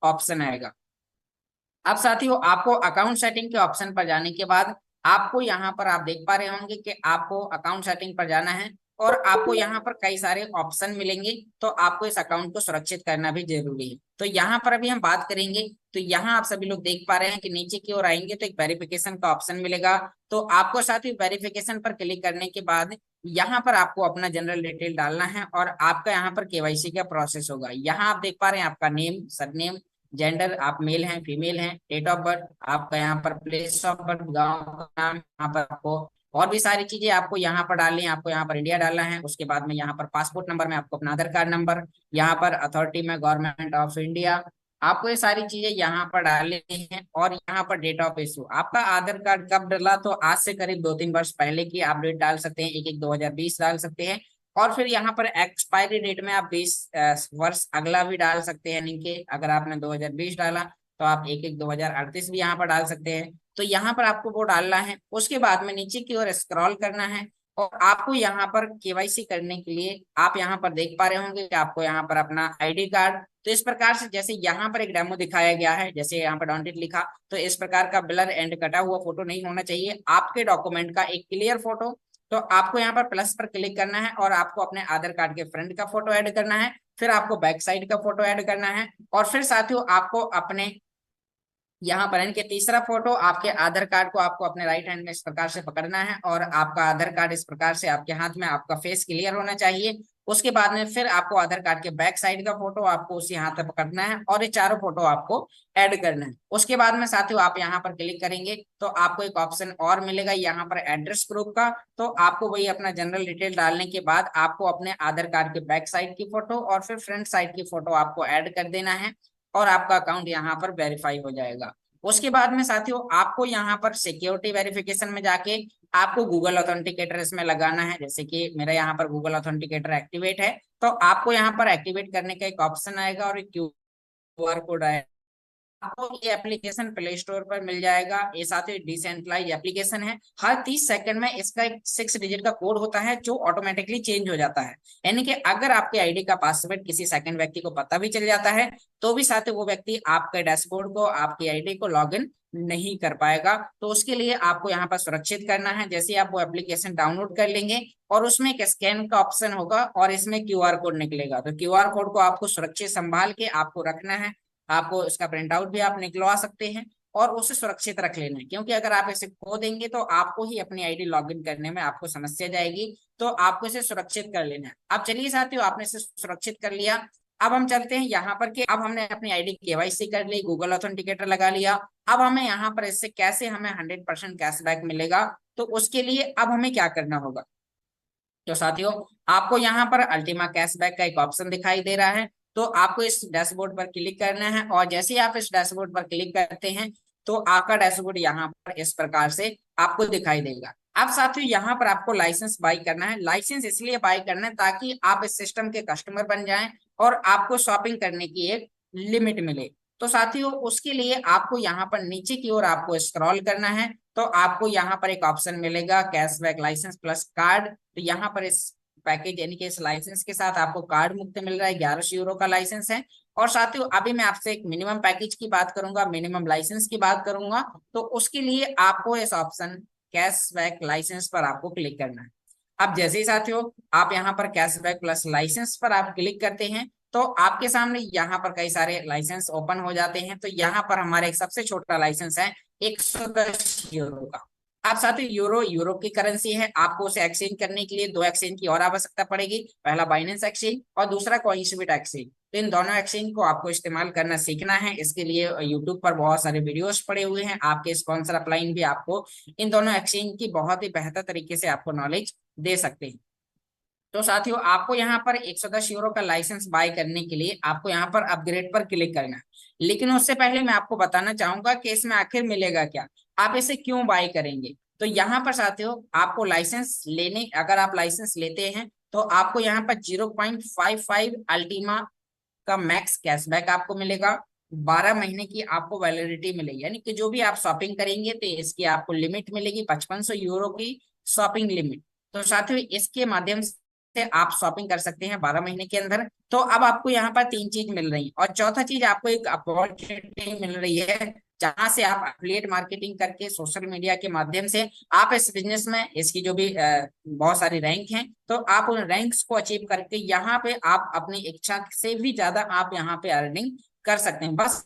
Option आएगा। अब साथियों आपको अकाउंट सेटिंग के ऑप्शन पर जाने के बाद आपको यहाँ पर आप देख पा रहे होंगे कि आपको अकाउंट सेटिंग पर जाना है और आपको यहाँ पर कई सारे ऑप्शन मिलेंगे। तो आपको इस अकाउंट को सुरक्षित करना भी जरूरी है। तो यहाँ पर अभी हम बात करेंगे। तो यहाँ आप सभी लोग देख पा रहे हैं कि नीचे की ओर आएंगे तो एक वेरिफिकेशन का ऑप्शन मिलेगा। तो आपको साथ ही वेरिफिकेशन पर क्लिक करने के बाद यहाँ पर आपको अपना जनरल डिटेल डालना है और आपका यहाँ पर केवाईसी का प्रोसेस होगा। यहाँ आप देख पा रहे हैं आपका नेम, सरनेम, जेंडर, आप मेल हैं फीमेल हैं, डेट ऑफ बर्थ, आपका यहाँ पर प्लेस ऑफ बर्थ, गांव का नाम, यहाँ पर आपको और भी सारी चीजें आपको यहाँ पर डालनी है। आपको यहाँ पर इंडिया डालना है। उसके बाद में यहाँ पर पासपोर्ट नंबर में आपको अपना आधार कार्ड नंबर, यहाँ पर अथॉरिटी में गवर्नमेंट ऑफ इंडिया, आपको ये सारी चीजें यहाँ पर डालनी है। और यहाँ पर डेट ऑफ इशू, आपका आधार कार्ड कब डला, तो आज से करीब 2-3 वर्ष पहले की आप डेट डाल सकते हैं, 1/1/2020 डाल सकते हैं। और फिर यहाँ पर एक्सपायरी डेट में आप 20 वर्ष अगला भी डाल सकते हैं, यानी कि अगर आपने 2020 डाला तो आप 1/1/2038 भी यहाँ पर डाल सकते हैं। तो यहाँ पर आपको वो डालना है। उसके बाद में नीचे की ओर स्क्रॉल करना है और आपको यहाँ पर केवाईसी करने के लिए आप यहाँ पर देख पा रहे होंगे कि आपको यहाँ पर अपना आईडी कार्ड, तो इस प्रकार से जैसे यहाँ पर एक डेमो दिखाया गया है, जैसे यहाँ पर डॉन्टेड लिखा, तो इस प्रकार का ब्लर एंड कटा हुआ फोटो नहीं होना चाहिए। आपके डॉक्यूमेंट का एक क्लियर फोटो। तो आपको यहाँ पर प्लस पर क्लिक करना है और आपको अपने आधार कार्ड के फ्रंट का फोटो ऐड करना है, फिर आपको बैक साइड का फोटो ऐड करना है और फिर साथियों आपको अपने यहाँ पर इनके तीसरा फोटो, आपके आधार कार्ड को आपको अपने राइट हैंड में इस प्रकार से पकड़ना है और आपका आधार कार्ड इस प्रकार से आपके हाथ में, आपका फेस क्लियर होना चाहिए। उसके बाद में फिर आपको आधार कार्ड के बैक साइड का फोटो आपको उसी हाथ में पकड़ना है और ये चारों फोटो आपको ऐड करना है। उसके बाद में साथियों आप यहाँ पर क्लिक करेंगे तो आपको एक ऑप्शन और मिलेगा यहाँ पर एड्रेस प्रूफ का। तो आपको वही अपना जनरल डिटेल डालने के बाद आपको अपने आधार कार्ड के बैक साइड की फोटो और फिर फ्रंट साइड की फोटो आपको ऐड कर देना है और आपका अकाउंट यहाँ पर वेरीफाई हो जाएगा। उसके बाद में साथियों आपको यहाँ पर सिक्योरिटी वेरिफिकेशन में जाके आपको गूगल ऑथेंटिकेटर इसमें लगाना है। जैसे कि मेरा यहाँ पर गूगल ऑथेंटिकेटर एक्टिवेट है, तो आपको यहाँ पर एक्टिवेट करने का एक ऑप्शन आएगा और एक क्यूआर कोड आएगा। आपको ये एप्लीकेशन प्ले स्टोर पर मिल जाएगा। ये साथ ही डिसेंट्रलाइज एप्लीकेशन है। हर 30 सेकंड में इसका एक 6 डिजिट का कोड होता है जो ऑटोमेटिकली चेंज हो जाता है। यानी कि अगर आपके आईडी का पासवर्ड किसी सेकंड व्यक्ति को पता भी चल जाता है तो भी साथ ही वो व्यक्ति आपके डैशबोर्ड को, आपकी आईडी को लॉग इन नहीं कर पाएगा। तो उसके लिए आपको यहाँ पर सुरक्षित करना है। जैसे आप वो एप्लीकेशन डाउनलोड कर लेंगे और उसमें एक स्कैन का ऑप्शन होगा और इसमें क्यूआर कोड निकलेगा, तो क्यूआर कोड को आपको सुरक्षित संभाल के आपको रखना है। आपको इसका प्रिंट आउट भी आप निकलवा सकते हैं और उसे सुरक्षित रख लेना है, क्योंकि अगर आप इसे खो देंगे तो आपको ही अपनी आईडी लॉगिन करने में आपको समस्या जाएगी। तो आपको इसे सुरक्षित कर लेना है। अब चलिए साथियों, आपने इसे सुरक्षित कर लिया। अब हम चलते हैं यहाँ पर कि अब हमने अपनी आईडी केवाईसी कर ली, गूगल ऑथेंटिकेटर लगा लिया। अब हमें यहाँ पर इससे कैसे हमें 100% कैशबैक मिलेगा, तो उसके लिए अब हमें क्या करना होगा। तो साथियों आपको यहाँ पर अल्टीमा कैशबैक का एक ऑप्शन दिखाई दे रहा है। तो आपको इस डैशबोर्ड पर क्लिक करना है और जैसे ही आप इस डैशबोर्ड पर क्लिक करते हैं तो आपका डैशबोर्ड यहाँ पर इस प्रकार से आपको दिखाई देगा। अब साथियों यहाँ पर आपको लाइसेंस बाई करना है। लाइसेंस इसलिए बाई करना है ताकि आप इस सिस्टम के कस्टमर बन जाएं और आपको शॉपिंग करने की एक लिमिट मिले। तो साथियों उसके लिए आपको यहाँ पर नीचे की ओर आपको स्क्रॉल करना है। तो आपको यहाँ पर एक ऑप्शन मिलेगा कैशबैक लाइसेंस प्लस कार्ड। तो यहाँ पर इस पैकेज यानी कि इस लाइसेंस के साथ आपको कार्ड मुफ्त मिल रहा है, 1100 यूरो का लाइसेंस है। और साथियों अभी मैं आपसे एक मिनिमम पैकेज की बात करूंगा, मिनिमम लाइसेंस की बात करूंगा। तो उसके लिए आपको इस ऑप्शन कैशबैक लाइसेंस पर आपको क्लिक करना है। अब जैसे ही साथियों आप यहाँ पर कैशबैक प्लस लाइसेंस पर आप क्लिक करते हैं तो आपके सामने यहाँ पर कई सारे लाइसेंस ओपन हो जाते हैं। तो यहाँ पर हमारा एक सबसे छोटा लाइसेंस है 110 यूरो का। आप साथ ही यूरो की करेंसी है। आपको उसे एक्सचेंज करने के लिए दो एक्सचेंज की और आवश्यकता पड़ेगी, पहला बाइनेंस एक्सचेंज और दूसरा कॉइनस्विट एक्सचेंज। तो इन दोनों एक्सचेंज को आपको इस्तेमाल करना सीखना है। इसके लिए यूट्यूब पर बहुत सारे वीडियोस पड़े हुए हैं। आपके स्पॉन्सर अपलाइन भी आपको इन दोनों एक्सचेंज की बहुत ही बेहतर तरीके से आपको नॉलेज दे सकते हैं। तो साथियों आपको यहाँ पर 110 यूरो का लाइसेंस बाय करने के लिए आपको यहाँ पर अपग्रेड पर क्लिक करना है। लेकिन उससे पहले मैं आपको बताना चाहूंगा कि इसमें आखिर मिलेगा क्या, आप इसे क्यों बाय करेंगे। तो यहाँ पर साथियों आपको लाइसेंस लेने, अगर आप लाइसेंस लेते हैं तो आपको यहाँ पर 0.55 अल्टीमा का मैक्स कैशबैक आपको मिलेगा। 12 महीने की आपको वैलिडिटी मिलेगी, यानी कि जो भी आप शॉपिंग करेंगे तो इसकी आपको लिमिट मिलेगी 5500 यूरो की शॉपिंग लिमिट। तो साथियों इसके माध्यम से से आप शॉपिंग कर सकते हैं 12 महीने के अंदर। तो अब आपको यहाँ पर 3 चीज मिल रही है, और चौथा चीज आपको एक अपॉर्चुनिटी मिल रही है, जहां से आप एफिलिएट मार्केटिंग करके सोशल मीडिया के माध्यम से आप इस बिजनेस में इसकी जो भी बहुत सारी रैंक हैं, तो आप उन रैंक्स को अचीव करके यहाँ पे आप अपनी इच्छा से भी ज्यादा आप यहाँ पे अर्निंग कर सकते हैं। बस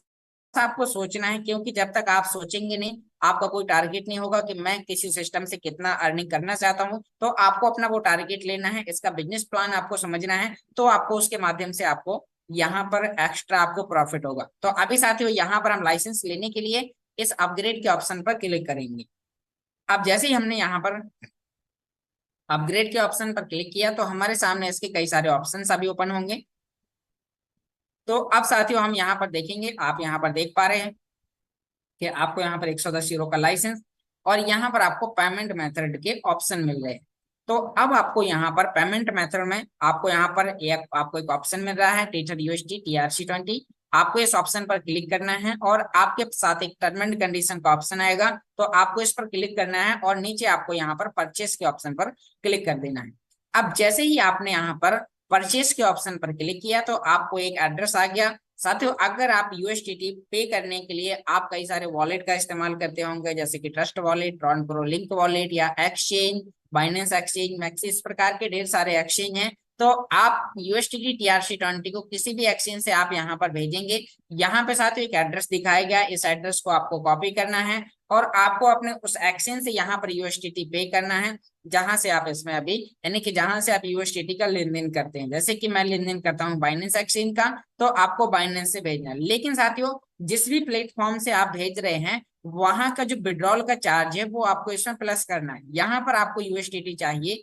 आपको सोचना है, क्योंकि जब तक आप सोचेंगे नहीं, आपका कोई टारगेट नहीं होगा कि मैं किसी सिस्टम से कितना अर्निंग करना चाहता हूं, तो आपको अपना वो टारगेट लेना है, इसका बिजनेस प्लान आपको समझना है, तो आपको उसके माध्यम से आपको यहाँ पर एक्स्ट्रा आपको प्रॉफिट होगा। तो अभी साथियों यहाँ पर हम लाइसेंस लेने के लिए इस अपग्रेड के ऑप्शन पर क्लिक करेंगे। अब जैसे ही हमने यहाँ पर अपग्रेड के ऑप्शन पर क्लिक किया, तो हमारे सामने इसके कई सारे ऑप्शंस अभी ओपन होंगे। तो अब साथियों हम यहाँ पर देखेंगे, आप यहाँ पर देख पा रहे हैं कि आपको यहाँ पर 110 यूरो का लाइसेंस और यहाँ पर आपको पेमेंट मेथड के ऑप्शन मिल रहे हैं। तो अब आपको यहाँ पर पेमेंट मेथड में आपको यहाँ पर आपको एक ऑप्शन मिल रहा है टीचर यूएसडी TRC20। आपको इस ऑप्शन पर क्लिक करना है और आपके साथ एक टर्म एंड कंडीशन का ऑप्शन आएगा, तो आपको इस पर क्लिक करना है और नीचे आपको यहाँ पर परचेस के ऑप्शन पर क्लिक कर देना है। अब जैसे ही आपने यहाँ पर परचेस के ऑप्शन पर क्लिक किया, तो आपको एक एड्रेस आ गया। साथियों अगर आप यूएसडीटी पे करने के लिए आप कई सारे वॉलेट का इस्तेमाल करते होंगे, जैसे कि trust wallet, Tron pro link wallet या एक्सचेंज, बाइनेंस एक्सचेंज, मैक्सी, इस प्रकार के ढेर सारे एक्सचेंज हैं, तो आप यूएसडीटी TRC20 को किसी भी एक्सचेंज से आप यहाँ पर भेजेंगे। यहाँ पे साथियों एक एड्रेस दिखाया गया, इस एड्रेस को आपको कॉपी करना है और आपको अपने उस एक्सचेंज से यहाँ पर यूएसडीटी पे करना है, जहां से आप इसमें अभी यानी कि जहां से आप यूएसडीटी का लेन देन करते हैं। जैसे कि मैं लेन देन करता हूं बाइनेंस एक्सचेंज का, तो आपको बाइनेंस से भेजना है। लेकिन साथियों जिस भी प्लेटफॉर्म से आप भेज रहे हैं, वहां का जो विड्रॉल का चार्ज है वो आपको इसमें प्लस करना है। यहाँ पर आपको यूएसडीटी चाहिए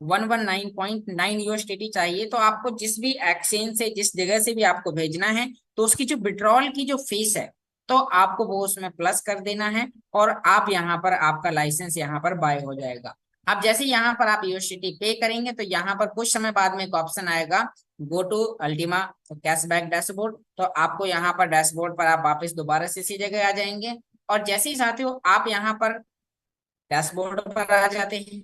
119.9 यूएसडीटी चाहिए, तो आपको जिस भी एक्सचेंज से जिस जगह से भी आपको भेजना है, तो उसकी जो विड्रॉल की जो फीस है, तो आपको वो उसमें प्लस कर देना है और आप यहाँ पर आपका लाइसेंस यहाँ पर बाय हो जाएगा। अब जैसे यहाँ पर आप यूएसडीटी पे करेंगे, तो यहाँ पर कुछ समय बाद में एक ऑप्शन आएगा go to Ultima cashback dashboard, तो आपको यहाँ पर डैशबोर्ड पर आप वापस दोबारा से इसी जगह आ जाएंगे। और जैसे ही साथियों आप यहाँ पर डैशबोर्ड पर आ जाते हैं,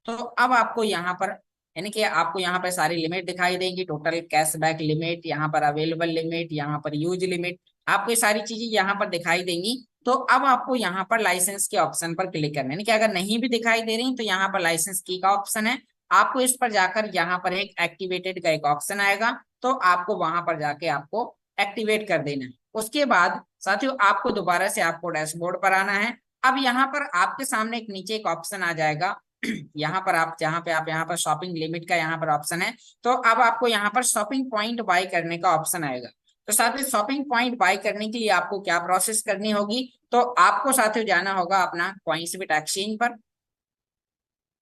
तो अब आपको यहाँ पर यानी कि आपको यहाँ पर सारी लिमिट दिखाई देंगी, टोटल कैशबैक लिमिट, यहाँ पर अवेलेबल लिमिट, यहाँ पर यूज लिमिट, आपको ये सारी चीजें यहाँ पर दिखाई देंगी। तो अब आपको यहाँ पर लाइसेंस के ऑप्शन पर क्लिक करना है, यानी कि अगर नहीं भी दिखाई दे रही तो यहाँ पर लाइसेंस की का ऑप्शन है, आपको इस पर जाकर यहाँ पर एक एक्टिवेटेड का एक ऑप्शन आएगा, तो आपको वहां पर जाके आपको एक्टिवेट कर देना है। उसके बाद साथियों आपको दोबारा से आपको डैशबोर्ड पर आना है। अब यहाँ पर आपके सामने एक नीचे एक ऑप्शन आ जाएगा यहाँ पर आप जहाँ पे आप यहाँ पर शॉपिंग लिमिट का यहाँ पर ऑप्शन है, तो अब आपको यहाँ पर शॉपिंग पॉइंट बाय करने का ऑप्शन आएगा। तो साथियों शॉपिंग पॉइंट बाय करने के लिए आपको क्या प्रोसेस करनी होगी, तो आपको साथियों जाना होगा अपना कॉइन्सबिट एक्सचेंज पर,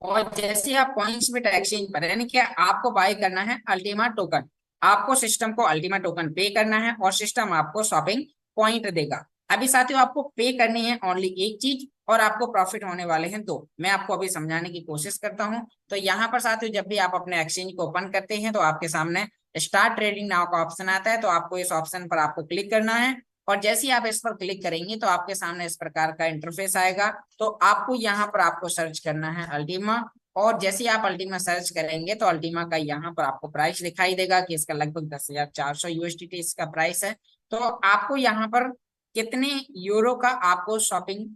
और जैसे आप कॉइन्सबिट एक्सचेंज पर यानी कि आपको बाय करना है अल्टीमा टोकन, आपको सिस्टम को अल्टीमा टोकन पे करना है और सिस्टम आपको शॉपिंग पॉइंट देगा। अभी साथियों आपको पे करनी है ओनली एक चीज और आपको प्रॉफिट होने वाले हैं दो। मैं आपको अभी समझाने की कोशिश करता हूं। तो यहाँ पर साथियों जब भी आप अपने एक्सचेंज को ओपन करते हैं, तो आपके सामने स्टार्ट ट्रेडिंग नाउ का ऑप्शन आता है, तो आपको इस ऑप्शन पर आपको क्लिक करना है और जैसे ही आप इस पर क्लिक करेंगे, तो आपके सामने इस प्रकार का इंटरफेस आएगा। तो आपको यहाँ पर आपको सर्च करना है अल्टीमा, और जैसे ही आप अल्टीमा सर्च करेंगे, तो अल्टीमा का यहाँ पर आपको प्राइस दिखाई देगा कि इसका लगभग 10,400 यूएसडीटी इसका प्राइस है। तो आपको यहाँ पर कितने यूरो का आपको शॉपिंग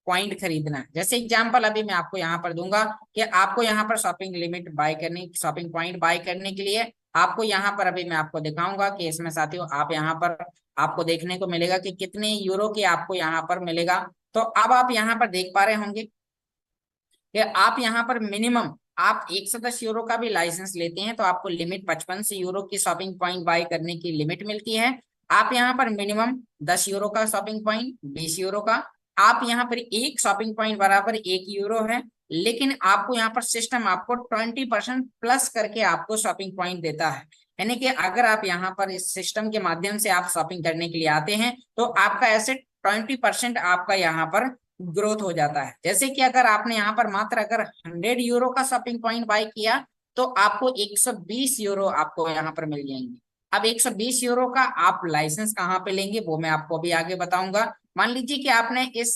पॉइंट खरीदना है, जैसे एग्जांपल अभी मैं आपको यहाँ पर दूंगा कि आपको यहाँ पर शॉपिंग लिमिट बाय करने शॉपिंग पॉइंट बाय करने के लिए आपको यहाँ पर अभी मैं आपको दिखाऊंगा कि इसमें साथियों आप यहाँ पर आपको देखने को मिलेगा कि कितने यूरो के आपको यहाँ पर मिलेगा। तो अब आप यहाँ पर देख पा रहे होंगे कि आप यहाँ पर मिनिमम आप 110 यूरो का भी लाइसेंस लेते हैं, तो आपको लिमिट 55 यूरो की शॉपिंग पॉइंट बाय करने की लिमिट मिलती है। आप यहाँ पर मिनिमम 10 यूरो का शॉपिंग पॉइंट, 20 यूरो का, आप यहाँ पर एक शॉपिंग पॉइंट बराबर 1 यूरो है, लेकिन आपको यहाँ पर सिस्टम आपको 20% प्लस करके आपको शॉपिंग पॉइंट देता है। यानी कि अगर आप यहाँ पर इस सिस्टम के माध्यम से आप शॉपिंग करने के लिए आते हैं, तो आपका एसेट 20% आपका यहाँ पर ग्रोथ हो जाता है। जैसे कि अगर आपने यहाँ पर मात्र अगर 100 यूरो का शॉपिंग पॉइंट बाय किया, तो आपको 120 यूरो आपको यहाँ पर मिल जाएंगे। अब 120 यूरो का आप लाइसेंस कहाँ पे लेंगे वो मैं आपको अभी आगे बताऊंगा। मान लीजिए कि आपने इस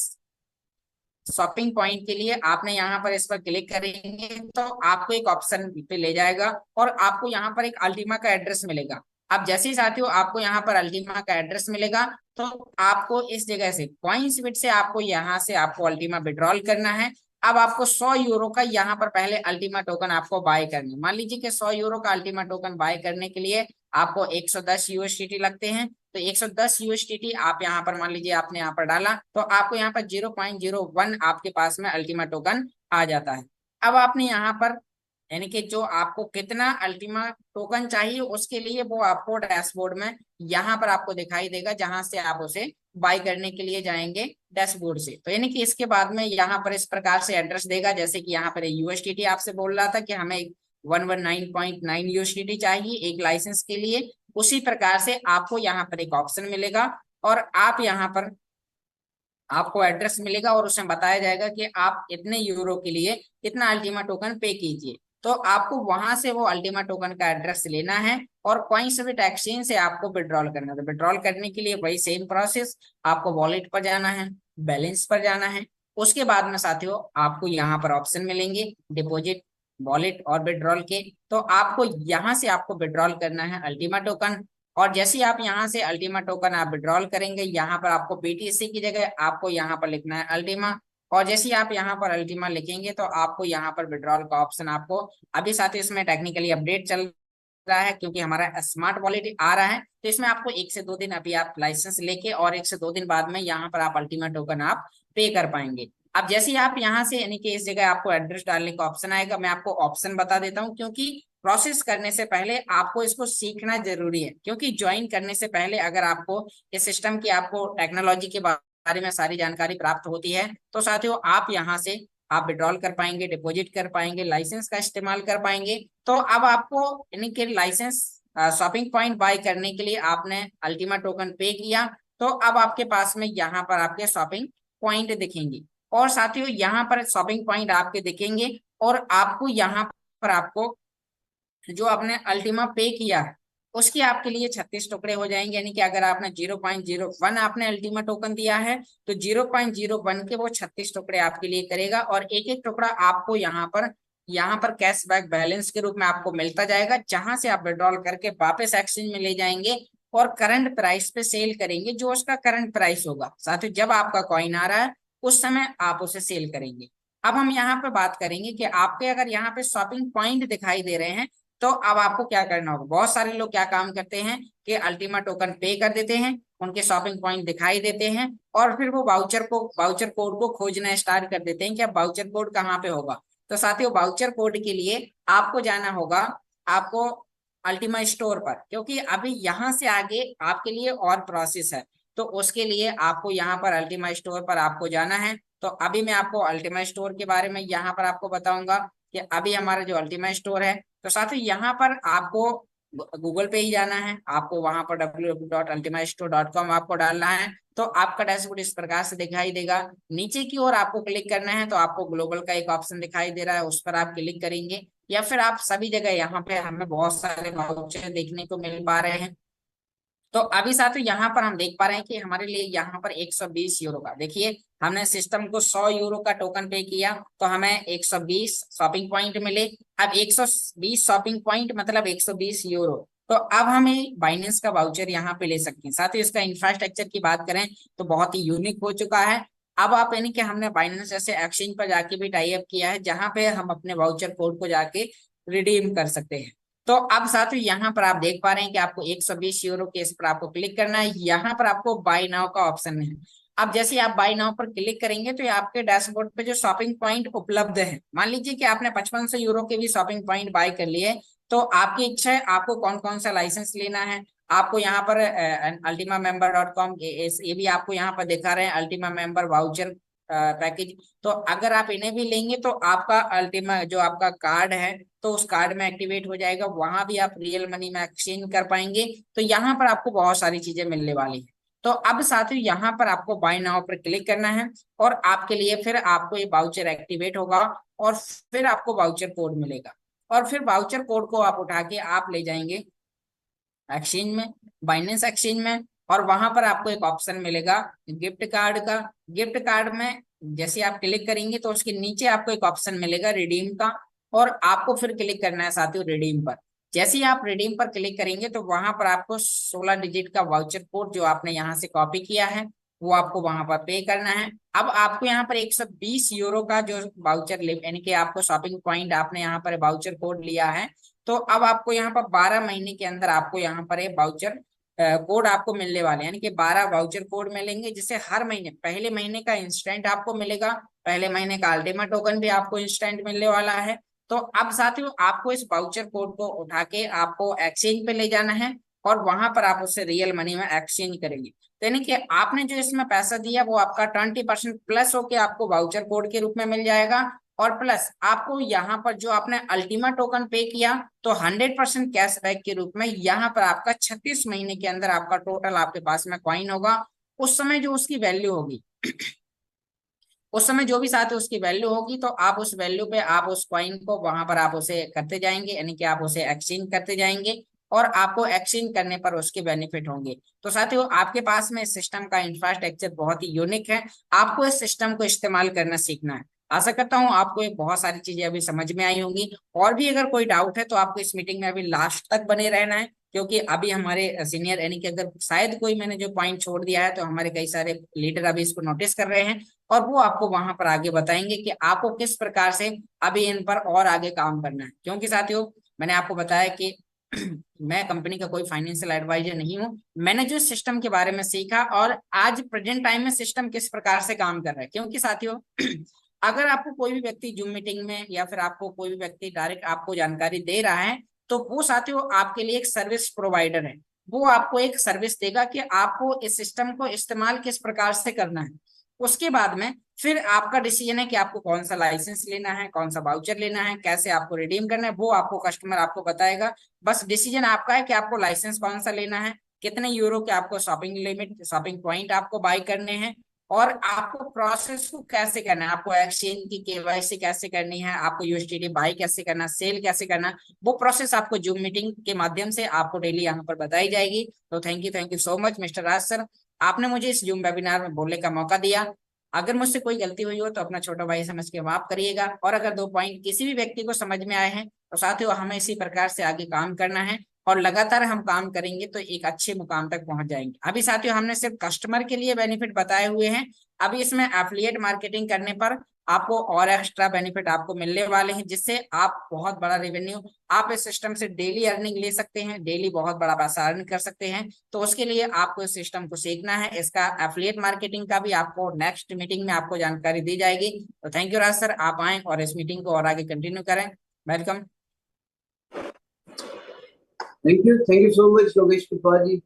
शॉपिंग पॉइंट के लिए आपने यहाँ पर इस पर क्लिक करेंगे तो आपको एक ऑप्शन पे ले जाएगा और आपको यहाँ पर एक अल्टीमा का एड्रेस मिलेगा। अब जैसे ही साथियों आपको यहाँ पर अल्टीमा का एड्रेस मिलेगा तो आपको इस जगह से कॉइन्सबिट से आपको यहाँ से आपको अल्टीमा विड्रॉल करना है। अब आपको 100 यूरो का यहाँ पर पहले अल्टीमा टोकन आपको बाय करना है। मान लीजिए कि 100 यूरो का अल्टीमा टोकन बाय करने के लिए आपको 110 यूएसडीटी लगते हैं। तो 110 यूएसडीटी आप यहाँ पर मान लीजिए आपने यहाँ पर डाला तो आपको यहाँ पर 0.01 आपके पास में अल्टीमा टोकन आ जाता है। अब आपने यहाँ पर यानी कि जो आपको कितना अल्टीमा टोकन चाहिए उसके लिए वो आपको डैशबोर्ड में यहाँ पर आपको दिखाई देगा, जहां से आप उसे बाय करने के लिए जाएंगे डैशबोर्ड से। तो यानी कि इसके बाद में यहाँ पर इस प्रकार से एड्रेस देगा, जैसे कि यहाँ पर यूएसडीटी आपसे बोल रहा था कि हमें 119.9 यूएसडीटी चाहिए एक लाइसेंस के लिए, उसी प्रकार से आपको यहाँ पर एक ऑप्शन मिलेगा और आप यहाँ पर आपको एड्रेस मिलेगा और उसमें बताया जाएगा कि आप इतने यूरो के लिए इतना अल्टीमा टोकन पे कीजिए। तो आपको वहां से वो अल्टीमा टोकन का एड्रेस लेना है और कॉइन्सबिट एक्सचेंज से आपको विड्रॉल करना है। तो विड्रॉल करने के लिए वही सेम प्रोसेस, आपको वॉलेट पर जाना है, बैलेंस पर जाना है। उसके बाद में साथियों आपको यहाँ पर ऑप्शन मिलेंगे डिपॉजिट, वॉलेट और विड्रॉल के। तो आपको यहाँ से आपको विड्रॉल करना है अल्टीमा टोकन और जैसे ही आप यहाँ से अल्टीमा टोकन आप विड्रॉल करेंगे, यहाँ पर आपको बीटीसी की जगह आपको यहाँ पर लिखना है अल्टीमा और जैसे ही आप यहाँ पर अल्टीमा लिखेंगे तो आपको यहाँ पर विड्रॉल का ऑप्शन आपको अभी साथ ही इसमें टेक्निकली अपडेट चल रहा है क्योंकि हमारा स्मार्ट वॉलेट आ रहा है। तो इसमें आपको 1 से 2 दिन अभी आप लाइसेंस लेके और 1 से 2 दिन बाद में यहाँ पर आप अल्टीमा टोकन आप पे कर पाएंगे। अब जैसे ही आप यहाँ से यानी कि इस जगह आपको एड्रेस डालने का ऑप्शन आएगा, मैं आपको ऑप्शन बता देता हूँ क्योंकि प्रोसेस करने से पहले आपको इसको सीखना जरूरी है। क्योंकि ज्वाइन करने से पहले अगर आपको इस सिस्टम की आपको टेक्नोलॉजी के बारे में सारी जानकारी प्राप्त होती है तो साथियों आप यहाँ से आप विड्रॉल कर पाएंगे, डिपॉजिट कर पाएंगे, लाइसेंस का इस्तेमाल कर पाएंगे। तो अब आपको यानी कि लाइसेंस शॉपिंग पॉइंट बाय करने के लिए आपने अल्टीमा टोकन पे किया तो अब आपके पास में यहाँ पर आपके शॉपिंग पॉइंट दिखेंगे और साथियों यहाँ पर शॉपिंग पॉइंट आपके दिखेंगे और आपको यहाँ पर आपको जो आपने अल्टीमा पे किया है उसके आपके लिए 36 टुकड़े हो जाएंगे। यानी कि अगर आपने 0.01 आपने अल्टीमा टोकन दिया है तो 0.01 के वो 36 टुकड़े आपके लिए करेगा और एक एक टुकड़ा आपको यहाँ पर कैशबैक बैलेंस के रूप में आपको मिलता जाएगा, जहां से आप विड्रॉल करके वापस एक्सचेंज में ले जाएंगे और करंट प्राइस पे सेल करेंगे। जो उसका करंट प्राइस होगा साथियों जब आपका कॉइन आ रहा है उस समय आप उसे सेल करेंगे। अब हम यहाँ पे बात करेंगे कि आपके अगर यहाँ पे शॉपिंग पॉइंट दिखाई दे रहे हैं तो अब आपको क्या करना होगा। बहुत सारे लोग क्या काम करते हैं कि अल्टीमा टोकन पे कर देते हैं, उनके शॉपिंग पॉइंट दिखाई देते हैं और फिर वो वाउचर कोड को खोजना स्टार्ट कर देते हैं कि अब वाउचर कोड कहाँ पे होगा। तो साथियों वाउचर कोड के लिए आपको जाना होगा आपको अल्टीमा स्टोर पर, क्योंकि अभी यहाँ से आगे आपके लिए और प्रोसेस है। तो उसके लिए आपको यहाँ पर अल्टीमा स्टोर पर आपको जाना है। तो अभी मैं आपको अल्टीमा स्टोर के बारे में यहाँ पर आपको बताऊंगा कि अभी हमारा जो अल्टीमा स्टोर है तो साथियों यहाँ पर आपको गूगल पे ही जाना है, आपको वहां पर www.ultimastore.com आपको डालना है। तो आपका डैशबोर्ड इस प्रकार से दिखाई देगा। नीचे की ओर आपको क्लिक करना है तो आपको ग्लोबल का एक ऑप्शन दिखाई दे रहा है, उस पर आप क्लिक करेंगे या फिर आप सभी जगह यहाँ पे हमें बहुत सारे वाउचर देखने को मिल पा रहे हैं। तो अभी साथियों यहाँ पर हम देख पा रहे हैं कि हमारे लिए यहाँ पर 120 यूरो का, देखिए हमने सिस्टम को 100 यूरो का टोकन पे किया तो हमें 120 शॉपिंग पॉइंट मिले। अब 120 शॉपिंग पॉइंट मतलब 120 यूरो। तो अब हमें बाइनेंस का वाउचर यहाँ पे ले सकते हैं। साथ ही इसका इंफ्रास्ट्रक्चर की बात करें तो बहुत ही यूनिक हो चुका है। अब आप यानी कि हमने बाइनेंस जैसे एक्सचेंज पर जाके भी टाई अप किया है, जहां पे हम अपने वाउचर कोड को जाके रिडीम कर सकते हैं। तो अब साथियों यहाँ पर आप देख पा रहे हैं कि आपको 120 यूरो के इस पर आपको क्लिक करना है। यहाँ पर आपको बाय नाउ का ऑप्शन है। अब जैसे ही आप बाय नाउ पर क्लिक करेंगे तो ये आपके डैशबोर्ड पे जो शॉपिंग पॉइंट उपलब्ध है, मान लीजिए कि आपने 5500 यूरो के भी शॉपिंग पॉइंट बाय कर लिए, तो आपकी इच्छा है आपको कौन कौन सा लाइसेंस लेना है। आपको यहाँ पर ultimamember.com ये भी आपको यहाँ पर दिखा रहे हैं अल्टीमा मेंबर वाउचर पैकेज। तो अगर आप इन्हें भी लेंगे तो आपका अल्टीमा जो आपका कार्ड है तो उस कार्ड में एक्टिवेट हो जाएगा, वहां भी आप रियल मनी में एक्सचेंज कर पाएंगे। तो यहाँ पर आपको बहुत सारी चीजें मिलने वाली है। तो अब साथियों यहाँ पर आपको बाय नाउ पर क्लिक करना है और आपके लिए फिर आपको ये वाउचर एक्टिवेट होगा और फिर आपको वाउचर कोड मिलेगा और फिर वाउचर कोड को आप उठा के आप ले जाएंगे एक्सचेंज में, बाइनेंस एक्सचेंज में। और वहां पर आपको एक ऑप्शन मिलेगा गिफ्ट कार्ड का। गिफ्ट कार्ड में जैसे आप क्लिक करेंगे तो उसके नीचे आपको एक ऑप्शन मिलेगा रिडीम का, और आपको फिर क्लिक करना है साथियों रिडीम पर। जैसे ही आप रिडीम पर क्लिक करेंगे तो वहां पर आपको 16 डिजिट का वाउचर कोड जो आपने यहाँ से कॉपी किया है वो आपको वहां पर पे करना है। अब आपको यहाँ पर 120 यूरो का जो वाउचर यानी कि आपको शॉपिंग पॉइंट आपने यहाँ पर वाउचर कोड लिया है, तो अब आपको यहाँ पर 12 महीने के अंदर आपको यहाँ पर एक वाउचर कोड आपको मिलने वाले हैं, यानी कि 12 वाउचर कोड मिलेंगे, जिससे हर महीने पहले महीने का इंस्टेंट आपको मिलेगा, पहले महीने का अल्टीमेट टोकन भी आपको इंस्टेंट मिलने वाला है। तो अब साथियों आपको इस वाउचर कोड को उठा के आपको एक्सचेंज पे ले जाना है, और वहां पर आप उससे रियल मनी में एक्सचेंज करेंगे। तो यानी कि आपने जो इसमें पैसा दिया वो आपका 20% प्लस होके आपको वाउचर कोड के रूप में मिल जाएगा, और प्लस आपको यहाँ पर जो आपने अल्टीमा टोकन पे किया तो 100% कैशबैक के रूप में यहाँ पर आपका 36 महीने के अंदर आपका टोटल आपके पास में कॉइन होगा। उस समय जो उसकी वैल्यू होगी उस समय जो भी साथ है उसकी वैल्यू होगी, तो आप उस वैल्यू पे आप उस कॉइन को वहां पर आप उसे करते जाएंगे, यानी कि आप उसे एक्सचेंज करते जाएंगे, और आपको एक्सचेंज करने पर उसके बेनिफिट होंगे। तो साथियों आपके पास में इस सिस्टम का इंफ्रास्ट्रक्चर बहुत ही यूनिक है, आपको इस सिस्टम को इस्तेमाल करना सीखना है। आशा करता हूँ आपको ये बहुत सारी चीजें अभी समझ में आई होंगी। और भी अगर कोई डाउट है तो आपको इस मीटिंग में अभी लास्ट तक बने रहना है, क्योंकि अभी हमारे सीनियर यानी कि अगर शायद कोई मैंने जो पॉइंट छोड़ दिया है तो हमारे कई सारे लीडर अभी इसको नोटिस कर रहे हैं, और वो आपको वहां पर आगे बताएंगे कि आपको किस प्रकार से अभी इन पर और आगे काम करना है। क्योंकि साथियों मैंने आपको बताया कि मैं कंपनी का कोई फाइनेंशियल एडवाइजर नहीं हूँ, मैंने जो सिस्टम के बारे में सीखा और आज प्रेजेंट टाइम में सिस्टम किस प्रकार से काम कर रहा है। क्योंकि साथियों अगर आपको कोई भी व्यक्ति जूम मीटिंग में या फिर आपको कोई भी व्यक्ति डायरेक्ट आपको जानकारी दे रहा है, तो वो साथियों आपके लिए एक सर्विस प्रोवाइडर है। वो आपको एक सर्विस देगा कि आपको इस सिस्टम को इस्तेमाल किस प्रकार से करना है। उसके बाद में फिर आपका डिसीजन है कि आपको कौन सा लाइसेंस लेना है, कौन सा वाउचर लेना है, कैसे आपको रिडीम करना है, वो आपको कस्टमर आपको बताएगा। बस डिसीजन आपका है कि आपको लाइसेंस कौन सा लेना है, कितने यूरो के आपको शॉपिंग लिमिट शॉपिंग पॉइंट आपको बाय करने हैं, और आपको प्रोसेस को कैसे करना है, आपको एक्सचेंज की केवाईसी कैसे करनी है, आपको यूएसडीटी बाय कैसे करना, सेल कैसे करना, वो प्रोसेस आपको जूम मीटिंग के माध्यम से आपको डेली यहाँ पर बताई जाएगी। तो thank you so much mister Raj sir, आपने मुझे इस जूम वेबिनार में बोलने का मौका दिया। अगर मुझसे कोई गलती हुई हो तो अपना छोटा भाई समझ के माफ करिएगा, और अगर दो पॉइंट किसी भी व्यक्ति को समझ में आए हैं तो साथियों हमें इसी प्रकार से आगे काम करना है, और लगातार हम काम करेंगे तो एक अच्छे मुकाम तक पहुंच जाएंगे। अभी साथियों हमने सिर्फ कस्टमर के लिए बेनिफिट बताए हुए हैं, अभी इसमें एफिलिएट मार्केटिंग करने पर आपको और एक्स्ट्रा बेनिफिट आपको मिलने वाले हैं, जिससे आप बहुत बड़ा रेवेन्यू आप इस सिस्टम से डेली अर्निंग ले सकते हैं, डेली बहुत बड़ा पैसा अर्न कर सकते हैं। तो उसके लिए आपको इस सिस्टम को सीखना है, इसका एफिलिएट मार्केटिंग का भी आपको नेक्स्ट मीटिंग में आपको जानकारी दी जाएगी। तो थैंक यू राज सर, आप आए और इस मीटिंग को और आगे कंटिन्यू करें। Welcome. Thank you so much Yogesh कृपा जी।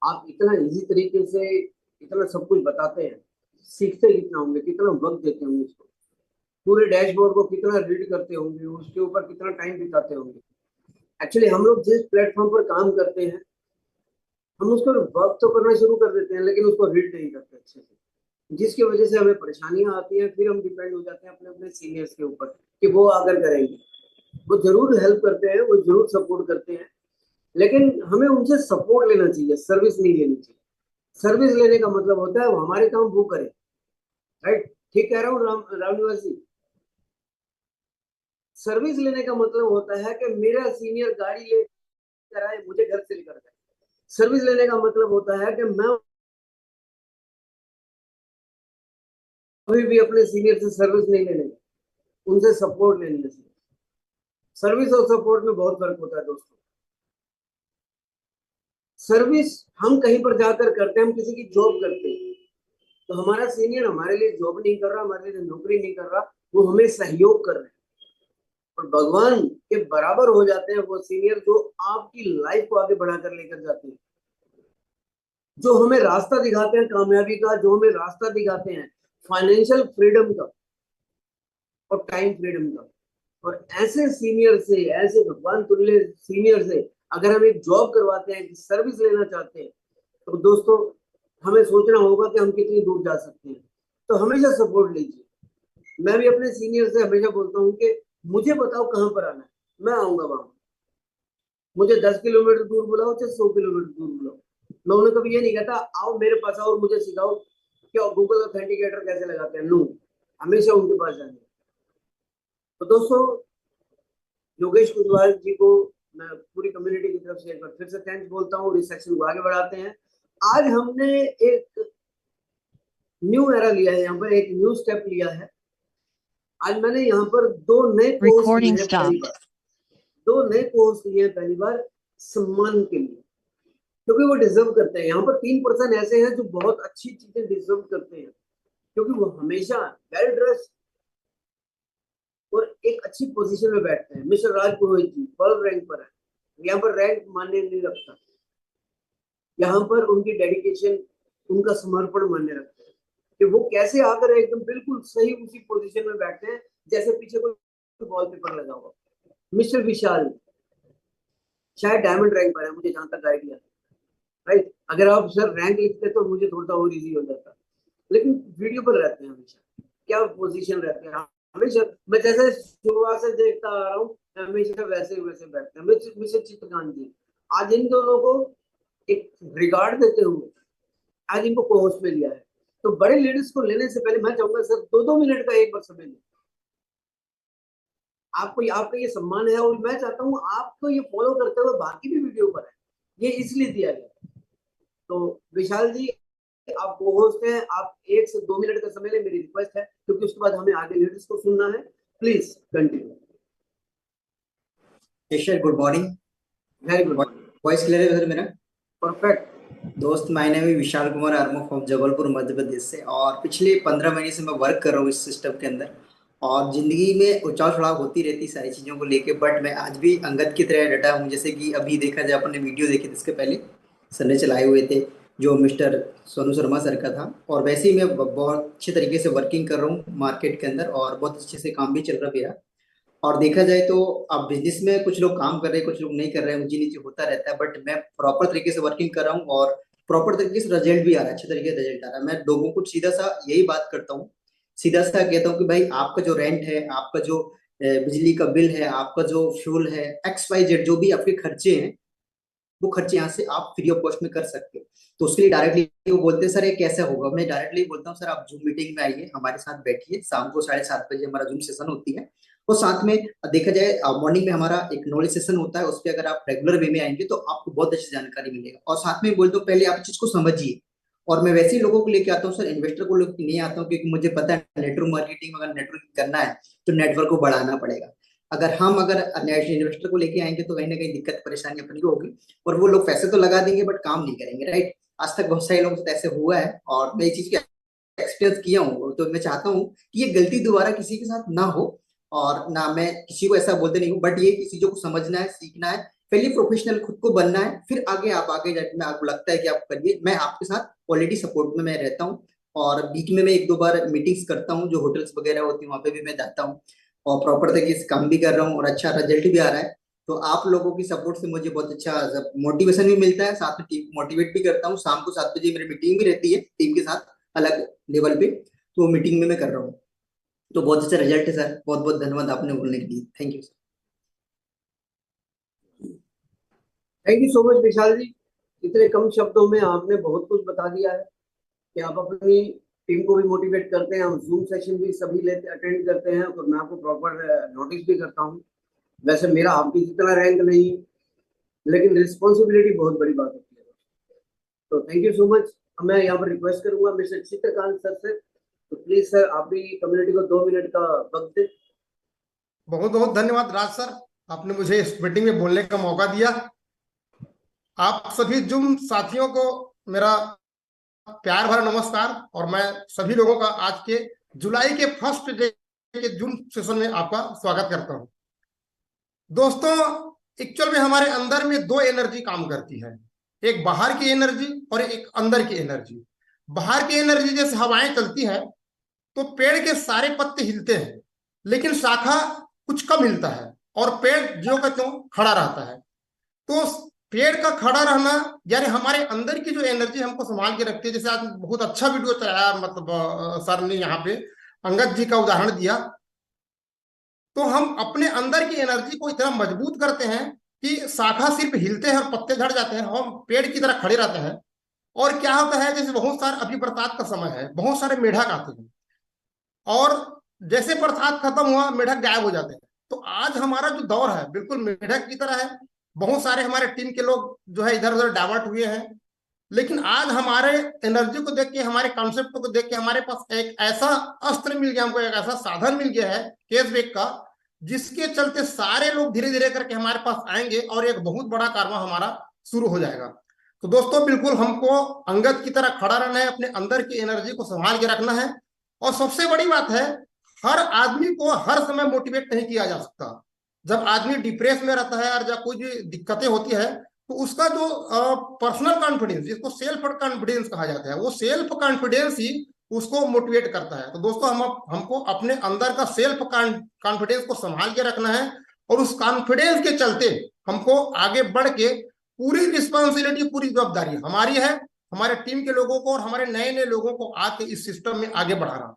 आप इतना इजी तरीके से इतना सब कुछ बताते हैं, सीखते कितना होंगे, कितना वक्त देते होंगे इसको, पूरे डैशबोर्ड को कितना रीड करते होंगे, उसके ऊपर कितना टाइम बिताते होंगे। एक्चुअली हम लोग जिस प्लेटफॉर्म पर काम करते हैं हम उसको वर्क तो करना शुरू कर देते हैं लेकिन उसको रीड नहीं करते अच्छे से, जिसकी वजह से हमें परेशानियां आती हैं। फिर हम डिपेंड हो जाते हैं अपने अपने सीनियर्स के ऊपर कि वो आकर करेंगे। वो जरूर हेल्प करते हैं, वो जरूर सपोर्ट करते हैं, लेकिन हमें उनसे सपोर्ट लेना चाहिए, सर्विस नहीं लेनी चाहिए। सर्विस लेने का मतलब होता है वो हमारे काम वो करे। राइट, ठीक कह रहा हूँ राम निवासी? सर्विस लेने का मतलब होता है कि मेरा सीनियर गाड़ी लेकर आए, मुझे घर से लेकर जाए। सर्विस लेने का मतलब होता है कि मैं कभी भी अपने सीनियर से सर्विस नहीं लेने, उनसे सपोर्ट लेने से। सर्विस और सपोर्ट में बहुत फर्क होता है दोस्तों। सर्विस हम कहीं पर जाकर करते हैं, हम किसी की जॉब करते हैं, तो हमारा सीनियर हमारे लिए जॉब नहीं कर रहा, हमारे लिए नौकरी नहीं कर रहा, वो हमें सहयोग कर रहे हैं। और भगवान के बराबर हो जाते हैं वो सीनियर जो आपकी लाइफ को आगे बढ़ाकर लेकर जाते हैं, जो हमें रास्ता दिखाते हैं कामयाबी का, जो हमें रास्ता दिखाते हैं फाइनेंशियल फ्रीडम का और टाइम फ्रीडम का। और ऐसे सीनियर से, ऐसे भगवान तुल्य सीनियर से अगर हम एक जॉब करवाते हैं, सर्विस लेना चाहते हैं, तो दोस्तों हमें सोचना होगा कि हम कितनी दूर जा सकते हैं। तो हमेशा सपोर्ट लीजिए। मैं भी अपने सीनियर से हमेशा बोलता हूँ कि मुझे बताओ कहाँ पर आना है, मैं आऊंगा वहां। मुझे 10 किलोमीटर दूर बुलाओ चाहे 100 किलोमीटर दूर बुलाओ, मैं उन्हें कभी ये नहीं कहता आओ मेरे पास आओ और मुझे सिखाओ क्या गूगल ऑथेंटिकेटर कैसे लगाते हैं? नो, हमेशा उनके पास जाने। तो दोस्तों, योगेश कुशवाहा जी को मैं पूरी कम्युनिटी की तरफ से एक बार फिर से थैंक्स बोलता हूँ। इस सेक्शन को आगे बढ़ाते हैं। आज हमने एक न्यू एरा लिया है, यहाँ पर एक न्यू स्टेप लिया है। आज मैंने यहाँ पर दो नए कोर्स लिए हैं पहली बार, दो नए कोर्स लिए हैं पहली बार सम्मान के लिए, क्योंकि वो डिजर्व करते हैं। यहाँ पर 3% ऐसे हैं जो बहुत अच्छी चीजें डिजर्व करते हैं, क्योंकि वो हमेशा वेल ड्रेस और एक अच्छी पोजीशन में बैठते हैं। मिस्टर राज पुरोहित जी फर्स्ट रैंक पर है, यहाँ पर रैंक मान्य नहीं रखता, यहाँ पर उनकी डेडिकेशन, उनका समर्पण मान्य रखते हैं कि वो कैसे आकर एकदम बिल्कुल सही उसी पोजीशन में बैठते हैं जैसे पीछे कोई वॉलपेपर लगा हुआ। मिस्टर विशाल शायद डायमंड रैंक पर है, मुझे जहां तक आइडिया है, राइट। अगर आप सर रैंक लिखते तो मुझे थोड़ा और इजी हो जाता, लेकिन वीडियो पर रहते हैं हमेशा। क्या पोजीशन रहते हैं हमेशा, मैं जैसे शुरुआत से देखता आ रहा हूँ, हमेशा वैसे वैसे बैठते हैं। मिस्टर चित्रकांत जी, आज इन दोनों को एक रिगार्ड देते हुए आज इनको को होस्ट में लिया है। तो बड़े लीडर्स को लेने से पहले मैं चाहूंगा सर 2-2 मिनट का एक बार समय लें। आपको आपका ये सम्मान है और मैं चाहता हूँ आपको ये फॉलो करते हुए बाकी भी वीडियो पर है, ये इसलिए दिया गया। तो विशाल जी, आप को होस्ट हैं, आप 1 से 2 मिनट का समय लें, मेरी रिक्वेस्ट है, क्योंकि उसके बाद हमें आगे लीडर्स को सुनना है। Please continue. Good morning. Very good. Voice clear है सर मेरा? परफेक्ट। दोस्त, माय नेम है विशाल कुमार आर्मो फ्रॉम जबलपुर मध्य प्रदेश से, और पिछले 15 महीने से मैं वर्क कर रहा हूँ इस सिस्टम के अंदर। और जिंदगी में उछाल चढ़ाव होती रहती सारी चीज़ों को लेके, बट मैं आज भी अंगद की तरह डटा हूँ। जैसे कि अभी देखा जाए, अपने वीडियो देखे थे इसके पहले सर ने चलाए हुए थे, जो मिस्टर सोनू शर्मा सर का था। और वैसे ही मैं बहुत अच्छे तरीके से वर्किंग कर रहा हूँ मार्केट के अंदर, और बहुत अच्छे से काम भी चल रहा मेरा। और देखा जाए तो अब बिजनेस में कुछ लोग काम कर रहे हैं, कुछ लोग नहीं कर रहे हैं, ऊंची नीचे होता रहता है, बट मैं प्रॉपर तरीके से वर्किंग कर रहा हूँ और प्रॉपर तरीके से रिजल्ट भी आ रहा है, अच्छे तरीके से रिजल्ट आ रहा है। मैं लोगों को सीधा सा यही बात करता हूँ, सीधा सा कहता हूँ कि भाई, आपका जो रेंट है, आपका जो बिजली का बिल है, आपका जो फ्यूल है, XYZ जो भी आपके खर्चे हैं, वो खर्चे यहाँ से आप फ्री ऑफ कॉस्ट में कर सकते हो। तो उसके लिए डायरेक्टली वो बोलते हैं सर ये कैसे होगा, मैं डायरेक्टली बोलता हूँ सर आप जूम मीटिंग में आइए, हमारे साथ बैठिए। शाम को 7:30 बजे हमारा जूम सेशन होती है, और साथ में देखा जाए मॉर्निंग में हमारा एक नॉलेज सेशन होता है। उस पर अगर आप रेगुलर वे में आएंगे तो आपको बहुत अच्छी जानकारी मिलेगा। और साथ में बोलते हो पहले आप चीज को समझिए। और मैं वैसे ही लोगों को लेके आता हूँ सर, इन्वेस्टर को लेके नहीं आता हूँ, क्योंकि मुझे पता है नेटवर्क मार्केटिंग में अगर नेटवर्किंग करना है तो नेटवर्क को बढ़ाना पड़ेगा। अगर इन्वेस्टर को लेके आएंगे तो कहीं ना कहीं दिक्कत परेशानी अपनी को होगी, और वो लोग पैसे तो लगा देंगे बट काम नहीं करेंगे, राइट। आज तक बहुत सारे लोगों से ऐसे हुआ है, और मैं ये चीज का एक्सपीरियंस किया हूँ। तो मैं चाहता हूँ कि ये गलती दोबारा किसी के साथ ना हो, और ना मैं किसी को ऐसा बोलते नहीं हूँ, बट ये चीजों को समझना है, सीखना है, पहले प्रोफेशनल खुद को बनना है, फिर आगे आप आगे जाके में आपको लगता है कि आप करिए। मैं आपके साथ ऑलरेडी सपोर्ट में मैं रहता हूँ, और बीच में मैं 1-2 बार मीटिंग्स करता हूँ, जो होटल्स वगैरह होती है वहां पे भी मैं जाता हूँ, और प्रॉपर तरीके से काम भी कर रहा हूँ, और अच्छा रिजल्ट भी आ रहा है। तो आप लोगों की सपोर्ट से मुझे बहुत अच्छा मोटिवेशन भी मिलता है, साथ में टीम मोटिवेट भी करता हूँ। शाम को 7 बजे मेरी मीटिंग भी रहती है टीम के साथ, अलग लेवल पे, तो मीटिंग में मैं कर रहा हूँ। तो बहुत अच्छा रिजल्ट है सर, बहुत बहुत धन्यवाद आपने बोलने के लिए, thank you sir. Thank you so much Vishal ji, इतने कम शब्दों में आपने बहुत कुछ बता दिया है कि आप अपनी टीम को भी मोटिवेट करते हैं। हम जूम सेशन भी सभी लेते अटेंड करते हैं, और मैं आपको प्रॉपर नोटिस भी करता हूँ। वैसे मेरा आपकी जितना रैंक नहीं, लेकिन रिस्पॉन्सिबिलिटी बहुत बड़ी बात होती है। तो थैंक यू सो मच। मैं यहाँ पर रिक्वेस्ट करूंगा मिस्टर चित्रकांत सर से, तो प्लीज सर आप भी कम्युनिटी को 2 मिनट का वक्त दें। बहुत बहुत धन्यवाद राज सर, आपने मुझे इस मीटिंग में बोलने का मौका दिया। आप सभी जूम साथियों को मेरा प्यार भरा नमस्कार, और मैं सभी लोगों का आज के जुलाई के फर्स्ट डे के जूम सेशन में आपका स्वागत करता हूं। दोस्तों, एक्चुअल में हमारे अंदर में दो एनर्जी काम करती है, एक बाहर की एनर्जी और एक अंदर की एनर्जी। बाहर की एनर्जी जैसे हवाएं चलती है तो पेड़ के सारे पत्ते हिलते हैं, लेकिन शाखा कुछ कम हिलता है, और पेड़ जो का त्यों खड़ा रहता है। तो पेड़ का खड़ा रहना यानी हमारे अंदर की जो एनर्जी हमको संभाल के रखती है। जैसे आज बहुत अच्छा वीडियो चलाया, मतलब सर ने यहाँ पे अंगद जी का उदाहरण दिया। तो हम अपने अंदर की एनर्जी को इतना मजबूत करते हैं कि शाखा सिर्फ हिलते हैं और पत्ते झड़ जाते हैं, हम पेड़ की तरह खड़े रहते हैं। और क्या होता है, जैसे बहुत सारे, अभी बरसात का समय है, बहुत सारे मेढक आते हैं, और जैसे बरसात खत्म हुआ मेढक गायब हो जाते हैं। तो आज हमारा जो दौर है बिल्कुल मेढक की तरह है। बहुत सारे हमारे टीम के लोग जो है इधर उधर डाइवर्ट हुए हैं, लेकिन आज हमारे एनर्जी को देख के, हमारे कॉन्सेप्ट को देख के, हमारे पास एक ऐसा अस्त्र मिल गया, हमको एक ऐसा साधन मिल गया है कैशबैक का, जिसके चलते सारे लोग धीरे धीरे करके हमारे पास आएंगे और एक बहुत बड़ा कारवां हमारा शुरू हो जाएगा। तो दोस्तों बिल्कुल हमको अंगद की तरह खड़ा रहना है, अपने अंदर की एनर्जी को संभाल के रखना है। और सबसे बड़ी बात है, हर आदमी को हर समय मोटिवेट नहीं किया जा सकता। जब आदमी डिप्रेस में रहता है और जब कोई भी दिक्कतें होती है, तो उसका जो पर्सनल कॉन्फिडेंस, जिसको सेल्फ कॉन्फिडेंस कहा जाता है, वो सेल्फ कॉन्फिडेंस ही उसको मोटिवेट करता है। तो दोस्तों हमको अपने अंदर का सेल्फ कॉन्फिडेंस को संभाल के रखना है, और उस कॉन्फिडेंस के चलते हमको आगे बढ़ के पूरी रिस्पॉन्सिबिलिटी, पूरी जिम्मेदारी हमारी है, हमारे टीम के लोगों को और हमारे नए नए लोगों को आके इस सिस्टम में आगे बढ़ाना।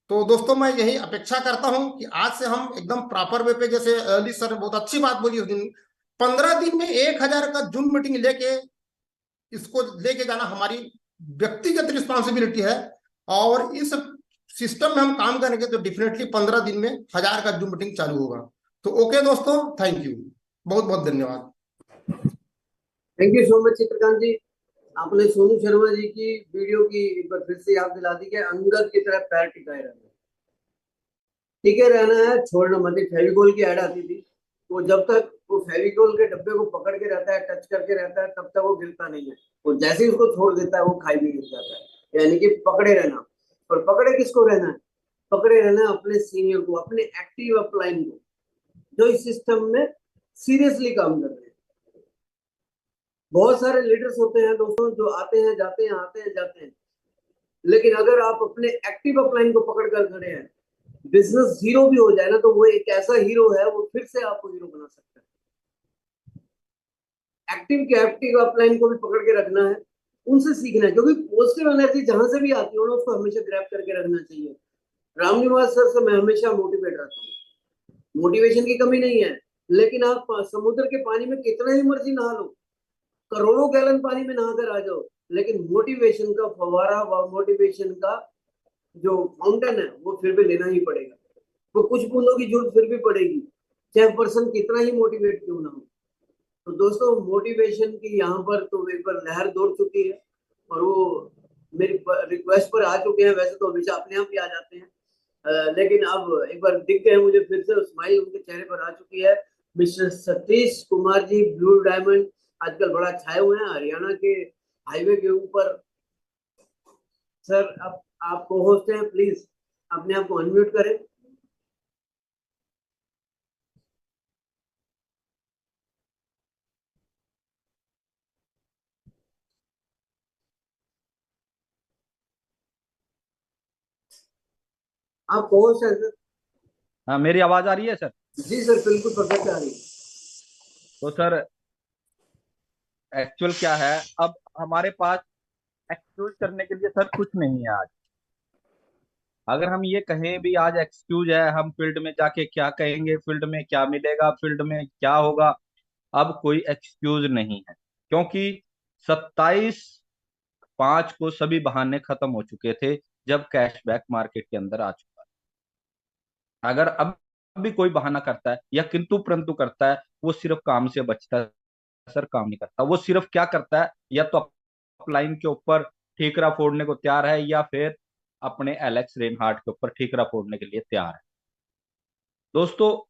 तो दोस्तों मैं यही अपेक्षा करता हूं कि आज से हम एकदम प्रॉपर वे पे, जैसे अली सर ने बहुत अच्छी बात बोली उस दिन, 15 दिन में 1000 का जूम मीटिंग लेके इसको लेके जाना हमारी व्यक्तिगत रिस्पॉन्सिबिलिटी है। और इस सिस्टम में हम काम करेंगे तो डेफिनेटली 15 दिन में 1000 का जूम मीटिंग चालू होगा। तो ओके दोस्तों, थैंक यू, बहुत बहुत धन्यवाद। Thank you so much Chitrakant ji. आपने सोनू शर्मा जी की वीडियो की एक बार फिर से याद दिला दी कि अंगद की तरह पैर टिकाए रहना, टिके रहना है, छोड़ना मत। फेविकोल की ऐड आती थी, तो जब तक वो फेविकोल के डब्बे को पकड़ के रहता है, टच करके रहता है, तब तक वो गिरता नहीं है। वो जैसे ही उसको छोड़ देता है वो खाई भी गिर जाता है। यानी कि पकड़े रहना। और पकड़े किसको रहना है? पकड़े रहना है अपने सीनियर को, अपने एक्टिव अपलाइन को, जो इस सिस्टम में सीरियसली काम कर रहे हैं। बहुत सारे लीडर्स होते हैं दोस्तों जो आते हैं जाते हैं, आते हैं जाते हैं, लेकिन अगर आप अपने एक्टिव अपलाइन को पकड़ कर खड़े हैं, बिजनेस जीरो भी हो जाए ना, तो वो एक ऐसा हीरो है, वो फिर से आपको हीरो बना सकता है। एक्टिव अपलाइन को भी पकड़ के रखना है, उनसे सीखना है, क्योंकि पॉजिटिव एनर्जी जहां से भी आती हो ना, उसको हमेशा ग्रैब करके रखना चाहिए। रामनिवास सर से मैं हमेशा मोटिवेट रहता हूँ। मोटिवेशन की कमी नहीं है, लेकिन आप समुद्र के पानी में कितना ही मर्जी नहा लो, करोड़ों गैलन पानी में नहाकर आ जाओ, लेकिन मोटिवेशन का फवारा व मोटिवेशन का जो फाउंटेन है वो फिर भी लेना ही पड़ेगा। वो कुछ बूंदों की जरूरत फिर भी पड़ेगी, चाहे पर्सन कितना ही मोटिवेट क्यों ना हो। तो दोस्तों मोटिवेशन की यहाँ पर तो एक बार लहर दौड़ चुकी है, और वो मेरी रिक्वेस्ट पर आ चुके हैं। वैसे तो हमेशा अपने आप ही आ जाते हैं, लेकिन अब एक बार दिख गए मुझे फिर से, स्माइल उनके चेहरे पर आ चुकी है। Mister Satish Kumar ji, blue diamond, आजकल बड़ा छाए हुए हैं हरियाणा के हाईवे के ऊपर। सर अब आप को होस्ट हैं, प्लीज अपने आप को अनम्यूट करें। आप होस्ट हैं सर। हाँ, मेरी आवाज आ रही है सर? जी सर, बिल्कुल परफेक्ट आ रही है। तो सर एक्चुअल क्या है, अब हमारे पास एक्सक्यूज करने के लिए सर कुछ नहीं है आज। अगर हम ये कहें भी आज एक्सक्यूज है, हम फील्ड में जाके क्या कहेंगे, फील्ड में क्या मिलेगा, फील्ड में क्या होगा, अब कोई एक्सक्यूज नहीं है। क्योंकि 27/5 को सभी बहाने खत्म हो चुके थे, जब कैशबैक मार्केट के अंदर आ चुका है। अगर अब भी कोई बहाना करता है या किंतु परंतु करता है, वो सिर्फ काम से बचता है सर, काम नहीं करता। वो सिर्फ क्या करता है, या तो अपलाइन के ऊपर ठीकरा फोड़ने को तैयार है, या फिर अपने एलेक्स रेनहार्ट के ऊपर ठीकरा फोड़ने के लिए तैयार है। दोस्तों,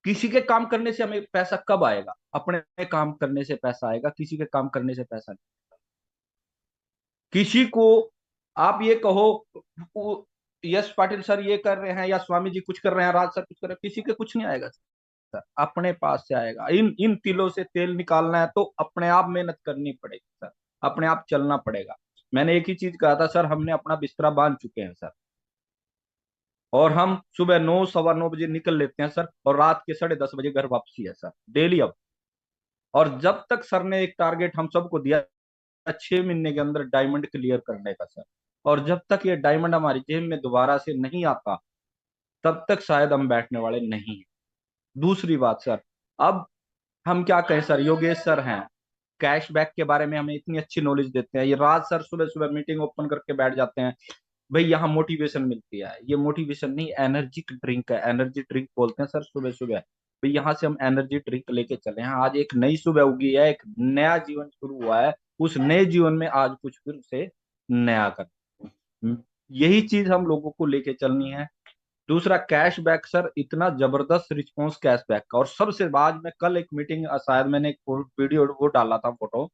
किसी के काम करने से हमें पैसा कब आएगा? अपने काम करने से पैसा आएगा, किसी के काम करने से पैसा नहीं। किसी को आप ये कहो यश पाटिल सर ये कर रहे हैं, या स्वामी जी कुछ कर रहे हैं, राज सर कुछ कर रहे हैं, किसी के कुछ नहीं आएगा सर, अपने पास से आएगा। इन इन तिलों से तेल निकालना है तो अपने आप मेहनत करनी पड़ेगी सर, अपने आप चलना पड़ेगा। मैंने एक ही चीज कहा था सर, हमने अपना बिस्तरा बांध चुके हैं सर, और हम सुबह 9 सवा 9 बजे निकल लेते हैं सर, और रात के 10:30 बजे घर वापसी है सर, डेली अब। और जब तक सर ने एक टारगेट हम सबको दिया 6 महीने के अंदर डायमंड क्लियर करने का सर, और जब तक ये डायमंड हमारी जेब में दोबारा से नहीं आता, तब तक शायद हम बैठने वाले नहीं हैं। दूसरी बात सर, अब हम क्या कहें सर, योगेश सर हैं, कैशबैक के बारे में हमें इतनी अच्छी नॉलेज देते हैं। ये राज सर सुबह सुबह मीटिंग ओपन करके बैठ जाते हैं, भाई यहाँ मोटिवेशन मिलती है। ये मोटिवेशन नहीं, एनर्जी ड्रिंक है, एनर्जी ड्रिंक बोलते हैं सर सुबह सुबह। भाई यहाँ से हम एनर्जी ड्रिंक लेके चले हैं, आज एक नई सुबह उगी है, एक नया जीवन शुरू हुआ है, उस नए जीवन में आज कुछ फिर से नया कर, यही चीज हम लोगों को लेके चलनी है। दूसरा कैशबैक सर, इतना जबरदस्त रिस्पॉन्स कैशबैक का। और सबसे बाद में कल एक मीटिंग, शायद मैंने एक वीडियो वो डाला था, फोटो,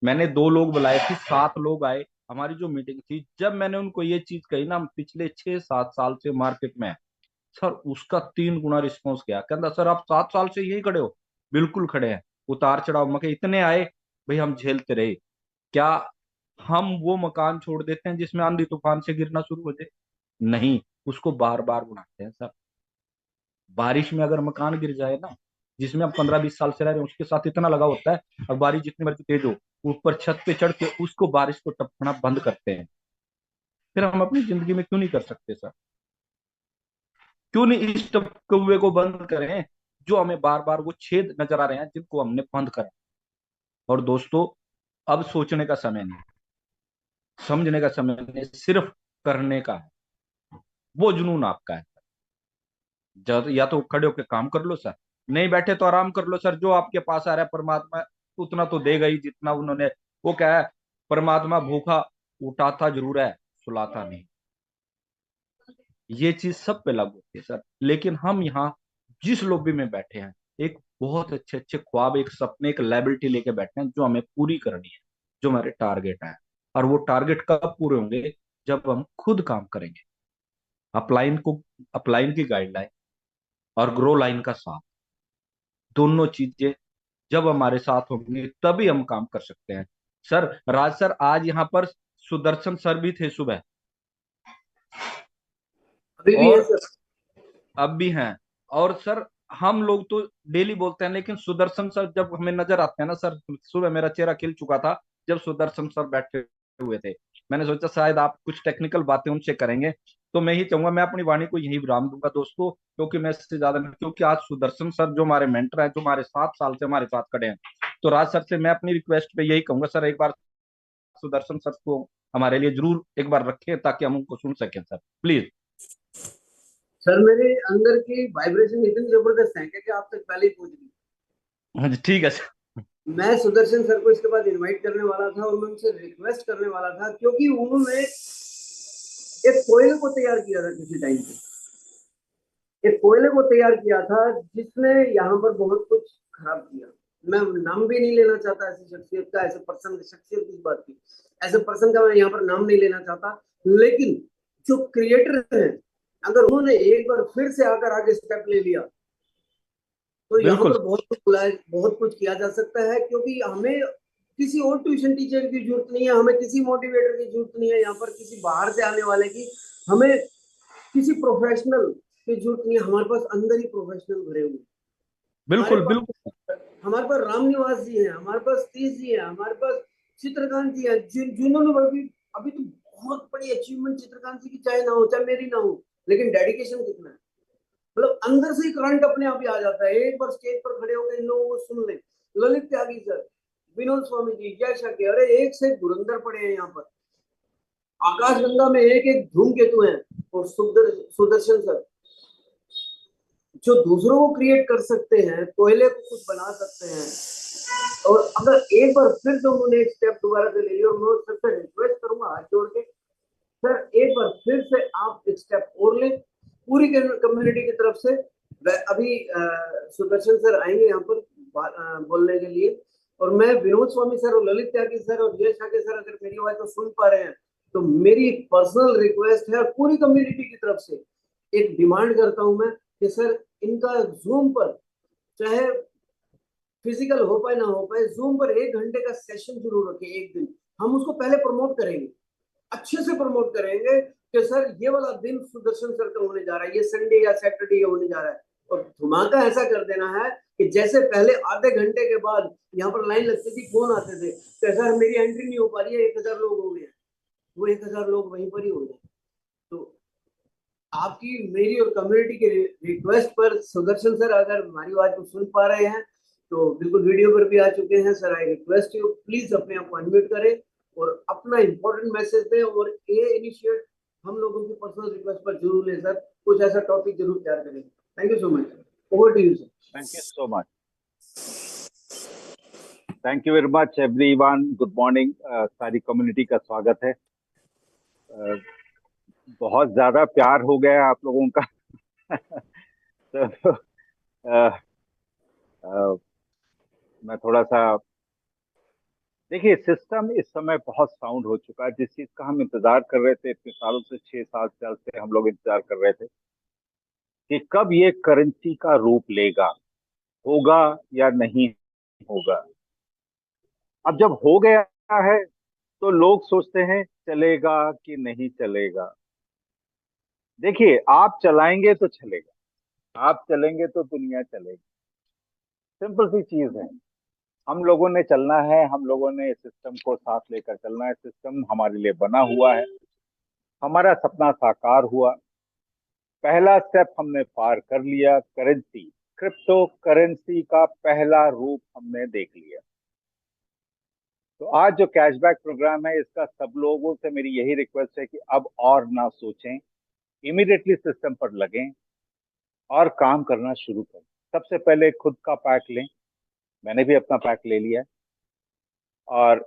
मैंने 2 लोग बुलाए थे, 7 लोग आए। हमारी जो मीटिंग थी, जब मैंने उनको ये चीज कही ना, हम पिछले 6-7 साल से मार्केट में हैं सर, उसका 3 गुना रिस्पॉन्स गया। कहता सर आप 7 साल से यही खड़े हो? बिल्कुल खड़े हैं। उतार चढ़ाव मके इतने आए, भाई हम झेलते रहे। क्या हम वो मकान छोड़ देते हैं जिसमें आंधी तूफान से गिरना शुरू हो जाए? नहीं, उसको बार बार बनाते हैं सर। बारिश में अगर मकान गिर जाए ना, जिसमें हम 15-20 साल से रह रहे हैं, उसके साथ इतना लगा होता है, और बारिश जितनी मर्जी तेज हो, ऊपर छत पे चढ़ के उसको, बारिश को टपकना बंद करते हैं। फिर हम अपनी जिंदगी में क्यों नहीं कर सकते सर? क्यों नहीं इस टपके हुए को बंद करें, जो हमें बार बार वो छेद नजर आ रहे हैं, जिनको हमने बंद करा। और दोस्तों, अब सोचने का समय नहीं, समझने का समय नहीं, सिर्फ करने का है। वो जुनून आपका है। या तो खड़े होकर काम कर लो सर, नहीं बैठे तो आराम कर लो सर। जो आपके पास आ रहा है परमात्मा उतना तो देगा ही जितना उन्होंने, वो क्या है, परमात्मा भूखा उठाता जरूर है, सुलाता नहीं। ये चीज सब पे लागू होती है सर। लेकिन हम यहाँ जिस लॉबी में बैठे हैं, एक बहुत अच्छे अच्छे ख्वाब, एक सपने, एक लायबिलिटी लेके बैठे हैं, जो हमें पूरी करनी है, जो हमारे टारगेट है। और वो टारगेट कब पूरे होंगे? जब हम खुद काम करेंगे। अपलाइन की गाइडलाइन और ग्रो लाइन का साथ, दोनों चीजें जब हमारे साथ होंगी तभी हम काम कर सकते हैं सर। राज सर आज यहाँ पर सुदर्शन सर भी थे सुबह, अभी भी है और सर। अब भी हैं। और सर हम लोग तो डेली बोलते हैं, लेकिन सुदर्शन सर जब हमें नजर आते हैं ना सर, सुबह मेरा चेहरा खिल चुका था जब सुदर्शन सर बैठे हुए थे। मैंने सोचा शायद आप कुछ टेक्निकल बातें उनसे करेंगे, तो मैं ही चाहूंगा, मैं अपनी वाणी को यही विराम दूंगा दोस्तों, क्योंकि मैं इससे ज्यादा नहीं, क्योंकि आज सुदर्शन सर जो हमारे मेंटर हैं, जो हमारे 7 साल से हमारे साथ खड़े हैं, तो राज सर से मैं अपनी रिक्वेस्ट पे यही कहूंगा सर, एक बार सुदर्शन सर को हमारे लिए जरूर एक बार रखें, ताकि हम उनको सुन सकें सर, प्लीज। सर मेरे अंदर की वाइब्रेशन इतनी जबरदस्त है कि आप तक पहले ही पहुंच गई। हाँ जी, ठीक है सर। मैं सुदर्शन सर को इसके बाद इनवाइट करने वाला था और मैं उनसे रिक्वेस्ट करने वाला था, क्योंकि उन्होंने एक कोयले को तैयार किया था किसी टाइम पे, एक कोयले को तैयार किया था जिसने यहाँ पर बहुत कुछ खराब किया। मैं नाम भी नहीं लेना चाहता ऐसी शख्सियत का, ऐसे पर्सन की, शख्सियत किस बात की, ऐसे पर्सन का मैं यहाँ पर नाम नहीं लेना चाहता। लेकिन जो क्रिएटर है, अगर उन्होंने एक बार फिर से आकर आगे स्टेप ले लिया, तो यहाँ बिल्कुल पर बहुत कुछ किया जा सकता है। क्योंकि हमें किसी और ट्यूशन टीचर की जरूरत नहीं है, हमें किसी मोटिवेटर की जरूरत नहीं है, यहाँ पर किसी बाहर से आने वाले की, हमें किसी प्रोफेशनल की जरूरत नहीं है। हमारे पास अंदर ही प्रोफेशनल भरे हुए हैं। हमारे बिल्कुल पास बिल्कुल। हमारे पास राम निवास जी है, हमारे पास तीज जी है, हमारे पास चित्रकांत जी है, जिन्होंने अभी अभी तो बहुत बड़ी अचीवमेंट चित्रकांत जी की चाहे ना हो, चाहे मेरी ना हो, लेकिन डेडिकेशन कितना है। मतलब अंदर से ही करंट अपने आप ही आ जाता है। एक बार स्टेज पर खड़े होकर इन लोगों को सुन ले, ललित त्यागी सर, विनोद स्वामी जी, जय शाके, अरे एक से धुरंधर पड़े हैं यहाँ पर। आकाश गंगा में एक एक धूमकेतु हैं। और सुदर्शन सर जो दूसरों को क्रिएट कर सकते हैं, कोयले को कुछ बना सकते हैं। और अगर एक बार फिर से उन्होंने एक स्टेप दोबारा से ले लिया, और मैं सबसे रिक्वेस्ट करूंगा हाथ जोड़ के, सर एक बार फिर से आप एक स्टेप और लें पूरी कम्युनिटी की तरफ से। अभी सुदर्शन सर आएंगे यहाँ पर बोलने के लिए, और मैं विनोद स्वामी सर और ललित त्यागी सर और जय शाके सर अगर मेरी आवाज तो सुन पा रहे हैं, तो मेरी पर्सनल रिक्वेस्ट है पूरी कम्युनिटी की तरफ से, एक डिमांड करता हूं मैं कि सर इनका जूम पर, चाहे फिजिकल हो पाए ना हो पाए, जूम पर 1 घंटे का सेशन जरूर रखें एक दिन। हम उसको पहले प्रमोट करेंगे, अच्छे से प्रमोट करेंगे कि सर ये वाला दिन सुदर्शन सर का होने जा रहा है, ये संडे या सैटरडे होने जा रहा है। और धमाका ऐसा कर देना है कि जैसे पहले आधे घंटे के बाद यहाँ पर लाइन लगती थी, फोन आते थे कि सर मेरी एंट्री नहीं हो पा रही है, 1000 लोग हो गए, वो 1000 लोग वहीं पर ही हो गए। तो आपकी, मेरी और कम्युनिटी के रिक्वेस्ट पर सुदर्शन सर अगर हमारी बात को सुन पा रहे हैं, तो बिल्कुल वीडियो पर भी आ चुके हैं sir. I request you please अपने आप को अनम्यूट करें और अपना इंपॉर्टेंट मैसेज दें, और ये इनिशिएट हम लोगों की पर्सनल रिक्वेस्ट पर जरूर लें सर, कुछ ऐसा टॉपिक जरूर तैयार करें। Thank you so much, over to you sir. Thank you so much, thank you very much everyone. Good morning, सारी कम्युनिटी का स्वागत है। बहुत ज्यादा प्यार हो गया आप लोगों का। तो मैं थोड़ा सा, देखिए सिस्टम इस समय बहुत साउंड हो चुका है। जिस चीज का हम इंतजार कर रहे थे इतने सालों से, 6-7 साल से हम लोग इंतजार कर रहे थे कि कब ये करेंसी का रूप लेगा, होगा या नहीं होगा। अब जब हो गया है तो लोग सोचते हैं चलेगा कि नहीं चलेगा। देखिए, आप चलाएंगे तो चलेगा, आप चलेंगे तो दुनिया चलेगी। सिंपल सी चीज है। हम लोगों ने चलना है, हम लोगों ने सिस्टम को साथ लेकर चलना है। सिस्टम हमारे लिए बना हुआ है, हमारा सपना साकार हुआ, पहला स्टेप हमने पार कर लिया। करेंसी, क्रिप्टो करेंसी का पहला रूप हमने देख लिया। तो आज जो कैशबैक प्रोग्राम है, इसका सब लोगों से मेरी यही रिक्वेस्ट है कि अब और ना सोचें, इमीडिएटली सिस्टम पर लगें और काम करना शुरू करें। सबसे पहले खुद का पैक लें। मैंने भी अपना पैक ले लिया है और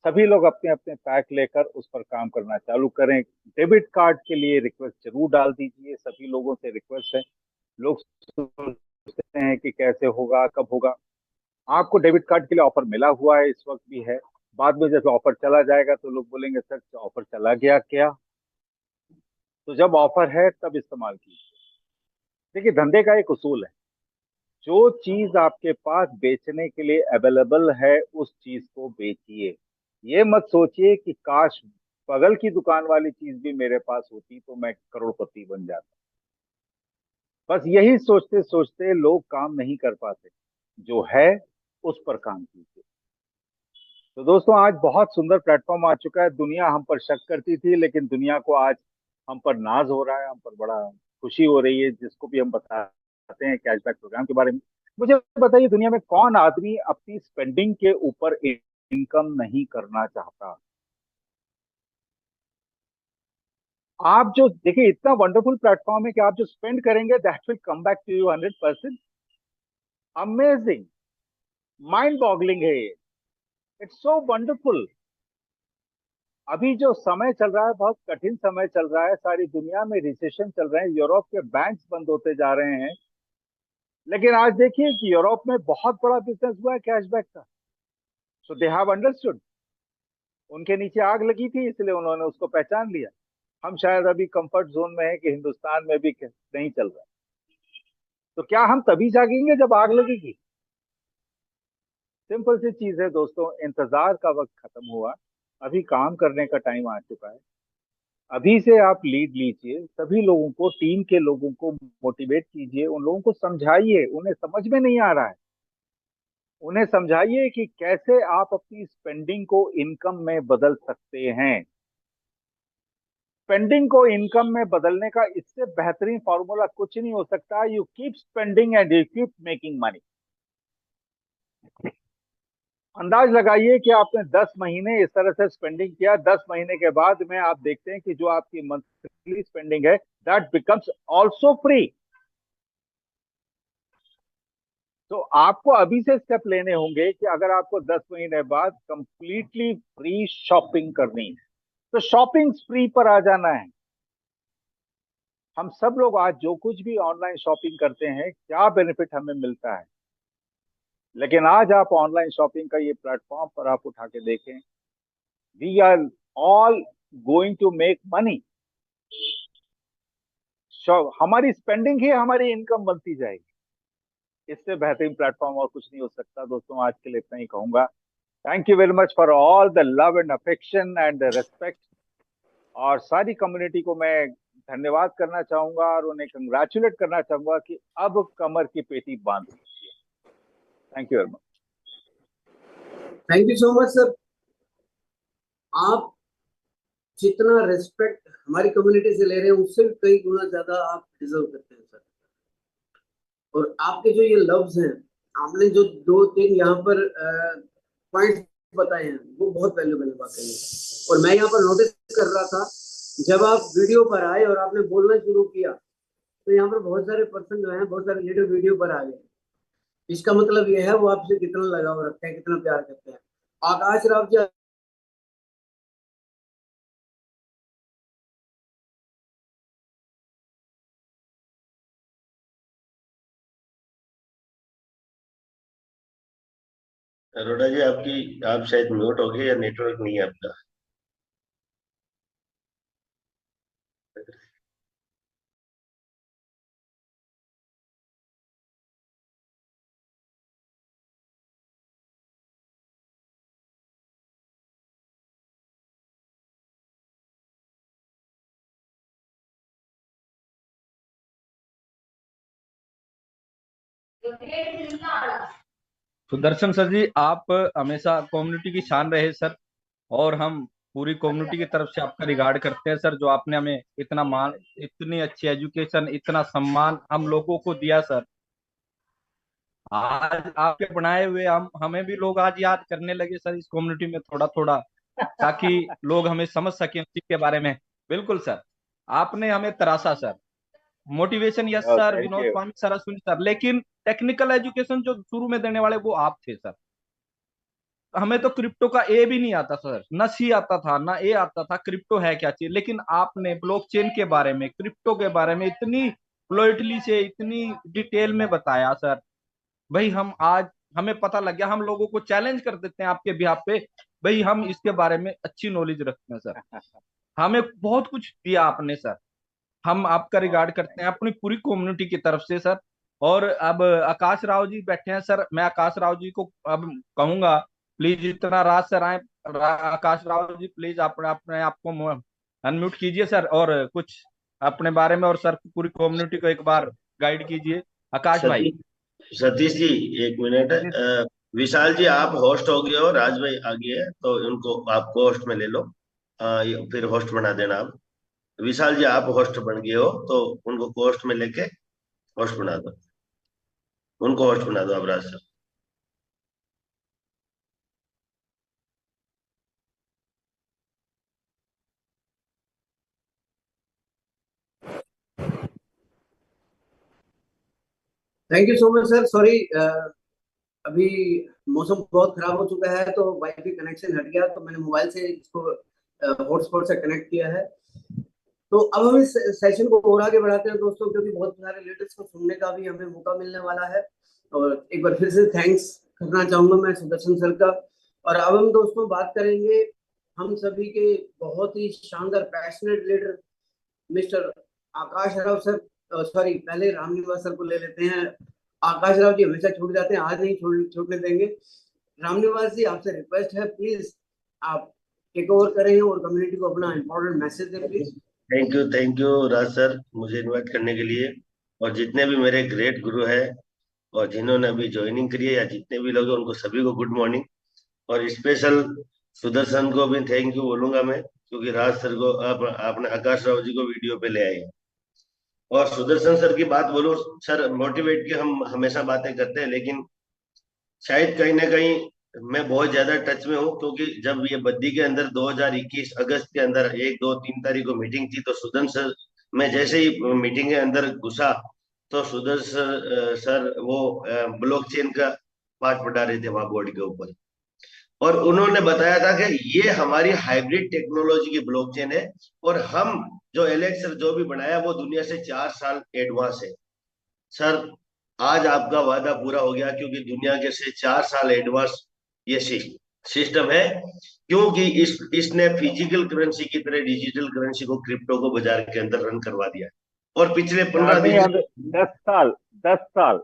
सभी लोग अपने अपने पैक लेकर उस पर काम करना चालू करें। डेबिट कार्ड के लिए रिक्वेस्ट जरूर डाल दीजिए। सभी लोगों से रिक्वेस्ट है। लोग सोचते हैं कि कैसे होगा, कब होगा। आपको डेबिट कार्ड के लिए ऑफर मिला हुआ है, इस वक्त भी है। बाद में जब ऑफर चला जाएगा तो लोग बोलेंगे सर ऑफर चला गया क्या। तो जब ऑफर है तब इस्तेमाल कीजिए। देखिए, धंधे का एक उसूल है, जो चीज आपके पास बेचने के लिए अवेलेबल है उस चीज को बेचिए। ये मत सोचिए कि काश बगल की दुकान वाली चीज भी मेरे पास होती तो मैं करोड़पति बन जाता। बस यही सोचते सोचते लोग काम नहीं कर पाते। जो है उस पर काम कीजिए। तो दोस्तों, आज बहुत सुंदर प्लेटफॉर्म आ चुका है। दुनिया हम पर शक करती थी, लेकिन दुनिया को आज हम पर नाज हो रहा है, हम पर बड़ा खुशी हो रही है। जिसको भी हम बताते हैं कैशबैक प्रोग्राम के बारे में, मुझे बताइए दुनिया में कौन आदमी अपनी स्पेंडिंग के ऊपर इनकम नहीं करना चाहता। आप जो देखिए, इतना वंडरफुल प्लेटफॉर्म है कि आप जो स्पेंड करेंगे that will come back to you 100%। Amazing, mind boggling है ये। It's so wonderful. अभी जो समय चल रहा है बहुत कठिन समय चल रहा है। सारी दुनिया में रिसेशन चल रहे हैं, यूरोप के बैंक्स बंद होते जा रहे हैं। लेकिन आज देखिए कि यूरोप में बहुत बड़ा बिजनेस हुआ है कैशबैक का। सो दे हैव अंडरस्टूड। उनके नीचे आग लगी थी, इसलिए उन्होंने उसको पहचान लिया। हम शायद अभी कंफर्ट जोन में है कि हिंदुस्तान में भी नहीं चल रहा। तो क्या हम तभी जागेंगे जब आग लगेगी? सिंपल सी चीज है दोस्तों, इंतजार का वक्त खत्म हुआ, अभी काम करने का टाइम आ चुका है। अभी से आप लीड लीजिए, सभी लोगों को, टीम के लोगों को मोटिवेट कीजिए, उन लोगों को समझाइए। उन्हें समझ में नहीं आ रहा है, उन्हें समझाइए कि कैसे आप अपनी स्पेंडिंग को इनकम में बदल सकते हैं। स्पेंडिंग को इनकम में बदलने का इससे बेहतरीन फॉर्मूला कुछ नहीं हो सकता। You keep spending and you keep making money. अंदाज लगाइए कि आपने 10 महीने इस तरह से स्पेंडिंग किया, 10 महीने के बाद में आप देखते हैं कि जो आपकी मंथली स्पेंडिंग है दैट बिकम्स आल्सो फ्री। तो आपको अभी से स्टेप लेने होंगे कि अगर आपको 10 महीने बाद कंप्लीटली फ्री शॉपिंग करनी है तो शॉपिंग फ्री पर आ जाना है। हम सब लोग आज जो कुछ भी ऑनलाइन शॉपिंग करते हैं, क्या बेनिफिट हमें मिलता है। लेकिन आज आप ऑनलाइन शॉपिंग का ये प्लेटफॉर्म पर आप उठा के देखें, we are all going to make money. हमारी स्पेंडिंग ही हमारी इनकम बनती जाएगी। इससे बेहतरीन प्लेटफॉर्म और कुछ नहीं हो सकता। दोस्तों, आज के लिए इतना ही कहूंगा। Thank you very much for all the love and affection and respect. और सारी कम्युनिटी को मैं धन्यवाद करना चाहूंगा और उन्हें कंग्रेचुलेट करना चाहूंगा कि अब कमर की पेटी बांध लीजिए। Thank you very much. Thank you so much sir. आप जितना रिस्पेक्ट हमारी कम्युनिटी से ले रहे हैं उससे भी कई गुना ज्यादा आप डिजर्व करते हैं सर। और आपके जो ये लफ्ज हैं, आपने जो दो तीन यहाँ पर पॉइंट बताए हैं वो बहुत वैल्यूबल बातें हैं। और मैं यहाँ पर नोटिस कर रहा था, जब आप वीडियो पर आए और आपने बोलना शुरू किया तो यहाँ पर बहुत सारे पर्सन जो हैं, बहुत सारे लीडर वीडियो पर आ गए। इसका मतलब ये है वो आपसे कितना लगाव रखते हैं, कितना प्यार करते हैं। आकाश राव जी, अरोड़ा जी आपकी, आप शायद म्यूट हो गए या नेटवर्क नहीं है आपका। सुदर्शन सर जी, आप हमेशा कम्युनिटी की शान रहे सर, और हम पूरी कम्युनिटी की तरफ से आपका रिगार्ड करते हैं सर, जो आपने हमें इतना मान, इतनी अच्छी एजुकेशन, इतना सम्मान हम लोगों को दिया सर। आज आपके बनाए हुए हम हमें भी लोग आज याद करने लगे सर, इस कम्युनिटी में थोड़ा थोड़ा, ताकि लोग हमें समझ सकें उसी के बारे में। बिल्कुल सर, आपने हमें तराशा sir. Motivation yes sir, thank Vinod you. Swami sir, Ashwin sir, लेकिन टेक्निकल एजुकेशन जो शुरू में देने वाले वो आप थे सर। हमें तो क्रिप्टो का ए भी नहीं आता सर, ना सी आता था ना ए आता था, क्रिप्टो है क्या चीज, लेकिन आपने ब्लॉकचेन के बारे में, क्रिप्टो के बारे में इतनी फ्लुएंटली से, इतनी डिटेल में बताया सर। भाई हम आज, हमें पता लग गया, हम लोगों को चैलेंज कर देते हैं आपके बिहाफ पे, भाई हम इसके बारे में अच्छी नॉलेज रखते हैं सर। हमें बहुत कुछ दिया आपने सर, हम आपका रिगार्ड करते हैं अपनी पूरी कम्युनिटी की तरफ से सर। और अब आकाश राव जी बैठे हैं सर, मैं आकाश राव जी को अब कहूंगा, प्लीज इतना राज सर आए, आकाश राव जी प्लीज अपने अपने आप को अनम्यूट कीजिए सर, और कुछ अपने बारे में और सर पूरी कम्युनिटी को एक बार गाइड कीजिए, आकाश भाई। सतीश सतीश जी, एक मिनट। विशाल जी आप होस्ट हो गए हो, राज भाई आ गए हैं, तो उनको आप होस्ट में ले लो। फिर होस्ट बना देना आप। विशाल जी आप होस्ट बन गए हो तो उनको होस्ट में लेके होस्ट बना दो, उनको होस्ट बना दो आप, Raj sir. Thank you so much sir. Sorry, अभी मौसम बहुत खराब हो चुका है तो वाईफाई कनेक्शन हट गया, तो मैंने मोबाइल से इसको हॉटस्पॉट से कनेक्ट किया है। तो अब हम इस सेशन को और आगे बढ़ाते हैं दोस्तों, क्योंकि बहुत सारे लीडर्स को सुनने का भी हमें मौका मिलने वाला है। और एक बार फिर से थैंक्स करना चाहूंगा मैं सुदर्शन सर का। और अब हम दोस्तों बात करेंगे हम सभी के बहुत ही शानदार पैशनेट लीडर मिस्टर आकाश राव सर। सॉरी, पहले रामनिवास सर को ले लेते हैं। आकाश राव जी हमेशा छूट जाते हैं, आज नहीं छूटने देंगे। रामनिवास जी आपसे रिक्वेस्ट है, प्लीज आप टेक ओवर करें और कम्युनिटी को अपना इंपॉर्टेंट मैसेज दें please. Thank you Raj sir, मुझे इनवाइट करने के लिए। और जितने भी मेरे ग्रेट गुरु हैं और जिन्होंने अभी ज्वाइनिंग करी है, या जितने भी लोग हैं, उनको सभी को गुड मॉर्निंग। और स्पेशल सुदर्शन को भी थैंक यू बोलूंगा मैं, क्योंकि राज सर को आपने आकाश राव जी को वीडियो पे ले आए हैं। और सुदर्शन सर की बात बोलो सर, मोटिवेट की हम हमेशा बातें करते हैं, लेकिन शायद कहीं ना कहीं मैं बहुत ज्यादा टच में हूँ, क्योंकि जब ये बद्दी के अंदर 2021 अगस्त के अंदर 1 2 3 तारीख को मीटिंग थी, तो सुदर्शन सर, मैं जैसे ही मीटिंग के अंदर घुसा तो सुदर्शन सर वो ब्लॉकचेन का पाठ पढ़ा रहे थे वहां बोर्ड के ऊपर। और उन्होंने बताया था कि ये हमारी हाइब्रिड टेक्नोलॉजी की ब्लॉकचेन है, और हम जो एलेक्स जो भी बनाया वो दुनिया से 4 साल एडवांस है। सर आज आपका वादा पूरा हो गया, क्योंकि दुनिया के से 4 साल एडवांस ये सिस्टम है, क्योंकि इसने फिजिकल करेंसी की तरह डिजिटल करेंसी को, क्रिप्टो को बाजार के अंदर रन करवा दिया। और पिछले 15 नहीं, दिन अब 10 साल, 10 साल।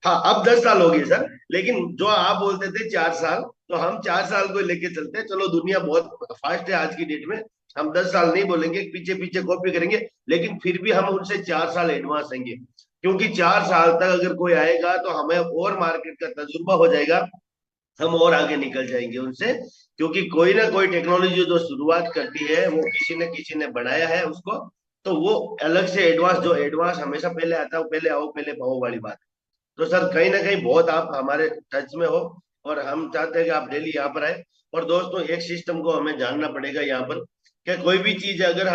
हाँ अब 10 साल हो गए सर, लेकिन जो आप बोलते थे 4 साल, तो हम 4 साल को लेके चलते हैं। चलो दुनिया बहुत फास्ट है आज की डेट में, हम 10 साल नहीं बोलेंगे, पीछे पीछे कॉपी करेंगे, लेकिन फिर भी हम उनसे 4 साल एडवांस रहेंगे। क्योंकि 4 साल तक अगर कोई आएगा तो हमें और मार्केट का तजुर्बा हो जाएगा, हम और आगे निकल जाएंगे उनसे। क्योंकि कोई ना कोई टेक्नोलॉजी जो शुरुआत करती है वो किसी न किसी ने बनाया है उसको, तो वो अलग से एडवांस, जो एडवांस हमेशा पहले आता है, वो पहले आओ पहले पाओ वाली बात। तो सर कहीं ना कहीं बहुत आप हमारे टच में हो, और हम चाहते हैं कि आप डेली यहाँ पर आए। और दोस्तों एक सिस्टम को हमें जानना पड़ेगा यहाँ पर, कि कोई भी चीज अगर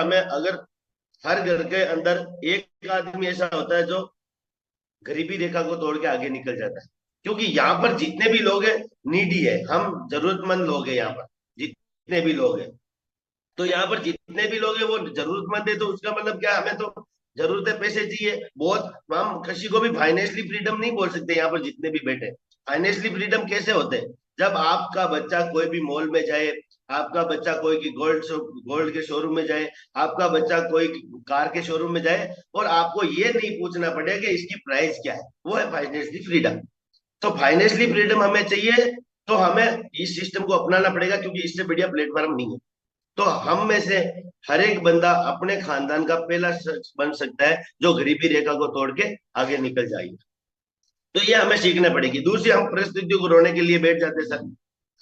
हर घर के अंदर एक आदमी ऐसा होता है जो गरीबी रेखा को तोड़ के आगे निकल जाता है, क्योंकि यहाँ पर जितने भी लोग हैं नीडी है, हम जरूरतमंद लोग हैं यहाँ पर, जितने भी लोग हैं। तो यहाँ पर जितने भी लोग हैं वो जरूरतमंद है, तो उसका मतलब क्या, हमें तो जरूरत है, पैसे चाहिए बहुत। हम किसी को भी फाइनेंशियली फ्रीडम नहीं बोल सकते यहाँ पर जितने भी बैठे। फाइनेंशियली फ्रीडम कैसे होते हैं, जब आपका बच्चा कोई भी मॉल में जाए, आपका बच्चा कोई की गोल्ड के शोरूम में जाए, आपका बच्चा कोई कार के शोरूम में जाए, और आपको ये नहीं पूछना पड़े कि इसकी प्राइस क्या है, वो है फाइनेंशियली फ्रीडम। तो फाइनेंशियली फ्रीडम हमें चाहिए, तो हमें इस सिस्टम को अपनाना पड़ेगा, क्योंकि इससे बढ़िया प्लेटफॉर्म नहीं है। तो हम में से हर एक बंदा अपने खानदान का पहला शख्स बन सकता है जो गरीबी रेखा को तोड़ के आगे निकल जाएगा। तो ये हमें सीखना पड़ेगी। दूसरी, हम परिस्थितियों को रोने के लिए बैठ जाते हैं सर।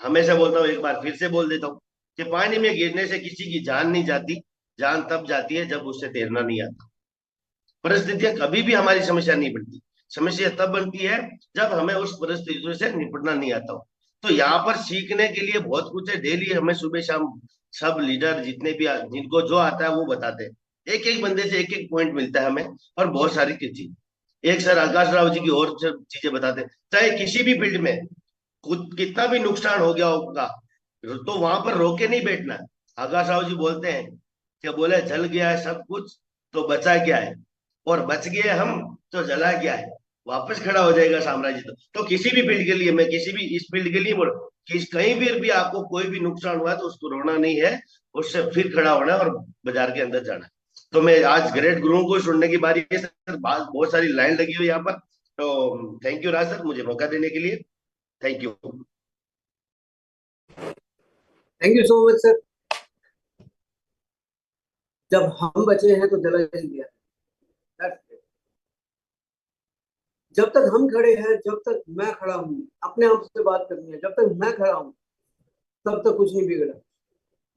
हमेशा बोलता हूँ, एक बार फिर से बोल देता हूँ कि पानी में गिरने से किसी की जान नहीं जाती, जान तब जाती है जब उससे तैरना नहीं आता। परिस्थितियां कभी भी हमारी समस्या नहीं बनती, समस्या तब बनती है जब हमें उस परिस्थितियों से निपटना नहीं आता हो। तो यहाँ पर सीखने के लिए बहुत कुछ है। डेली हमें सुबह शाम सब लीडर जितने भी जिनको जो आता है वो बताते हैं, एक एक बंदे से एक एक पॉइंट मिलता है हमें, और बहुत सारी चीज। एक सर आकाश राव जी की और चीजें बताते हैं, चाहे किसी भी फील्ड में खुद कितना भी नुकसान हो गया होगा, तो वहां पर रोके नहीं बैठना। आकाश राव जी बोलते हैं कि बोले जल गया है सब कुछ तो बचा क्या है, और बच गए हम तो जला क्या है, वापस खड़ा हो जाएगा साम्राज्य। तो किसी भी फील्ड के लिए, मैं किसी भी इस फील्ड के लिए बोल, कि कहीं भी आपको कोई भी नुकसान हुआ तो उसको रोना नहीं है, उससे फिर खड़ा होना है और बाजार के अंदर जाना है। तो मैं आज ग्रेट गुरुओं को सुनने की बारी है सर, बहुत सारी लाइन लगी हुई यहाँ पर। तो थैंक यू राज सर, मुझे मौका देने के लिए, thank you. Thank you so much sir. जब हम बचे हैं तो जला ही गया। जब तक हम खड़े हैं, जब तक मैं खड़ा हूं, अपने आप से बात करनी है, जब तक मैं खड़ा हूं तब तक कुछ नहीं बिगड़ा।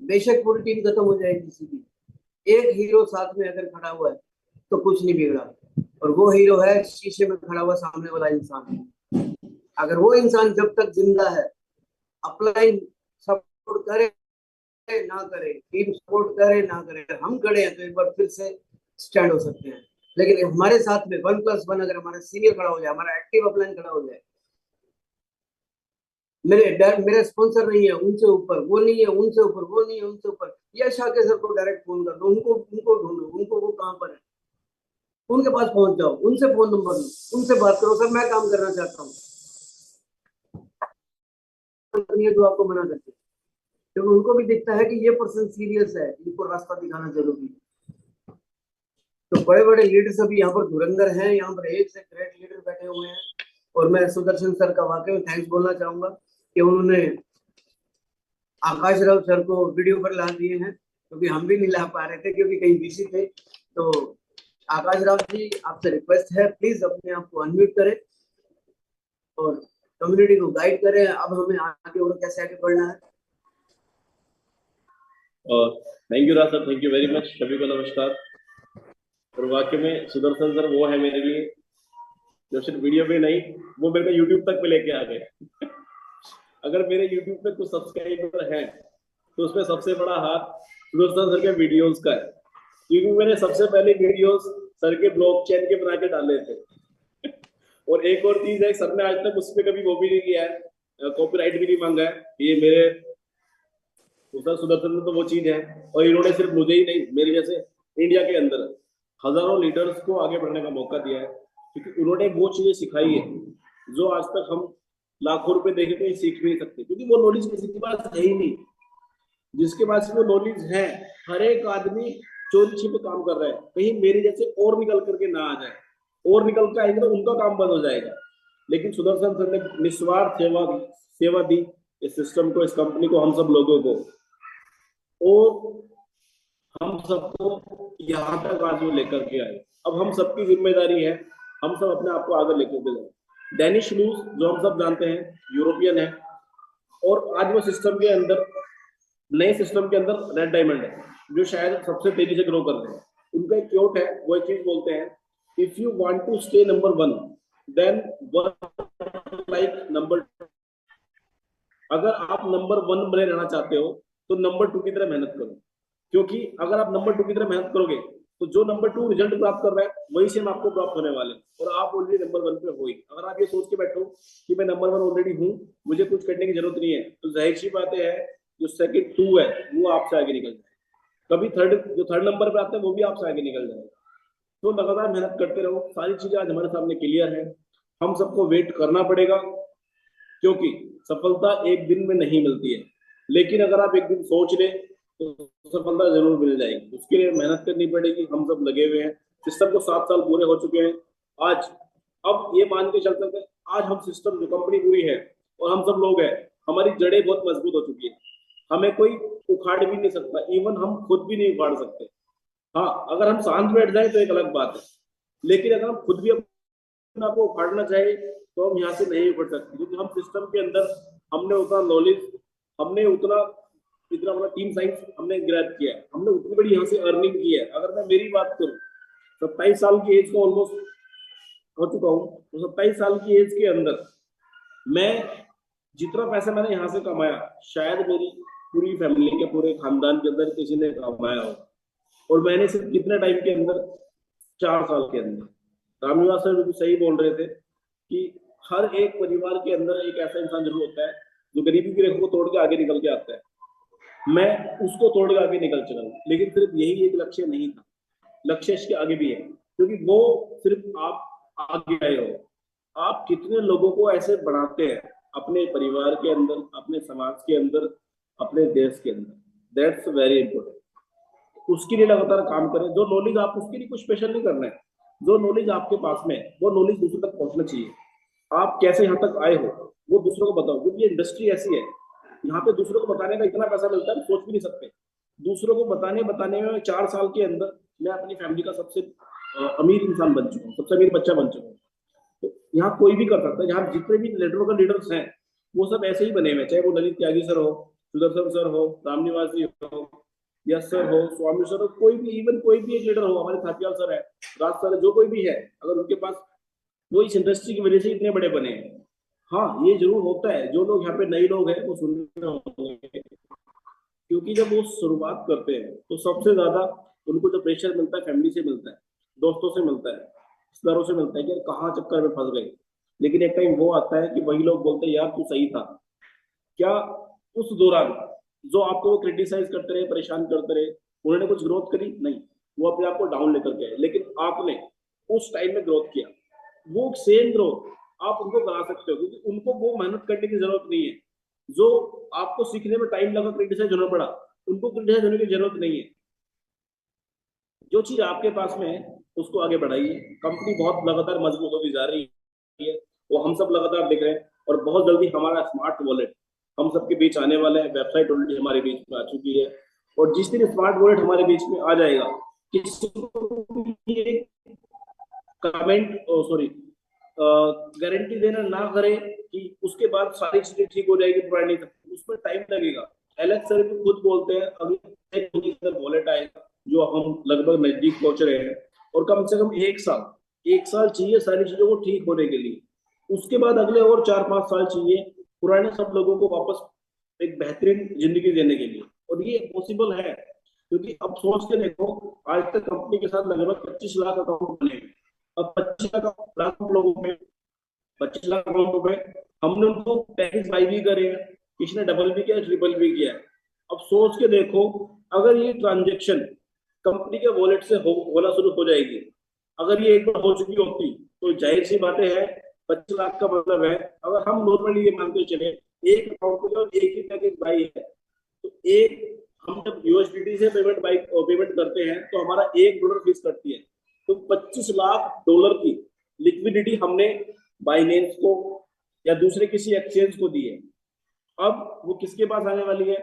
बेशक पूरी टीम खत्म हो जाएगी किसी की, एक हीरो साथ में अगर खड़ा हुआ है तो कुछ नहीं बिगड़ा। और वो हीरो है शीशे में खड़ा हुआ सामने वाला इंसान। अगर वो इंसान जब तक जिंदा है, अपलाइन सपोर्ट करे ना करे, टीम सपोर्ट करे ना करे, हम खड़े हैं तो एक बार फिर से स्टैंड हो सकते हैं। लेकिन हमारे साथ में 1+1 अगर हमारा सीनियर खड़ा हो जाए, हमारा एक्टिव अपलाइन खड़ा हो जाए, मेरे स्पॉन्सर नहीं है उनसे ऊपर, वो नहीं है उनसे ऊपर, वो नहीं है उनसे ऊपर, या शाके सर को डायरेक्ट फोन कर दो, उनको ढूंढो, उनको वो कहाँ पर है, उनके पास पहुंच जाओ, उनसे फोन नंबर लो, उनसे बात करो, सर मैं काम करना चाहता हूँ, जो आपको मना करते हैं, क्योंकि उनको भी दिखता है कि ये पर्सन सीरियस है, इनको रास्ता दिखाना जरूरी है। तो बड़े बड़े लीडर्स अभी यहाँ पर धुरंधर हैं, यहाँ पर एक से ग्रेट लीडर बैठे हुए हैं। और मैं सुदर्शन सर का वाकई में थैंक्स बोलना चाहूंगा कि उन्होंने आकाश राव सर को वीडियो पर ला दिए हैं, क्योंकि हम भी नहीं ला पा रहे थे क्योंकि कहीं बिजी थे। तो आकाश राव जी, आपसे रिक्वेस्ट है, प्लीज अपने आप को अनम्यूट करें और कम्युनिटी को गाइड करें। अब हमें आगे और कैसे आगे बढ़ना है। Thank you Raj sir, thank you very much. सभी को नमस्कार। और वाकई में सुदर्शन सर वो है मेरे लिए जो सिर्फ वीडियो पे नहीं, वो मेरे को यूट्यूब तक पे लेके आ गए। अगर मेरे यूट्यूब पे कुछ सब्सक्राइबर हैं तो उसमें सबसे बड़ा हाथ सुदर्शन सर के वीडियोस का है, क्योंकि मैंने सबसे पहले वीडियोस सर के ब्लॉकचेन के बना के डाले थे। और एक और चीज है, सर ने आज तक उस पर कभी वो भी नहीं किया है, कॉपीराइट भी नहीं मांगा है, ये मेरे सर सुदर्शन में तो वो चीज है। और इन्होंने सिर्फ मुझे ही नहीं, मेरे जैसे इंडिया के अंदर हजारों लीडर्स को आगे बढ़ने का मौका दिया है, क्योंकि उन्होंने वो चीजें सिखाई है जो आज तक हम लाखों रुपए देके कहीं सीख नहीं सकते, क्योंकि वो नॉलेज किसी के पास है ही नहीं। जिसके पास वो नॉलेज है, हर एक आदमी चोरी छिपे काम कर रहा है, कहीं मेरे जैसे और निकल करके ना आ जाए, और निकल के आएंगे तो उनका काम बंद हो जाएगा। लेकिन सुदर्शन सर ने निस्वार्थ सेवा दी इस सिस्टम को, इस कंपनी को, हम सब लोगों को, और हम सबको यहाँ तक आज वो लेकर के आए। अब हम सबकी जिम्मेदारी है, हम सब अपने आप को आगे लेकर के जाए। डेनिश लूज जो हम सब जानते हैं यूरोपियन है, और आज वो सिस्टम के अंदर, नए सिस्टम के अंदर रेड डायमंड है, जो शायद सबसे तेजी से ग्रो कर रहे हैं। उनका एक क्योट है, वो एक चीज बोलते हैं, if you want to stay number 1 then work like number. अगर आप नंबर 1 बने रहना चाहते हो तो नंबर 2 की तरह मेहनत करो, क्योंकि अगर आप नंबर 2 की तरह मेहनत करोगे तो जो नंबर 2 रिजल्ट प्राप्त कर रहा है वही सेम आपको प्राप्त होने वाले हैं, और आप ऑलरेडी नंबर 1 पे हो ही। अगर आप ये सोच के बैठो कि मैं नंबर 1 ऑलरेडी हूँ, मुझे कुछ करने की जरूरत नहीं है, तो जाहिर सी बात है जो सेकंड 2 है वो आपसे आगे निकल जाए, कभी जो थर्ड नंबर पे आता है वो भी आपसे आगे निकल जाएगा। तो लगातार मेहनत करते रहो। सारी चीजें आज हमारे सामने क्लियर है, हम सबको वेट करना पड़ेगा, क्योंकि सफलता एक दिन में नहीं मिलती है, लेकिन अगर आप एक दिन सोच ले तो सफलता जरूर मिल जाएगी। उसके लिए मेहनत करनी पड़ेगी, हम सब लगे हुए हैं। सिस्टम को 7 साल पूरे हो चुके हैं आज। अब ये मान के चल सकते हैं आज हम सिस्टम जो कंपनी पूरी है और हम सब लोग हैं, हमारी जड़ें बहुत मजबूत हो चुकी है, हमें कोई उखाड़ भी नहीं सकता, इवन हम खुद भी नहीं उखाड़ सकते। हाँ, अगर हम शांत बैठ जाए तो एक अलग बात है, लेकिन अगर हम खुद भी अपने आप को उखाड़ना चाहे तो हम यहाँ से नहीं उखड़ सकते, क्योंकि हम सिस्टम के अंदर हमने उतना नॉलेज, हमने इतना बड़ा टीम साइंस हमने ग्रैब किया है, हमने उतनी बड़ी यहाँ से अर्निंग की है। अगर मैं मेरी बात करूँ, 27 साल की एज को ऑलमोस्ट हो चुका हूँ, तो 27 साल की एज के अंदर मैं जितना पैसा मैंने यहाँ से कमाया शायद मेरी पूरी फैमिली के पूरे खानदान के अंदर किसी ने कमाया हो। और मैंने सिर्फ कितने टाइम के अंदर, 4 साल के अंदर। रामनिवास सर भी सही बोल रहे थे कि हर एक परिवार के अंदर एक ऐसा इंसान जरूर होता है जो गरीबी की रेखा को तोड़ के आगे निकल के आता है। मैं उसको तोड़ के आगे निकल चुका हूँ, लेकिन सिर्फ यही एक लक्ष्य नहीं था, लक्ष्य इसके आगे भी है, क्योंकि वो सिर्फ आप आगे आए हो, आप कितने लोगों को ऐसे बढ़ाते हैं अपने परिवार के अंदर, अपने समाज के अंदर, अपने देश के अंदर, दैट्स वेरी इंपॉर्टेंट। उसके लिए लगातार काम करें। जो नॉलेज आप, उसके लिए कुछ स्पेशल नहीं करना है, जो नॉलेज आपके पास में वो नॉलेज दूसरों तक पहुंचना चाहिए। आप कैसे यहाँ तक आए हो वो दूसरों को बताओ, क्योंकि ये इंडस्ट्री ऐसी है, यहाँ पे दूसरों को बताने का इतना पैसा मिलता है, सोच भी नहीं सकते। दूसरों को बताने में 4 साल के अंदर मैं अपनी फैमिली का सबसे अमीर इंसान बन चुका हूँ, सबसे अमीर बच्चा बन चुका हूँ। तो यहाँ कोई भी कर सकता है। यहाँ जितने भी लीडरों का लीडर्स हैं वो सब ऐसे ही बने हुए, चाहे वो ललित त्यागी सर हो, सुदर्शन सर हो, रामनिवास जी हो, यस सर हो, स्वामी सर हो, कोई भी, इवन कोई भी एक लीडर हो, हमारे थापियाल सर है, राज सर है, जो कोई भी है, अगर उनके पास वो इस इंडस्ट्री की वजह से इतने बड़े बने हैं। हाँ, ये जरूर होता है, जो लोग यहाँ पे नए लोग हैं वो सुन रहे होंगे, क्योंकि जब वो शुरुआत करते हैं तो सबसे ज्यादा उनको जो प्रेशर मिलता है फैमिली से मिलता है, दोस्तों से मिलता है, रिश्तेदारों से मिलता है कि कहाँ चक्कर में फंस गए। लेकिन एक टाइम वो आता है कि वही लोग बोलते हैं यार तू सही था। क्या उस दौरान जो आपको वो क्रिटिसाइज करते रहे, परेशान करते रहे, उन्होंने कुछ ग्रोथ करी? नहीं, वो अपने आप को डाउन लेकर के आए। लेकिन आपने उस टाइम में ग्रोथ किया, वो सेम ग्रोथ आप उनको करा सकते हो, क्योंकि उनको वो मेहनत करने की जरूरत नहीं है। जो आपको सीखने में टाइम लगा, क्रिटिसाइज होना पड़ा, उनको क्रिटिसाइज होने की जरूरत नहीं है। जो चीज आपके पास में है उसको आगे बढ़ाइए। कंपनी बहुत लगातार मजबूत होती जा रही है, वो हम सब लगातार देख रहे हैं, और बहुत जल्दी हमारा स्मार्ट वॉलेट हम सबके बीच आने वाला है। वेबसाइट ऑलरेडी हमारे बीच में आ चुकी है, और जिस दिन स्मार्ट वॉलेट हमारे बीच में आ जाएगा, किसी को कमेंट सॉरी गारंटी देना ना करे कि उसके बाद सारी चीजें ठीक हो जाएगी, पुरानी उसमें टाइम लगेगा। एलेक्स सर भी खुद बोलते हैं अगले वॉलेट आएगा, जो हम लगभग नजदीक पहुंच रहे हैं, और कम से कम 1 साल चाहिए सारी चीजों को ठीक होने के लिए। उसके बाद अगले और 4-5 साल चाहिए पुराने सब लोगों को वापस एक बेहतरीन जिंदगी देने के लिए, और ये पॉसिबल है। क्योंकि अब सोच के देखो, आज तक कंपनी के साथ लगभग 25 लाख अकाउंट बने, अब 25 लाख लोगों में 25 लाख अकाउंट में हमने उनको पैकेज बाई भी करे हैं, किसी ने डबल भी किया, ट्रिपल भी किया है। अब सोच के देखो, अगर ये ट्रांजेक्शन कंपनी के वॉलेट से होना शुरू हो जाएगी, अगर ये एक बार हो चुकी होती तो जाहिर सी बातें हैं 25 लाख का मतलब है, अगर हम नॉर्मली ये मानते चले एक अकाउंट में एक ही पैकेज बाई है, तो एक हम जब यूएसडीटी से पेमेंट करते हैं तो हमारा $1 फीस कटती है, तो $25 लाख की लिक्विडिटी हमने बाइनेंस को या दूसरे किसी एक्सचेंज को दी है। अब वो किसके पास आने वाली है?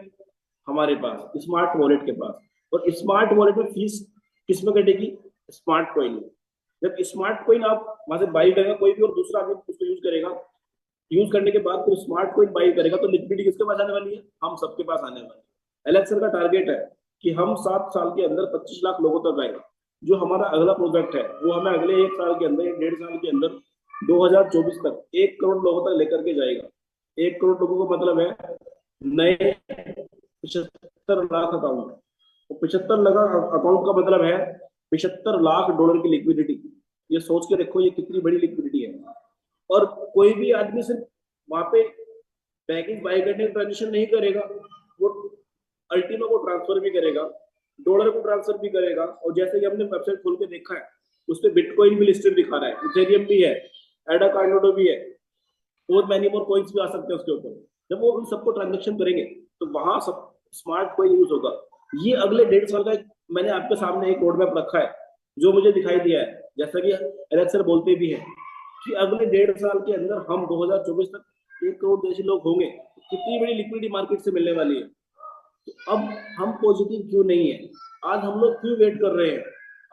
हमारे पास, स्मार्ट वॉलेट के पास। और स्मार्ट वॉलेट में फीस किसमें कटेगी? स्मार्ट कॉइन में। जब स्मार्ट कॉइन आप वहां से बाई करेगा, कोई भी और दूसरा आदमी उसको यूज करेगा, यूज करने के बाद फिर स्मार्ट कॉइन बाई करेगा, तो लिक्विडिटी किसके पास आने वाली है? हम सबके पास आने वाली है। एलेक्स सर का टारगेट है कि हम 7 साल के अंदर 25 लाख लोगों तक आएगा। जो हमारा अगला प्रोजेक्ट है वो हमें अगले 1 साल के अंदर, 1.5 साल के अंदर 2024 तक 1 करोड़ लोगों तक लेकर के जाएगा। 1 करोड़ लोगों का मतलब है नए 75 लाख अकाउंट। तो 75 लाख अकाउंट का मतलब है 75 लाख डॉलर की लिक्विडिटी। ये सोच के देखो ये कितनी बड़ी लिक्विडिटी है। और कोई भी आदमी सिर्फ वहां पे पैकेज बाय करने का ट्रांजेक्शन नहीं करेगा, वो अल्टीमा को ट्रांसफर भी करेगा, डॉलर को ट्रांसफर भी करेगा। और जैसे कि हमने वेबसाइट खोल के देखा है उस पर बिटकॉइन भी लिस्टेड दिखा रहा है, इथेरियम भी है, एडा कार्डोडो भी है, और मैनी मोर कॉइन्स भी आ सकते हैं उसके ऊपर। जब वो उन सबको ट्रांजेक्शन करेंगे तो वहां सब स्मार्ट कॉइन यूज होगा। ये अगले 1.5 साल का मैंने आपके सामने एक रोड मैप रखा है जो मुझे दिखाई दिया है। जैसा कि एलेक्स सर बोलते भी है कि अगले 1.5 साल के अंदर हम 2024 तक 1 करोड़ देशी लोग होंगे। कितनी बड़ी लिक्विडिटी मार्केट से मिलने वाली है। तो अब हम पॉजिटिव क्यों नहीं है? आज हम लोग क्यों वेट कर रहे हैं?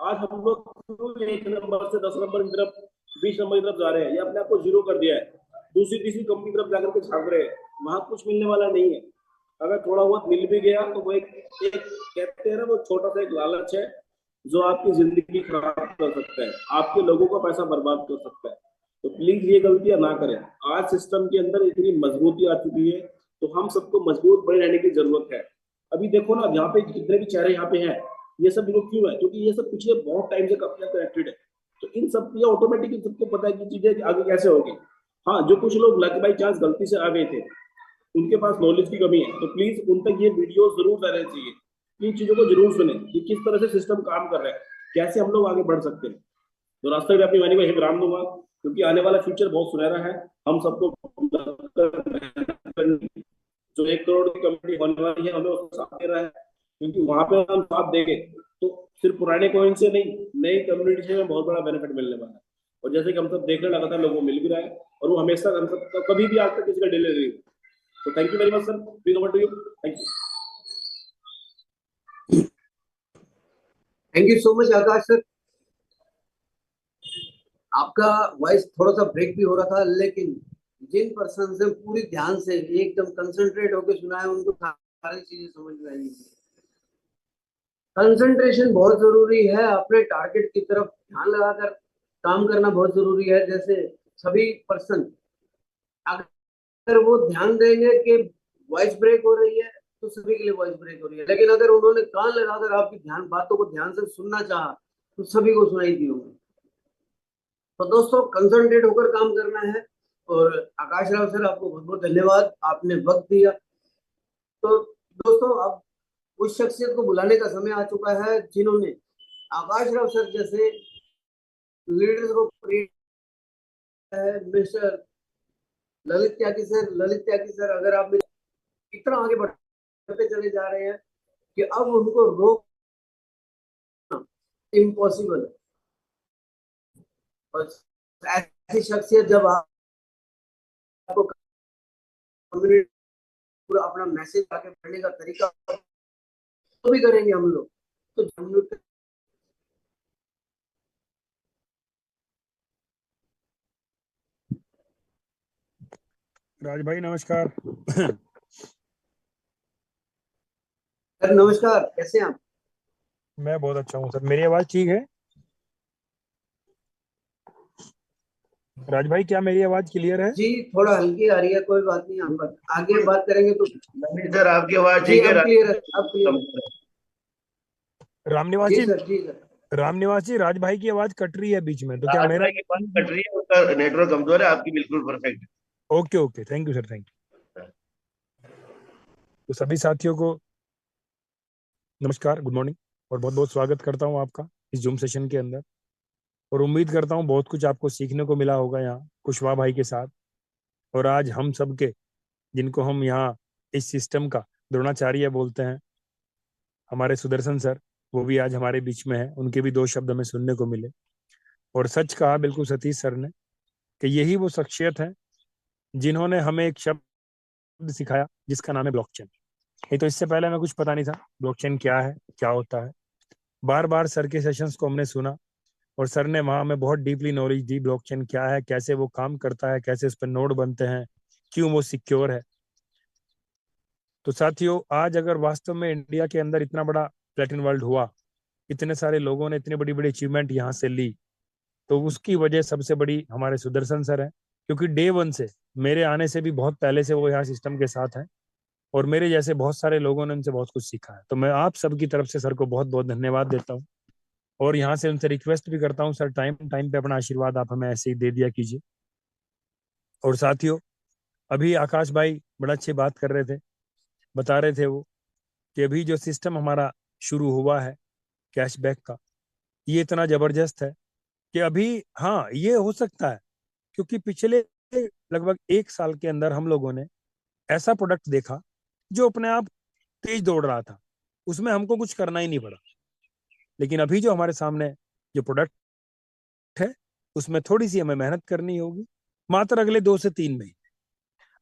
आज हम लोग क्यों 1 नंबर से 10 नंबर की तरफ 20 नंबर की तरफ जा रहे हैं, या अपने आप को जीरो कर दिया है, दूसरी तीसरी कंपनी की तरफ जाकर के झांक रहे हैं? वहां कुछ मिलने वाला नहीं है। अगर थोड़ा बहुत मिल भी गया तो वो एक कहते हैं ना, वो छोटा सा एक लालच है जो आपकी जिंदगी खराब कर सकता है, आपके लोगों का पैसा बर्बाद कर सकता है। तो प्लीज ये गलतियां ना करें। आज सिस्टम के अंदर इतनी मजबूती आ चुकी है तो हम सबको मजबूत बने रहने की जरूरत है। अभी देखो ना, यहाँ पे जितने भी चेहरे यहाँ पे हैं ये सब लोग क्यों है? क्योंकि ये सब पिछले बहुत टाइम से कंपनियां कनेक्टेड है। तो इन सब ये ऑटोमेटिकली सबको पता है कि चीजें आगे कैसे होगी। हाँ, जो कुछ लोग लक बाई चांस गलती से आ गए थे, उनके पास नॉलेज की कमी है, तो प्लीज उन तक ये वीडियो जरूर जाने चाहिए। इन चीजों को जरूर सुने कि किस तरह से सिस्टम काम कर रहा है, कैसे हम लोग आगे बढ़ सकते हैं। तो रास्ते में अपनी वाणी को विराम दूंगा क्योंकि आने वाला फ्यूचर बहुत सुनहरा है। हम सबको जो 1 करोड़ की कम्युनिटी होने वाली है हमें उसको साथ देना है, क्योंकि वहां पे हम साथ देंगे तो सिर्फ पुराने कॉइन से नहीं, नई कम्युनिटी से हमें बहुत बड़ा बेनिफिट मिलने वाला है। और जैसे कि हम सब देख रहे हैं लगातार लोगों को मिल भी रहा है, और वो हमेशा हम सब कभी भी आज तक किसी का डिले नहीं हुई। तो thank you very much sir, please over to you. Thank you. Thank you so much Akash sir. आपका वॉइस थोड़ा सा ब्रेक भी हो रहा था, लेकिन जिन पर्सन से पूरी ध्यान से एकदम कंसंट्रेट होकर सुना है उनको सारी चीजें समझ में आई। कंसंट्रेशन बहुत जरूरी है, अपने टारगेट की तरफ ध्यान लगाकर काम करना बहुत जरूरी है। जैसे सभी पर्सन अगर वो ध्यान देंगे कि वॉइस ब्रेक हो रही है तो सभी के लिए वॉइस ब्रेक हो रही है, लेकिन अगर उन्होंने कान लगाकर आपकी बातों को ध्यान से सुनना चाहा तो सभी को सुनाई दी होगी। तो दोस्तों कंसंट्रेट होकर काम करना है। और आकाश राव सर आपको बहुत बहुत धन्यवाद, आपने वक्त दिया। तो दोस्तों अब उस शख्सियत को बुलाने का समय आ चुका है जिन्होंने आकाश राव सर जैसे लीडर्स को क्रिएट है। मिस्टर ललित त्यागी सर, ललित त्यागी सर, अगर आप इतना आगे बढ़ते चले जा रहे हैं कि अब उनको रोकना इम्पॉसिबल है। और ऐसी शख्सियत जब आपको कम्युनिटी पूरा अपना मैसेज आगे बढ़ने का तरीका तो भी करेंगे हम लोग, तो राज भाई नमस्कार। सर नमस्कार, कैसे हैं आप? मैं बहुत अच्छा हूँ सर, मेरी आवाज ठीक है? राज भाई क्या मेरी आवाज क्लियर है? जी थोड़ा हल्की आ रही है, कोई बात नहीं, आप आगे बात करेंगे तो। नहीं सर, आपकी आवाज जी ठीक है। अब क्लियर है, अब क्लियर है। रामनिवासी जी सर, जी सर। रामनिवासी, राज भाई की आवाज कट रही है बीच में, तो क्या राज मेरा? भाई की बात कट रही है, उसका नेटवर्क कमजोर है, आपकी बिल्कुल perfect. Okay okay, thank you sir, thank you. तो सभी साथियों को नमस्कार, गुड मॉर्निंग, और बहुत बहुत स्वागत करता हूँ आपका इस जूम सेशन के अंदर। और उम्मीद करता हूँ बहुत कुछ आपको सीखने को मिला होगा यहाँ कुशवाहा भाई के साथ। और आज हम सबके, जिनको हम यहाँ इस सिस्टम का द्रोणाचार्य बोलते हैं, हमारे सुदर्शन सर, वो भी आज हमारे बीच में है। उनके भी 2 शब्द हमें सुनने को मिले। और सच कहा बिल्कुल सतीश सर ने कि यही वो शख्सियत है जिन्होंने हमें एक शब्द सिखाया जिसका नाम है ब्लॉकचेन। नहीं तो इससे पहले हमें कुछ पता नहीं था ब्लॉकचेन क्या है, क्या होता है। बार बार सर के सेशंस को हमने सुना और सर ने वहां हमें बहुत डीपली नॉलेज दी, ब्लॉकचेन क्या है, कैसे वो काम करता है, कैसे इस पर नोड बनते हैं, क्यों वो सिक्योर है। तो साथियों, आज अगर वास्तव में इंडिया के अंदर इतना बड़ा प्लेटिन वर्ल्ड हुआ, इतने सारे लोगों ने इतनी बड़ी बड़ी अचीवमेंट यहाँ से ली, तो उसकी वजह सबसे बड़ी हमारे सुदर्शन सर है, क्योंकि डे वन से, मेरे आने से भी बहुत पहले से वो यहाँ सिस्टम के साथ हैं, और मेरे जैसे बहुत सारे लोगों ने उनसे बहुत कुछ सीखा है। तो मैं आप सबकी तरफ से सर को बहुत बहुत धन्यवाद देता हूँ, और यहाँ से उनसे रिक्वेस्ट भी करता हूँ, सर टाइम टाइम पे अपना आशीर्वाद आप हमें ऐसे ही दे दिया कीजिए। और साथियों, अभी आकाश भाई बड़ा अच्छी बात कर रहे थे, बता रहे थे वो कि अभी जो सिस्टम हमारा शुरू हुआ है कैशबैक का, ये इतना जबरदस्त है कि अभी, हाँ ये हो सकता है क्योंकि पिछले लगभग 1 साल के अंदर हम लोगों ने ऐसा प्रोडक्ट देखा जो अपने आप तेज दौड़ रहा था, उसमें हमको कुछ करना ही नहीं पड़ा। लेकिन अभी जो हमारे सामने जो प्रोडक्ट है, उसमें थोड़ी सी हमें मेहनत करनी होगी। मात्र अगले 2 से 3 महीने,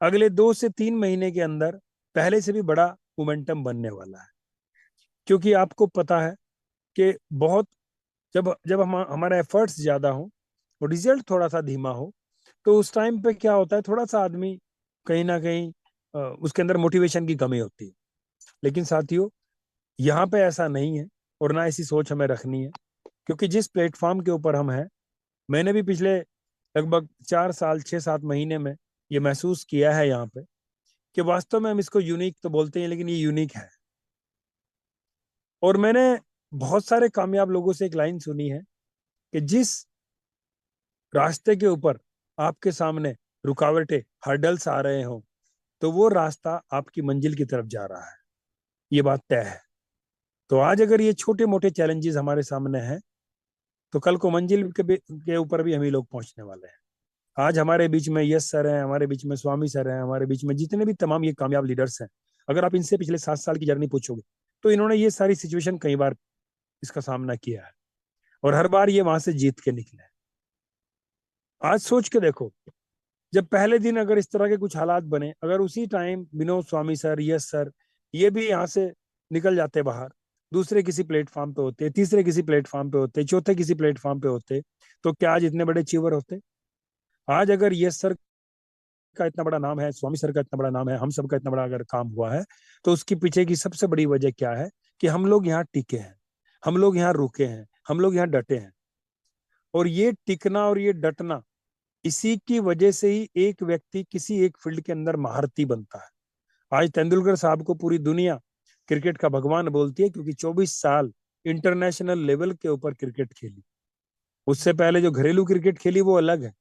अगले 2 से 3 महीने के अंदर पहले से भी बड़ा मोमेंटम बनने वाला है। क्योंकि आपको पता है कि बहुत, जब जब हमारा एफर्ट्स ज्यादा हो और रिजल्ट थोड़ा सा धीमा हो, तो उस टाइम पे क्या होता है, थोड़ा सा आदमी कहीं ना कहीं उसके अंदर मोटिवेशन की कमी होती है। लेकिन साथियों, यहाँ पे ऐसा नहीं है, और ना ऐसी सोच हमें रखनी है, क्योंकि जिस प्लेटफॉर्म के ऊपर हम हैं, मैंने भी पिछले लगभग 4 साल 6-7 महीने में ये महसूस किया है यहाँ पे कि वास्तव में हम इसको यूनिक तो बोलते हैं, लेकिन ये यूनिक है। और मैंने बहुत सारे कामयाब लोगों से एक लाइन सुनी है कि जिस रास्ते के ऊपर आपके सामने रुकावटें, हर्डल्स आ रहे हो, तो वो रास्ता आपकी मंजिल की तरफ जा रहा है, ये बात तय है। तो आज अगर ये छोटे मोटे चैलेंजेस हमारे सामने हैं, तो कल को मंजिल के ऊपर भी हम ही लोग पहुंचने वाले हैं। आज हमारे बीच में यश सर हैं, हमारे बीच में स्वामी सर हैं, हमारे बीच में जितने भी तमाम ये कामयाब लीडर्स हैं, अगर आप इनसे पिछले 7 साल की जर्नी पूछोगे, तो इन्होंने ये सारी सिचुएशन कई बार इसका सामना किया है, और हर बार ये वहां से जीत के निकले हैं। आज सोच के देखो, जब पहले दिन अगर इस तरह के कुछ हालात बने, अगर उसी टाइम विनोद स्वामी सर, यश सर, ये भी यहाँ से निकल जाते बाहर, दूसरे किसी प्लेटफॉर्म पे होते, तीसरे किसी प्लेटफॉर्म पे होते, चौथे किसी प्लेटफॉर्म पे होते, तो क्या आज इतने बड़े अचीवर होते? आज अगर यश सर का इतना बड़ा नाम है, स्वामी सर का इतना बड़ा नाम है, हम सब का इतना बड़ा अगर काम हुआ है, तो उसके पीछे की सबसे बड़ी वजह क्या है कि हम लोग यहाँ टिके हैं, हम लोग यहाँ रुके हैं, हम लोग यहाँ डटे हैं। और ये टिकना और ये डटना, इसी की वजह से ही एक व्यक्ति किसी एक फील्ड के अंदर महारथी बनता है। आज तेंदुलकर साहब को पूरी दुनिया क्रिकेट का भगवान बोलती है, क्योंकि 24 साल इंटरनेशनल लेवल के ऊपर क्रिकेट खेली। उससे पहले जो घरेलू क्रिकेट खेली वो अलग है।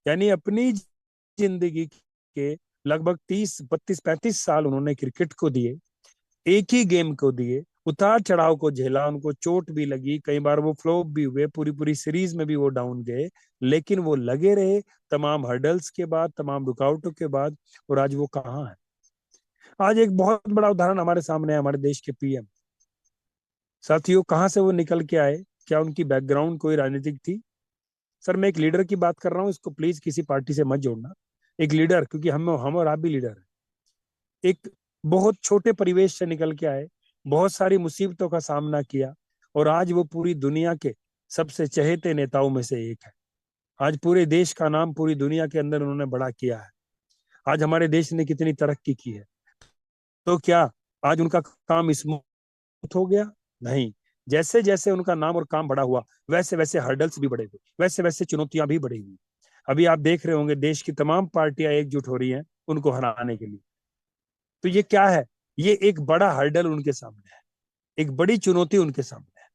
यानी अपनी जिंदगी के लगभग 30 32 35 साल उन्होंने क्रिकेट को दिए, एक ही गेम को दिए, उतार चढ़ाव को झेला, उनको चोट भी लगी, कई बार वो फ्लॉप भी हुए, पूरी पूरी सीरीज में भी वो डाउन गए, लेकिन वो लगे रहे तमाम हर्डल्स के बाद, तमाम रुकावटों के बाद, और आज वो कहाँ है? आज एक बहुत बड़ा उदाहरण हमारे सामने है, हमारे देश के पीएम। साथियों, कहाँ से वो निकल के आए? क्या उनकी बैकग्राउंड कोई राजनीतिक थी? सर, मैं एक लीडर की बात कर रहा हूँ, इसको प्लीज किसी पार्टी से मत जोड़ना। एक लीडर, क्योंकि हम और आप भी लीडर हैं। एक बहुत छोटे परिवेश से निकल के आए, बहुत सारी मुसीबतों का सामना किया, और आज वो पूरी दुनिया के सबसे चहेते नेताओं में से एक है। आज पूरे देश का नाम पूरी दुनिया के अंदर उन्होंने बड़ा किया है। आज हमारे देश ने कितनी तरक्की की है, तो क्या आज उनका काम स्मूथ हो गया? नहीं। जैसे जैसे उनका नाम और काम बड़ा हुआ, वैसे वैसे हर्डल्स भी बढ़े हुए, वैसे वैसे चुनौतियां भी बढ़ी हुई। अभी आप देख रहे होंगे देश की तमाम पार्टियां एकजुट हो रही हैं उनको हराने के लिए। तो ये क्या है? ये एक बड़ा हर्डल उनके सामने है, एक बड़ी चुनौती उनके सामने है।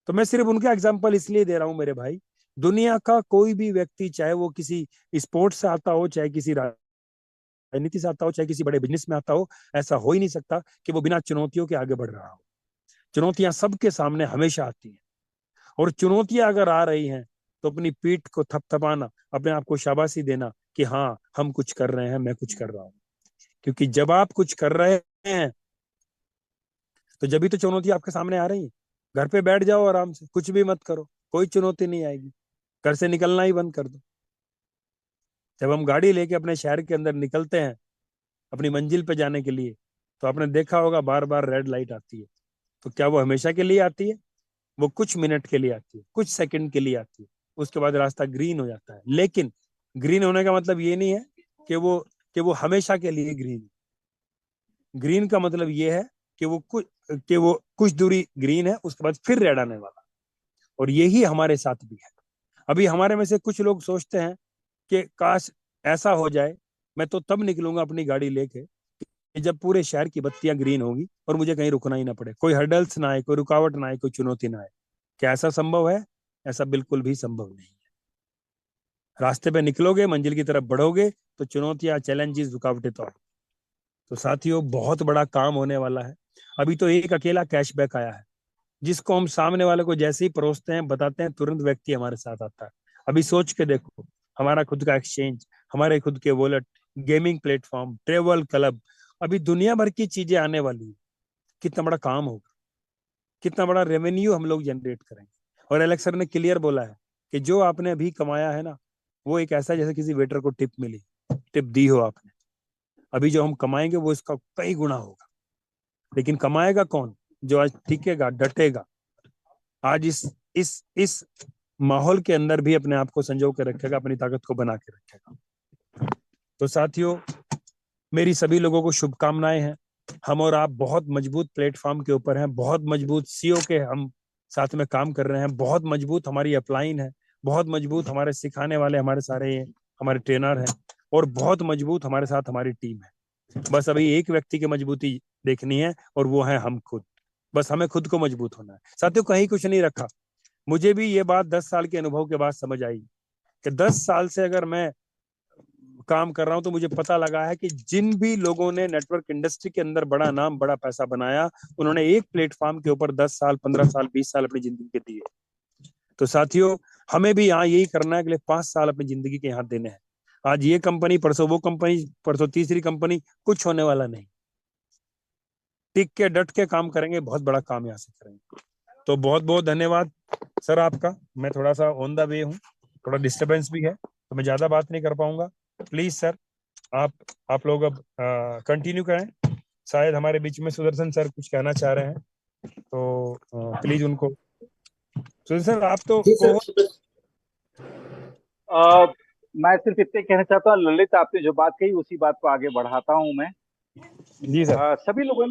तो मैं सिर्फ उनका एग्जाम्पल इसलिए दे रहा हूं मेरे भाई, दुनिया का कोई भी व्यक्ति, चाहे वो किसी स्पोर्ट्स से आता हो, चाहे किसी राजनीति से आता हो, चाहे किसी बड़े बिजनेस में आता हो, ऐसा हो ही नहीं सकता कि वो बिना चुनौतियों के आगे बढ़ रहा हो। चुनौतियां सबके सामने हमेशा आती हैं, और चुनौतियां अगर आ रही हैं, तो अपनी पीठ को थपथपाना, अपने आप को शाबाशी देना कि हाँ हम कुछ कर रहे हैं, मैं कुछ कर रहा हूं। क्योंकि जब आप कुछ कर रहे हैं, तो जब भी तो चुनौती आपके सामने आ रही है। घर पे बैठ जाओ आराम से, कुछ भी मत करो, कोई चुनौती नहीं आएगी। घर से निकलना ही बंद कर दो। जब हम गाड़ी लेके अपने शहर के अंदर निकलते हैं अपनी मंजिल पे जाने के लिए, तो आपने देखा होगा बार बार रेड लाइट आती है। तो क्या वो हमेशा के लिए आती है? वो कुछ मिनट के लिए आती है, कुछ सेकंड के लिए आती है, उसके बाद रास्ता ग्रीन हो जाता है। लेकिन ग्रीन होने का मतलब ये नहीं है कि वो हमेशा के लिए ग्रीन। ग्रीन का मतलब ये है कि वो कुछ दूरी ग्रीन है, उसके बाद फिर रेड आने वाला। और यही हमारे साथ भी है। अभी हमारे में से कुछ लोग सोचते हैं कि काश ऐसा हो जाए, मैं तो तब निकलूंगा अपनी गाड़ी लेके कि जब पूरे शहर की बत्तियां ग्रीन होगी और मुझे कहीं रुकना ही ना पड़े, कोई हर्डल्स ना आए, कोई रुकावट ना आए, कोई चुनौती ना आए। क्या ऐसा संभव है? ऐसा बिल्कुल भी संभव नहीं है। रास्ते पे निकलोगे, मंजिल की तरफ बढ़ोगे, तो चुनौतियां, चैलेंजेस, रुकावटें तो आए। तो साथियों, बहुत बड़ा काम होने वाला है। अभी तो एक अकेला कैशबैक आया है, जिसको हम सामने वाले को जैसे ही परोसते हैं, बताते हैं, तुरंत व्यक्ति हमारे साथ आता है। अभी सोच के देखो, हमारा खुद का एक्सचेंज, हमारे खुद के wallet, gaming platform, travel club, अभी दुनिया भर की चीजें आने वाली है। कितना बड़ा काम होगा, कितना बड़ा रेवेन्यू हम लोग जनरेट करेंगे। और एलेक्स सर ने क्लियर बोला है कि जो आपने अभी कमाया है ना, वो एक ऐसा जैसे किसी वेटर को टिप मिली, टिप दी हो आपने। अभी जो हम कमाएंगे वो इसका कई गुना होगा। लेकिन कमाएगा कौन? जो आज टिकेगा, डटेगा, आज इस माहौल के अंदर भी अपने आप को संजो के रखेगा, अपनी ताकत को बना के रखेगा। तो साथियों, मेरी सभी लोगों को शुभकामनाएं हैं। हम और आप बहुत मजबूत प्लेटफॉर्म के ऊपर हैं, बहुत मजबूत सीओ के हम साथ में काम कर रहे हैं, बहुत मजबूत हमारी अपलाइन है, बहुत मजबूत हमारे सिखाने वाले हमारे सारे हमारे ट्रेनर हैं, और बहुत मजबूत हमारे साथ हमारी टीम है। बस अभी एक व्यक्ति की मजबूती देखनी है, और वो है हम खुद। बस हमें खुद को मजबूत होना है साथियों, कहीं कुछ नहीं रखा। मुझे भी ये बात 10 साल के अनुभव के बाद समझ आई कि 10 साल से अगर मैं काम कर रहा हूं, तो मुझे पता लगा है कि जिन भी लोगों ने नेटवर्क इंडस्ट्री के अंदर बड़ा नाम, बड़ा पैसा बनाया, उन्होंने एक प्लेटफॉर्म के ऊपर 10 साल, 15 साल, 20 साल अपनी जिंदगी के दिए। तो साथियों, हमें भी यहाँ यही करना है, अगले 5 साल अपनी जिंदगी के यहाँ देने हैं। आज ये कंपनी, परसों वो कंपनी, परसों तीसरी कंपनी, कुछ होने वाला नहीं। टिक के, डट के काम करेंगे, बहुत बड़ा काम यहाँ से करेंगे। तो बहुत बहुत धन्यवाद सर आपका। मैं थोड़ा सा ऑन द वे हूँ, थोड़ा डिस्टरबेंस भी है, तो मैं ज्यादा बात नहीं कर पाऊंगा। प्लीज सर, आप लोग अब कंटिन्यू करें। शायद हमारे बीच में सुदर्शन सर कुछ कहना चाह रहे हैं, तो प्लीज उनको। सुदर्शन सर, आप तो जी को सर। मैं सिर्फ इतने कहना चाहता हूँ, ललित आपने जो बात कही उसी बात को आगे बढ़ाता हूँ मैं। जी सर। सभी लोगों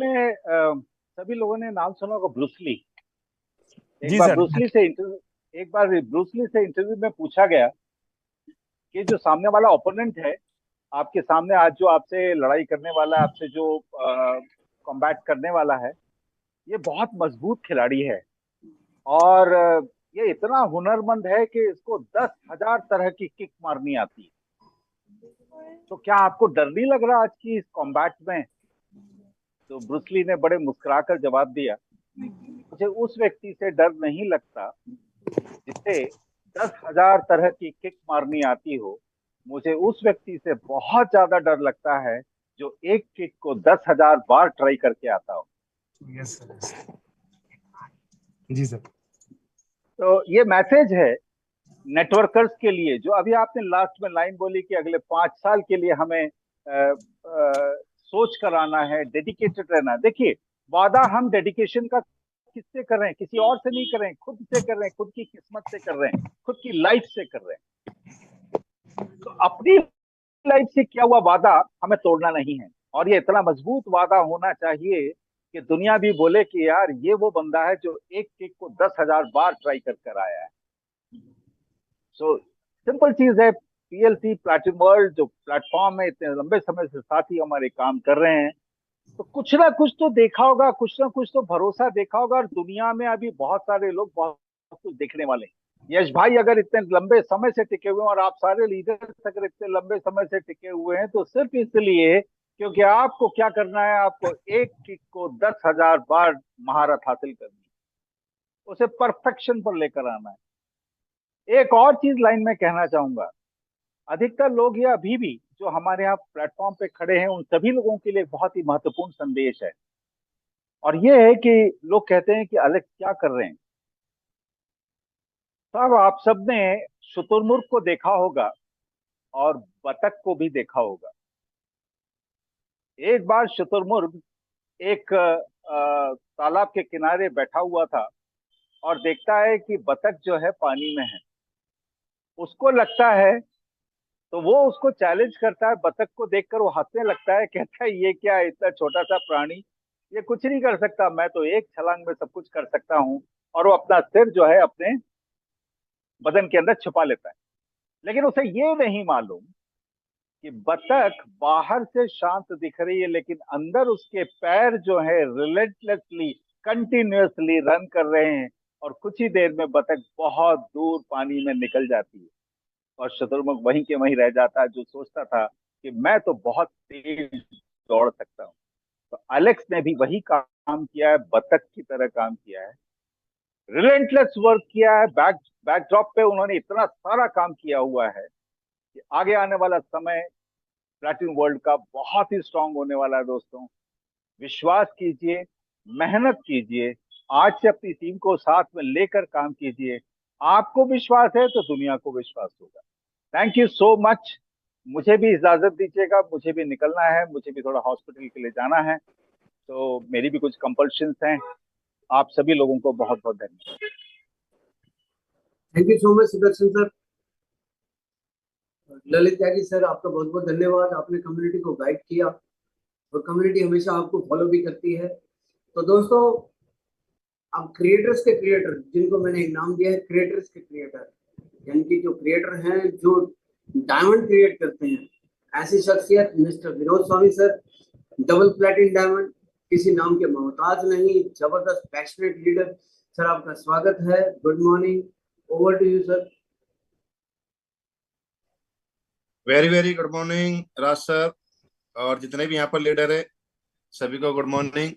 ने नाम सुना होगा ब्रूसली। जी सर। एक बार ब्रूसली से इंटरव्यू में पूछा गया कि जो सामने वाला ओपोनेंट है आपके सामने, आज जो आपसे लड़ाई करने वाला है, आपसे जो कॉम्बैट करने वाला है, ये बहुत मजबूत खिलाड़ी है, और ये इतना हुनरमंद है कि इसको 10,000 तरह की किक मारनी आती है। तो क्या आपको डर नहीं लग रहा आज की इस कॉम्बैट में? तो ब्रूसली ने बड़े मुस्कुराकर जवाब दिया, मुझे उस व्यक्ति से डर नहीं लगता जिसे 10,000 तरह की किक मारनी आती हो। मुझे उस व्यक्ति से बहुत ज्यादा डर लगता है जो एक किक को 10,000 बार ट्राई करके आता हो। Yes sir. जी सर। तो ये मैसेज है नेटवर्कर्स के लिए, जो अभी आपने लास्ट में लाइन बोली कि अगले 5 साल के लिए हमें सोच कर आना है, डेडिकेटेड रहना है। देखिए, वादा हम डेडिकेशन का किससे कर रहे हैं? किसी और से नहीं कर रहे हैं, खुद से कर रहे हैं, खुद की किस्मत से कर रहे हैं, खुद की लाइफ से कर रहे हैं। तो अपनी लाइफ से किया हुआ वादा हमें तोड़ना नहीं है, और ये इतना मजबूत वादा होना चाहिए कि दुनिया भी बोले कि यार ये वो बंदा है जो एक किक को 10,000 बार ट्राई कर कर आया है। सो सिंपल चीज है, पीएलसी प्लैटिनम वर्ल्ड जो प्लेटफॉर्म है, इतने लंबे समय से साथी हमारे काम कर रहे हैं, तो कुछ ना कुछ तो देखा होगा, कुछ ना कुछ तो भरोसा देखा होगा। और दुनिया में अभी बहुत सारे लोग बहुत कुछ देखने वाले हैं। यश भाई अगर इतने लंबे समय से टिके हुए हैं, और आप सारे लीडर्स अगर इतने लंबे समय से टिके हुए हैं, तो सिर्फ इसलिए क्योंकि आपको क्या करना है, आपको एक किक को 10,000 बार महारत हासिल करनी है, उसे परफेक्शन पर लेकर आना है। एक और चीज लाइन में कहना चाहूंगा, अधिकतर लोग ये अभी भी जो हमारे यहाँ प्लेटफॉर्म पे खड़े हैं, उन सभी लोगों के लिए बहुत ही महत्वपूर्ण संदेश है, और ये है कि लोग कहते हैं कि अलेक्स क्या कर रहे हैं। साहब, आप सबने शुतुरमुर्ग को देखा होगा और बतख को भी देखा होगा। एक बार शुतुरमुर्ग एक तालाब के किनारे बैठा हुआ था और देखता है कि बतख जो है पानी में है। उसको लगता है, तो वो उसको चैलेंज करता है। बतख को देखकर वो हंसने लगता है, कहता है ये क्या है, इतना छोटा सा प्राणी, ये कुछ नहीं कर सकता, मैं तो एक छलांग में सब कुछ कर सकता हूँ। और वो अपना सिर जो है अपने बदन के अंदर छुपा लेता है। लेकिन उसे ये नहीं मालूम कि बतख बाहर से शांत दिख रही है, लेकिन अंदर उसके पैर जो है रिलेंटलेसली कंटिन्यूअसली रन कर रहे हैं, और कुछ ही देर में बतख बहुत दूर पानी में निकल जाती है और शुतुरमुर्ग वहीं के वहीं रह जाता है, जो सोचता था कि मैं तो बहुत तेज दौड़ सकता हूँ। तो एलेक्स ने भी वही काम किया है, बतख की तरह काम किया है, रिलेंटलेस वर्क किया है। बैकड्रॉप पे उन्होंने इतना सारा काम किया हुआ है कि आगे आने वाला समय प्लैटिनम वर्ल्ड का बहुत ही स्ट्रांग होने वाला है। दोस्तों, विश्वास कीजिए, मेहनत कीजिए, आज से अपनी टीम को साथ में लेकर काम कीजिए। आपको विश्वास है तो दुनिया को विश्वास होगा। Thank you so much. मुझे भी इजाजत दीजिएगा, मुझे भी निकलना है, मुझे भी थोड़ा हॉस्पिटल के लिए जाना है, तो मेरी भी कुछ कंपल्शंस हैं। आप सभी लोगों को बहुत बहुत धन्यवाद। Thank you so much Sudarshan sir. Lalit Tyagi sir, आपका बहुत बहुत धन्यवाद। आपने कम्युनिटी को गाइड किया और कम्युनिटी हमेशा आपको फॉलो भी करती है। तो दोस्तों, अब क्रिएटर्स के क्रिएटर, जिनको मैंने एक नाम दिया है क्रिएटर्स के क्रिएटर, यानी कि जो क्रिएटर हैं जो डायमंड क्रिएट करते हैं, ऐसी शख्सियत मिस्टर विनोद स्वामी सर, डबल प्लैटिनम डायमंड, किसी नाम के मोहताज नहीं, जबरदस्त पैशनेट लीडर। सर आपका स्वागत है, good morning, over to you sir. Very very good morning Raj sir, और जितने भी यहाँ पर लीडर है सभी को गुड मॉर्निंग।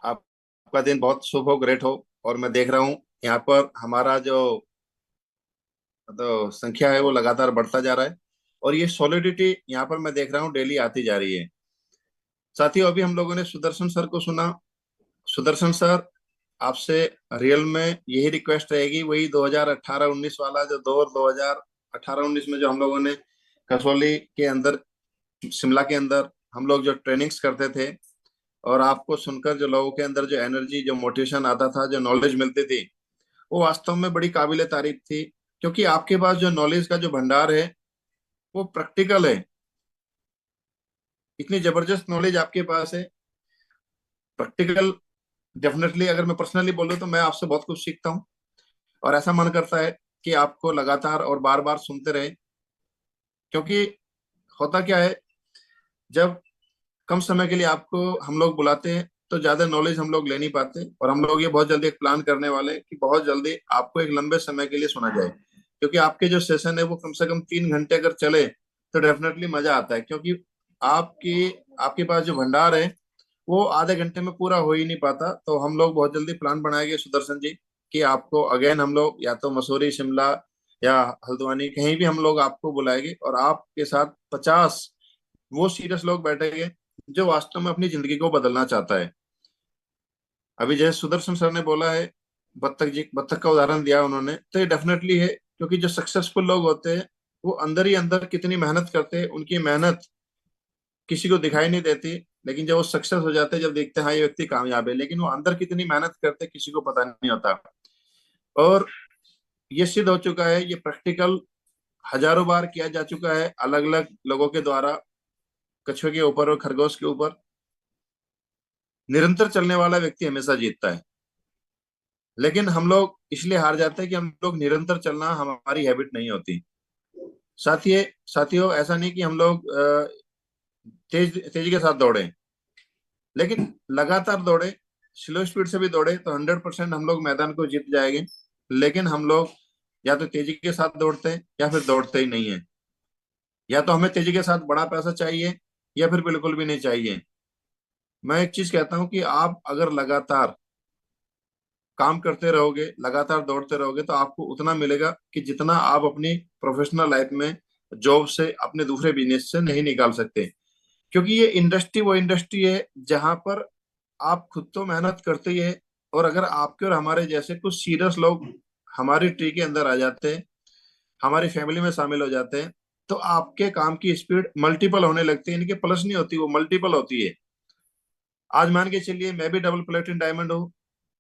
आपका दिन बहुत शुभ हो, ग्रेट हो। और मैं देख रहा हूँ यहाँ पर हमारा जो तो संख्या है वो लगातार बढ़ता जा रहा है, और ये सॉलिडिटी यहाँ पर मैं देख रहा हूँ डेली आती जा रही है। साथियों, अभी हम लोगों ने सुदर्शन सर को सुना। सुदर्शन सर, आपसे रियल में यही रिक्वेस्ट रहेगी, वही 2018-19 वाला जो दौर 2018-19 में जो हम लोगों ने कसौली के अंदर, शिमला के अंदर हम लोग जो ट्रेनिंग्स करते थे, और आपको सुनकर जो लोगों के अंदर जो एनर्जी, जो मोटिवेशन आता था, जो नॉलेज मिलती थी, वो वास्तव में बड़ी काबिले तारीफ थी। क्योंकि आपके पास जो नॉलेज का जो भंडार है वो प्रैक्टिकल है। इतनी जबरदस्त नॉलेज आपके पास है, प्रैक्टिकल। डेफिनेटली अगर मैं पर्सनली बोलूँ तो मैं आपसे बहुत कुछ सीखता हूँ, और ऐसा मन करता है कि आपको लगातार और बार बार सुनते रहे। क्योंकि होता क्या है, जब कम समय के लिए आपको हम लोग बुलाते हैं तो ज्यादा नॉलेज हम लोग ले नहीं पाते, और हम लोग ये बहुत जल्दी एक प्लान करने वाले हैं कि बहुत जल्दी आपको एक लंबे समय के लिए सुना जाए। क्योंकि आपके जो सेशन है वो कम से कम 3 घंटे अगर चले तो डेफिनेटली मजा आता है। क्योंकि आपके पास जो भंडार है वो आधे घंटे में पूरा हो ही नहीं पाता। तो हम लोग बहुत जल्दी प्लान बनाएंगे सुदर्शन जी, कि आपको अगेन हम लोग या तो मसूरी, शिमला या हल्द्वानी, कहीं भी हम लोग आपको बुलाएंगे, और आपके साथ 50 वो सीरियस लोग बैठेंगे जो वास्तव में अपनी जिंदगी को बदलना चाहता है। अभी जैसे सुदर्शन सर ने बोला है, बत्तख का उदाहरण दिया उन्होंने, तो ये डेफिनेटली है। क्योंकि जो सक्सेसफुल लोग होते हैं वो अंदर ही अंदर कितनी मेहनत करते हैं, उनकी मेहनत किसी को दिखाई नहीं देती, लेकिन जब वो सक्सेस हो जाते हैं, जब देखते हैं हाँ ये व्यक्ति कामयाब है, लेकिन वो अंदर कितनी मेहनत करते हैं किसी को पता नहीं होता। और ये सिद्ध हो चुका है, ये प्रैक्टिकल हजारों बार किया जा चुका है अलग अलग लोगों के द्वारा। कछुए के ऊपर और खरगोश के ऊपर निरंतर चलने वाला व्यक्ति हमेशा जीतता है। लेकिन हम लोग इसलिए हार जाते हैं कि हम लोग निरंतर चलना हमारी हैबिट नहीं होती। साथियों, ऐसा नहीं कि हम लोग तेजी के साथ दौड़े, लेकिन लगातार दौड़े, स्लो स्पीड से भी दौड़े तो 100% हम लोग मैदान को जीत जाएंगे। लेकिन हम लोग या तो तेजी के साथ दौड़ते हैं या फिर दौड़ते ही नहीं है। या तो हमें तेजी के साथ बड़ा पैसा चाहिए या फिर बिल्कुल भी नहीं चाहिए। मैं एक चीज कहता हूं कि आप अगर लगातार काम करते रहोगे, लगातार दौड़ते रहोगे, तो आपको उतना मिलेगा कि जितना आप अपनी प्रोफेशनल लाइफ में, जॉब से, अपने दूसरे बिजनेस से नहीं निकाल सकते। क्योंकि ये इंडस्ट्री वो इंडस्ट्री है जहां पर आप खुद तो मेहनत करते ही है, और अगर आपके और हमारे जैसे कुछ सीरियस लोग हमारी ट्री के अंदर आ जाते हैं, हमारी फैमिली में शामिल हो जाते हैं, तो आपके काम की स्पीड मल्टीपल होने लगती है। इनके प्लस नहीं होती, वो मल्टीपल होती है। आज मान के चलिए मैं भी डबल प्लेटिनम डायमंड हूँ,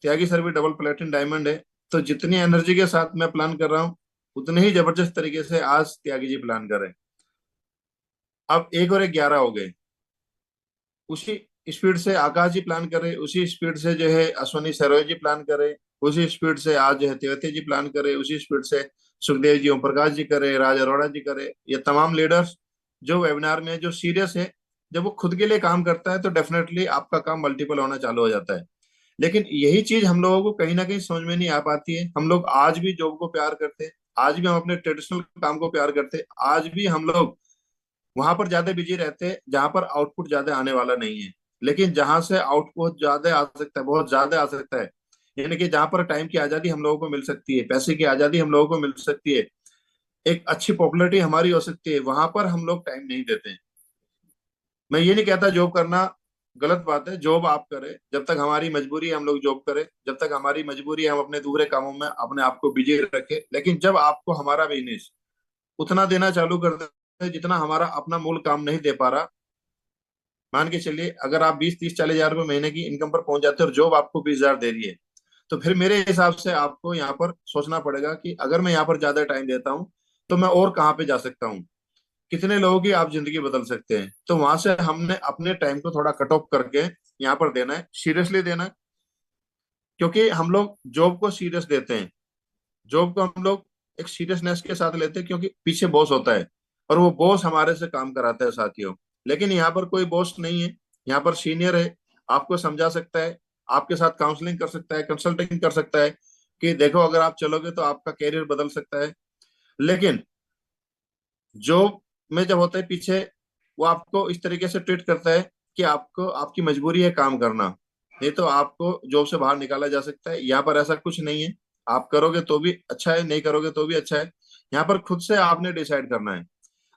त्यागी सर भी डबल प्लेटिनम डायमंड है, तो जितनी एनर्जी के साथ मैं प्लान कर रहा हूँ उतने ही जबरदस्त तरीके से आज त्यागी जी प्लान कर रहे हैं। अब 1 और 1 11 हो गए। उसी स्पीड से आकाश जी प्लान कर रहे, उसी स्पीड से जो है अश्वनी सरोज जी प्लान कर रहे, उसी स्पीड से आज जो है तिवारी जी प्लान कर रहे, उसी स्पीड से सुखदेव जी, ओम प्रकाश जी करे, राज अरोड़ा जी करे, ये तमाम लीडर्स जो वेबिनार में जो सीरियस है, जब वो खुद के लिए काम करता है तो डेफिनेटली आपका काम मल्टीपल होना चालू हो जाता है। लेकिन यही चीज हम लोगों को कहीं ना कहीं समझ में नहीं आ पाती है। हम लोग आज भी जॉब को प्यार करते हैं, आज भी हम अपने ट्रेडिशनल काम को प्यार करते हैं, आज भी हम लोग वहां पर ज्यादा बिजी रहते हैं जहां पर आउटपुट ज्यादा आने वाला नहीं है। लेकिन जहां से आउटपुट ज्यादा आ सकता है, बहुत ज्यादा आ सकता है, यानी कि जहां पर टाइम की आजादी हम लोगों को मिल सकती है, पैसे की आजादी हम लोगों को मिल सकती है, एक अच्छी पॉपुलैरिटी हमारी हो सकती है, वहां पर हम लोग टाइम नहीं देते हैं। मैं ये नहीं कहता जॉब करना गलत बात है, जॉब आप करें, जब तक हमारी मजबूरी है हम लोग जॉब करें, जब तक हमारी मजबूरी है हम अपने दूसरे कामों में अपने आप को बिजी रखें। लेकिन जब आपको हमारा बिजनेस उतना देना चालू कर दे जितना हमारा अपना मूल काम नहीं दे पा रहा, मान के चलिए अगर आप 20, 30, 40 हजार रुपये महीने की इनकम पर पहुंच जाते हैं और जॉब आपको 20 हजार दे रही है, तो फिर मेरे हिसाब से आपको यहाँ पर सोचना पड़ेगा कि अगर मैं यहाँ पर ज्यादा टाइम देता हूँ तो मैं और कहाँ पे जा सकता हूँ, कितने लोगों की आप जिंदगी बदल सकते हैं। तो वहां से हमने अपने टाइम को थोड़ा कट ऑफ करके यहाँ पर देना है, सीरियसली देना है। क्योंकि हम लोग जॉब को सीरियस देते हैं, जॉब को हम लोग एक सीरियसनेस के साथ लेते हैं, क्योंकि पीछे बॉस होता है और वो बॉस हमारे से काम कराता है साथियों। लेकिन यहाँ पर कोई बॉस नहीं है, यहाँ पर सीनियर है, आपको समझा सकता है, आपके साथ काउंसलिंग कर सकता है, कंसल्टिंग कर सकता है कि देखो अगर आप चलोगे तो आपका कैरियर बदल सकता है। लेकिन जॉब में जब होता है पीछे, वो आपको इस तरीके से ट्रीट करता है कि आपको आपकी मजबूरी है काम करना, नहीं तो आपको जॉब से बाहर निकाला जा सकता है। यहाँ पर ऐसा कुछ नहीं है, आप करोगे तो भी अच्छा है, नहीं करोगे तो भी अच्छा है। यहाँ पर खुद से आपने डिसाइड करना है।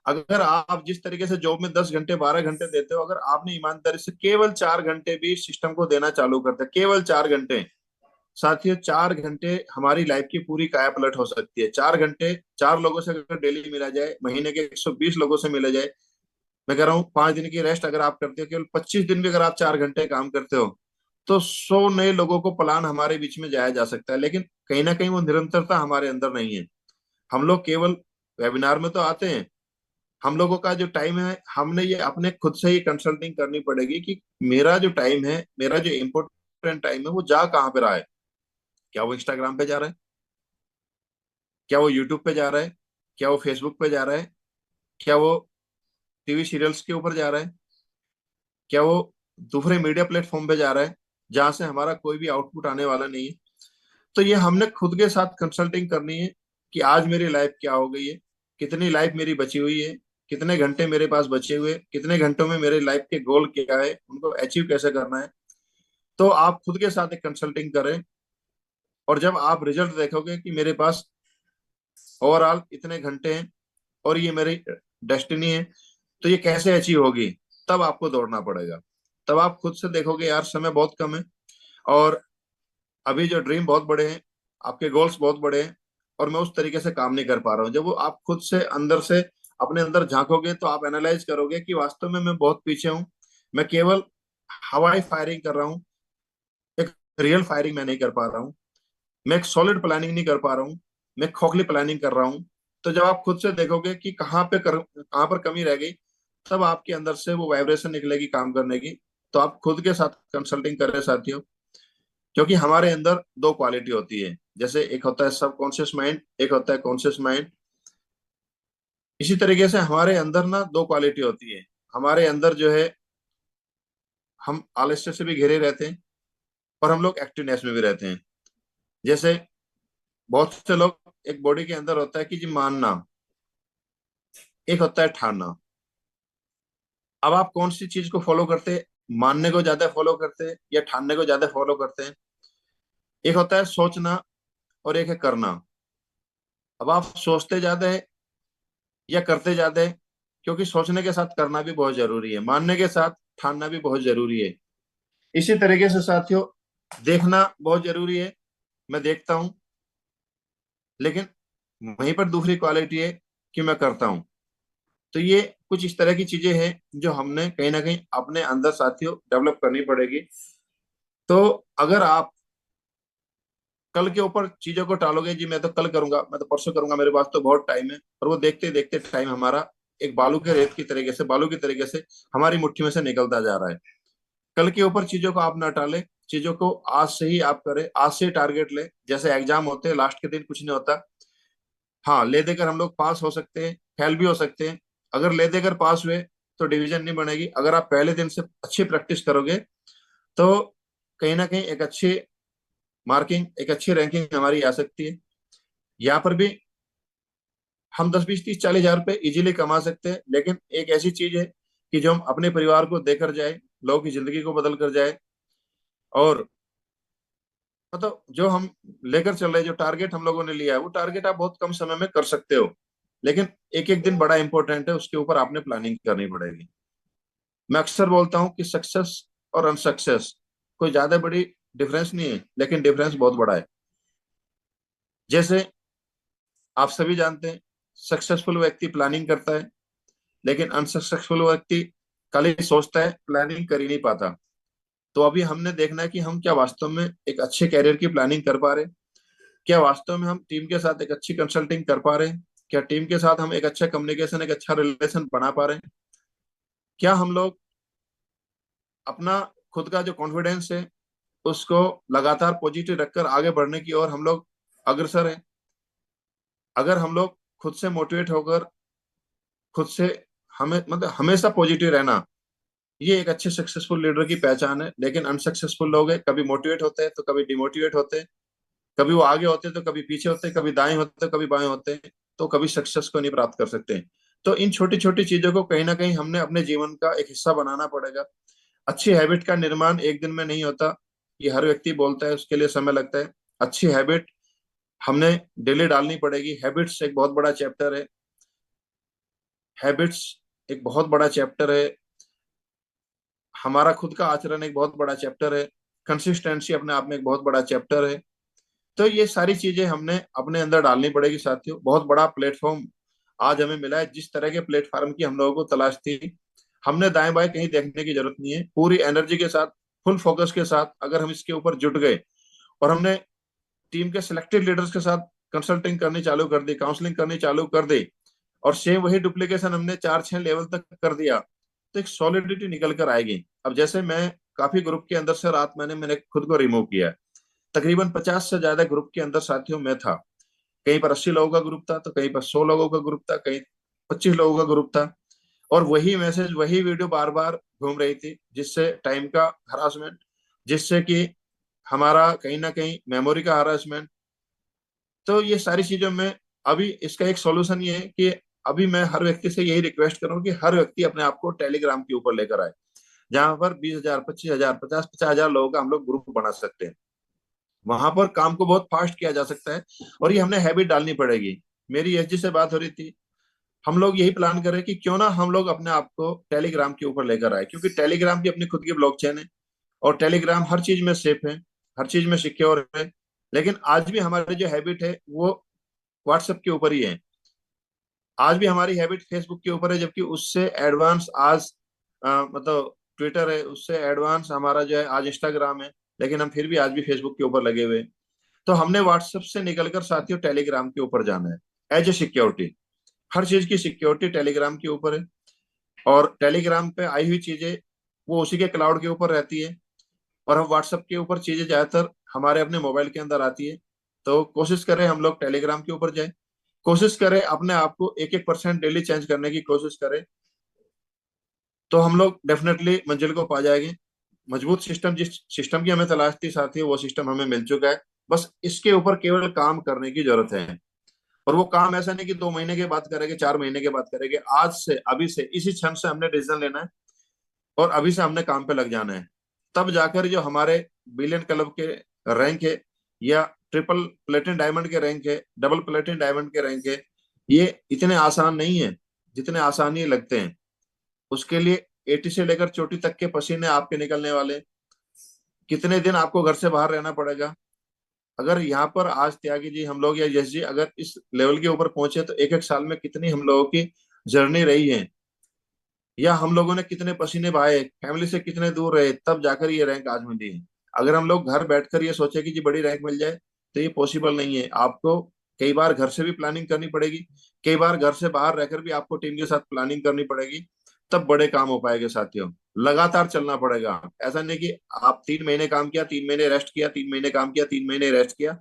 अगर आप जिस तरीके से जॉब में 10 घंटे 12 घंटे देते हो, अगर आपने ईमानदारी से केवल 4 घंटे भी सिस्टम को देना चालू करते, केवल 4 घंटे, साथियों 4 घंटे हमारी लाइफ की पूरी काया पलट हो सकती है। 4 घंटे 4 लोगों से अगर डेली मिला जाए, महीने के 120 लोगों से मिला जाए, मैं कह रहा हूँ 5 दिन की रेस्ट अगर आप करते हो, केवल 25 दिन भी अगर आप 4 घंटे काम करते हो, तो 100 नए लोगों को प्लान हमारे बीच में जाया जा सकता है। लेकिन कहीं ना कहीं वो निरंतरता हमारे अंदर नहीं है। हम लोग केवल वेबिनार में तो आते हैं, हम लोगों का जो टाइम है हमने ये अपने खुद से ही कंसल्टिंग करनी पड़ेगी कि मेरा जो टाइम है, मेरा जो इम्पोर्टेंट टाइम है, वो जा कहाँ पे रहा है। क्या वो इंस्टाग्राम पे जा रहा है, क्या वो यूट्यूब पे जा रहा है, क्या वो फेसबुक पे जा रहा है, क्या वो टीवी सीरियल्स के ऊपर जा रहा है, क्या वो दूसरे मीडिया प्लेटफॉर्म पे जा रहा है जहां से हमारा कोई भी आउटपुट आने वाला नहीं है। तो ये हमने खुद के साथ कंसल्टिंग करनी है कि आज मेरी लाइफ क्या हो गई है, कितनी लाइफ मेरी बची हुई है, कितने घंटे मेरे पास बचे हुए, कितने घंटों में मेरे लाइफ के गोल क्या है, उनको अचीव कैसे करना है। तो आप खुद के साथ एक कंसल्टिंग करें, और जब आप रिजल्ट देखोगे कि मेरे पास ओवरऑल इतने घंटे हैं और ये मेरी डेस्टिनी है, तो ये कैसे अचीव होगी, तब आपको दौड़ना पड़ेगा। तब आप खुद से देखोगे यार समय बहुत कम है, और अभी जो ड्रीम बहुत बड़े हैं, आपके गोल्स बहुत बड़े हैं, और मैं उस तरीके से काम नहीं कर पा रहा हूँ। जब वो आप खुद से अंदर से अपने अंदर झांकोगे तो आप एनालाइज करोगे कि वास्तव में मैं बहुत पीछे हूँ। मैं केवल हवाई फायरिंग कर रहा हूँ, एक रियल फायरिंग मैं नहीं कर पा रहा हूँ, मैं एक सॉलिड प्लानिंग नहीं कर पा रहा हूँ, मैं खोखली प्लानिंग कर रहा हूँ। तो जब आप खुद से देखोगे कि कहाँ पर कमी रह गई, तब आपके अंदर से वो वाइब्रेशन निकलेगी काम करने की। तो आप खुद के साथ कंसल्टिंग करें साथियों, क्योंकि हमारे अंदर दो क्वालिटी होती है, जैसे एक होता है सबकॉन्शियस माइंड, एक होता है कॉन्शियस माइंड। इसी तरीके से हमारे अंदर ना दो क्वालिटी होती है। हमारे अंदर जो है, हम आलस्य से भी घिरे रहते हैं और हम लोग एक्टिवनेस में भी रहते हैं। जैसे बहुत से लोग, एक बॉडी के अंदर होता है कि जी मानना, एक होता है ठानना। अब आप कौन सी चीज को फॉलो करते हैं, मानने को ज्यादा फॉलो करते हैं या ठानने को ज्यादा फॉलो करते हैं। एक होता है सोचना और एक है करना। अब आप सोचते ज्यादा है या करते ज्यादा है, क्योंकि सोचने के साथ करना भी बहुत जरूरी है, मानने के साथ ठानना भी बहुत जरूरी है। इसी तरीके से साथियों, देखना बहुत जरूरी है, मैं देखता हूं, लेकिन वहीं पर दूसरी क्वालिटी है कि मैं करता हूं। तो ये कुछ इस तरह की चीजें हैं जो हमने कहीं ना कहीं अपने अंदर साथियों डेवलप करनी पड़ेगी। तो अगर आप कल के ऊपर चीजों को टालोगे, जी मैं तो कल करूंगा, मैं तो परसों करूंगा, मेरे पास तो बहुत टाइम है, और वो देखते देखते टाइम हमारा एक बालू के रेत की तरीके से, बालू की तरीके से हमारी मुट्ठी में से निकलता जा रहा है। कल के ऊपर चीजों को आप ना टालें, चीजों को आज से ही आप करें, आज से टारगेट ले। जैसे एग्जाम होते हैं, लास्ट के दिन कुछ नहीं होता, हाँ, ले देकर हम लोग पास हो सकते हैं, फेल भी हो सकते हैं। अगर ले देकर पास हुए तो डिवीजन नहीं बनेगी। अगर आप पहले दिन से अच्छी प्रैक्टिस करोगे तो कहीं ना कहीं एक अच्छी मार्किंग, एक अच्छी रैंकिंग हमारी आ सकती है। यहाँ पर भी हम 10, 20, 30, 40 हजार रुपये इजीली कमा सकते हैं। लेकिन एक ऐसी चीज है कि जो हम अपने परिवार को देकर जाए, लोगों की जिंदगी को बदल कर जाए, और मतलब जो हम लेकर चल रहे हैं, जो टारगेट हम लोगों ने लिया है, वो टारगेट आप बहुत कम समय में कर सकते हो। लेकिन एक एक दिन बड़ा इंपॉर्टेंट है, उसके ऊपर आपने प्लानिंग करनी पड़ेगी। मैं अक्सर बोलता हूँ कि सक्सेस और अनसक्सेस कोई ज्यादा बड़ी डिफरेंस नहीं है, लेकिन डिफरेंस बहुत बड़ा है। जैसे आप सभी जानते हैं, सक्सेसफुल व्यक्ति प्लानिंग करता है, लेकिन अनसक्सेसफुल व्यक्ति खाली सोचता है, प्लानिंग कर ही नहीं पाता। तो अभी हमने देखना है कि हम क्या वास्तव में एक अच्छे कैरियर की प्लानिंग कर पा रहे हैं, क्या वास्तव में हम टीम के साथ एक अच्छी कंसल्टिंग कर पा रहे हैं, क्या टीम के साथ हम एक अच्छा कम्युनिकेशन, एक अच्छा रिलेशन बना पा रहे हैं, क्या हम लोग अपना खुद का जो कॉन्फिडेंस है उसको लगातार पॉजिटिव रखकर आगे बढ़ने की ओर हम लोग अग्रसर हैं। अगर हम लोग खुद से मोटिवेट होकर, खुद से हमें मतलब हमेशा पॉजिटिव रहना, ये एक अच्छे सक्सेसफुल लीडर की पहचान है। लेकिन अनसक्सेसफुल लोग हैं, कभी मोटिवेट होते हैं तो कभी डिमोटिवेट होते हैं, कभी वो आगे होते हैं तो कभी पीछे होते हैं, कभी दाएं होते हैं कभी बाएं होते हैं, तो कभी सक्सेस को नहीं प्राप्त कर सकते हैं। तो इन छोटी छोटी चीजों को कहीं ना कहीं हमने अपने जीवन का एक हिस्सा बनाना पड़ेगा। अच्छी हैबिट का निर्माण एक दिन में नहीं होता, ये हर व्यक्ति बोलता है, उसके लिए समय लगता है। अच्छी हैबिट हमने डेली डालनी पड़ेगी। हैबिट्स एक बहुत बड़ा चैप्टर है। हैबिट्स एक बहुत बड़ा चैप्टर है। हमारा खुद का आचरण एक बहुत बड़ा चैप्टर है। कंसिस्टेंसी अपने आप में एक बहुत बड़ा चैप्टर है। तो ये सारी चीजें हमने अपने अंदर डालनी पड़ेगी साथियों। बहुत बड़ा प्लेटफॉर्म आज हमें मिला है। जिस तरह के प्लेटफॉर्म की हम लोगों को तलाश थी, हमने दाएं बाएं कहीं देखने की जरूरत नहीं है। पूरी एनर्जी के साथ, फुल फोकस के साथ अगर हम इसके ऊपर जुट गए और हमने टीम के सिलेक्टेड लीडर्स के साथ कंसल्टिंग करनी चालू कर दी, काउंसलिंग करनी चालू कर दी, और सेम वही डुप्लीकेशन हमने 4-6 लेवल तक कर दिया, तो एक सॉलिडिटी निकल कर आएगी। अब जैसे मैं काफी ग्रुप के अंदर से रात मैंने खुद को रिमूव किया। तकरीबन 50 से ज्यादा ग्रुप के अंदर साथियों में था। कहीं पर 80 लोगों का ग्रुप था, तो कहीं पर 100 लोगों का ग्रुप था, कहीं 25 लोगों का ग्रुप था। और वही मैसेज, वही वीडियो बार बार घूम रही थी, जिससे टाइम का हरासमेंट, जिससे कि हमारा कहीं ना कहीं मेमोरी का हरासमेंट। तो ये सारी चीजों में अभी इसका एक सॉल्यूशन ये है कि अभी मैं हर व्यक्ति से यही रिक्वेस्ट करूँ कि हर व्यक्ति अपने आप को टेलीग्राम के ऊपर लेकर आए, जहां पर 20,000, 25,000, 50,000 लोगों का हम लोग ग्रुप बना सकते हैं। वहां पर काम को बहुत फास्ट किया जा सकता है, और ये हमने हैबिट डालनी पड़ेगी। मेरी एसजी से बात हो रही थी, हम लोग यही प्लान कर रहे हैं कि क्यों ना हम लोग अपने आप को टेलीग्राम के ऊपर लेकर आए, क्योंकि टेलीग्राम की अपनी खुद की ब्लॉकचेन है, और टेलीग्राम हर चीज में सेफ है, हर चीज में सिक्योर है। लेकिन आज भी हमारी जो हैबिट है वो व्हाट्सएप के ऊपर ही है। आज भी हमारी हैबिट फेसबुक के ऊपर है, जबकि उससे एडवांस आज मतलब ट्विटर है, उससे एडवांस हमारा जो है आज इंस्टाग्राम है। लेकिन हम फिर भी आज भी फेसबुक के ऊपर लगे हुए हैं। तो हमने व्हाट्सएप से निकलकर साथियों टेलीग्राम के ऊपर जाना है। एज ए सिक्योरिटी, हर चीज की सिक्योरिटी टेलीग्राम के ऊपर है, और टेलीग्राम पे आई हुई चीजें वो उसी के क्लाउड के ऊपर रहती है, और हम व्हाट्सएप के ऊपर चीजें ज्यादातर हमारे अपने मोबाइल के अंदर आती है। तो कोशिश करें हम लोग टेलीग्राम के ऊपर जाए, कोशिश करें अपने आप को 1-1% डेली चेंज करने की कोशिश करें, तो हम लोग डेफिनेटली मंजिल को पा जाएंगे। मजबूत सिस्टम, जिस सिस्टम की हमें तलाश थी साथी, वो सिस्टम हमें मिल चुका है। बस इसके ऊपर केवल काम करने की जरूरत है। और वो काम ऐसा नहीं कि 2 महीने के बाद करेंगे, 4 महीने के बाद करेंगे। आज से, अभी से, इसी क्षण से हमने डिसीजन लेना है, और अभी से हमने काम पे लग जाना है। तब जाकर जो हमारे बिलियन क्लब के रैंक है, या ट्रिपल प्लेटिन डायमंड के रैंक है, डबल प्लेटिन डायमंड के रैंक है, ये इतने आसान नहीं है जितने आसान ही लगते हैं। उसके लिए एटी से लेकर चोटी तक के पसीने आपके निकलने वाले। कितने दिन आपको घर से बाहर रहना पड़ेगा। अगर यहाँ पर आज त्यागी जी, हम लोग या यश जी अगर इस लेवल के ऊपर पहुंचे, तो 1-1 साल में कितनी हम लोगों की जर्नी रही है, या हम लोगों ने कितने पसीने बहाए, फैमिली से कितने दूर रहे, तब जाकर ये रैंक आज मिली है। अगर हम लोग घर बैठकर ये सोचे कि जी बड़ी रैंक मिल जाए, तो ये पॉसिबल नहीं है। आपको कई बार घर से भी प्लानिंग करनी पड़ेगी, कई बार घर से बाहर रहकर भी आपको टीम के साथ प्लानिंग करनी पड़ेगी, तब बड़े काम हो पाएंगे साथियों। लगातार चलना पड़ेगा। ऐसा नहीं कि आप 3 महीने काम किया, 3 महीने रेस्ट किया, 3 महीने काम किया, 3 महीने रेस्ट किया।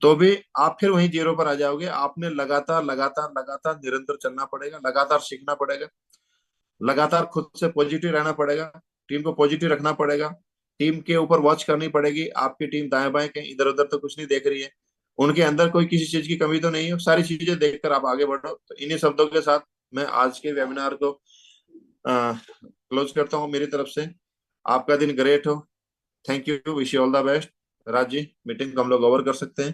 तो भी आप फिर वहीं जीरो पर आ जाओगे। आपने लगातार लगातार लगातार निरंतर चलना पड़ेगा, लगातार सीखना पड़ेगा, लगातार खुद से पॉजिटिव रहना पड़ेगा, टीम को पॉजिटिव रखना पड़ेगा, टीम के ऊपर वॉच करनी पड़ेगी। आपकी टीम दाएं बाएं कहीं इधर उधर तो कुछ नहीं देख रही है, उनके अंदर कोई किसी चीज की कमी तो नहीं है, सारी चीजें देखकर आप आगे बढ़ो। तो इन्हीं शब्दों के साथ मैं आज के वेबिनार को क्लोज करता हूँ मेरी तरफ से। आपका दिन ग्रेट हो। Thank you, wish you all the best. Raj ji, meeting को हम लोग ओवर कर सकते हैं।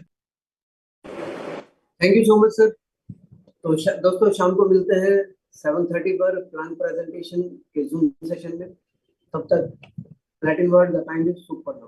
Thank you so much sir. तो दोस्तों शाम को मिलते हैं 7:30 पर प्लान प्रेजेंटेशन के जूम सेशन में। तब तक Latin word the kind super.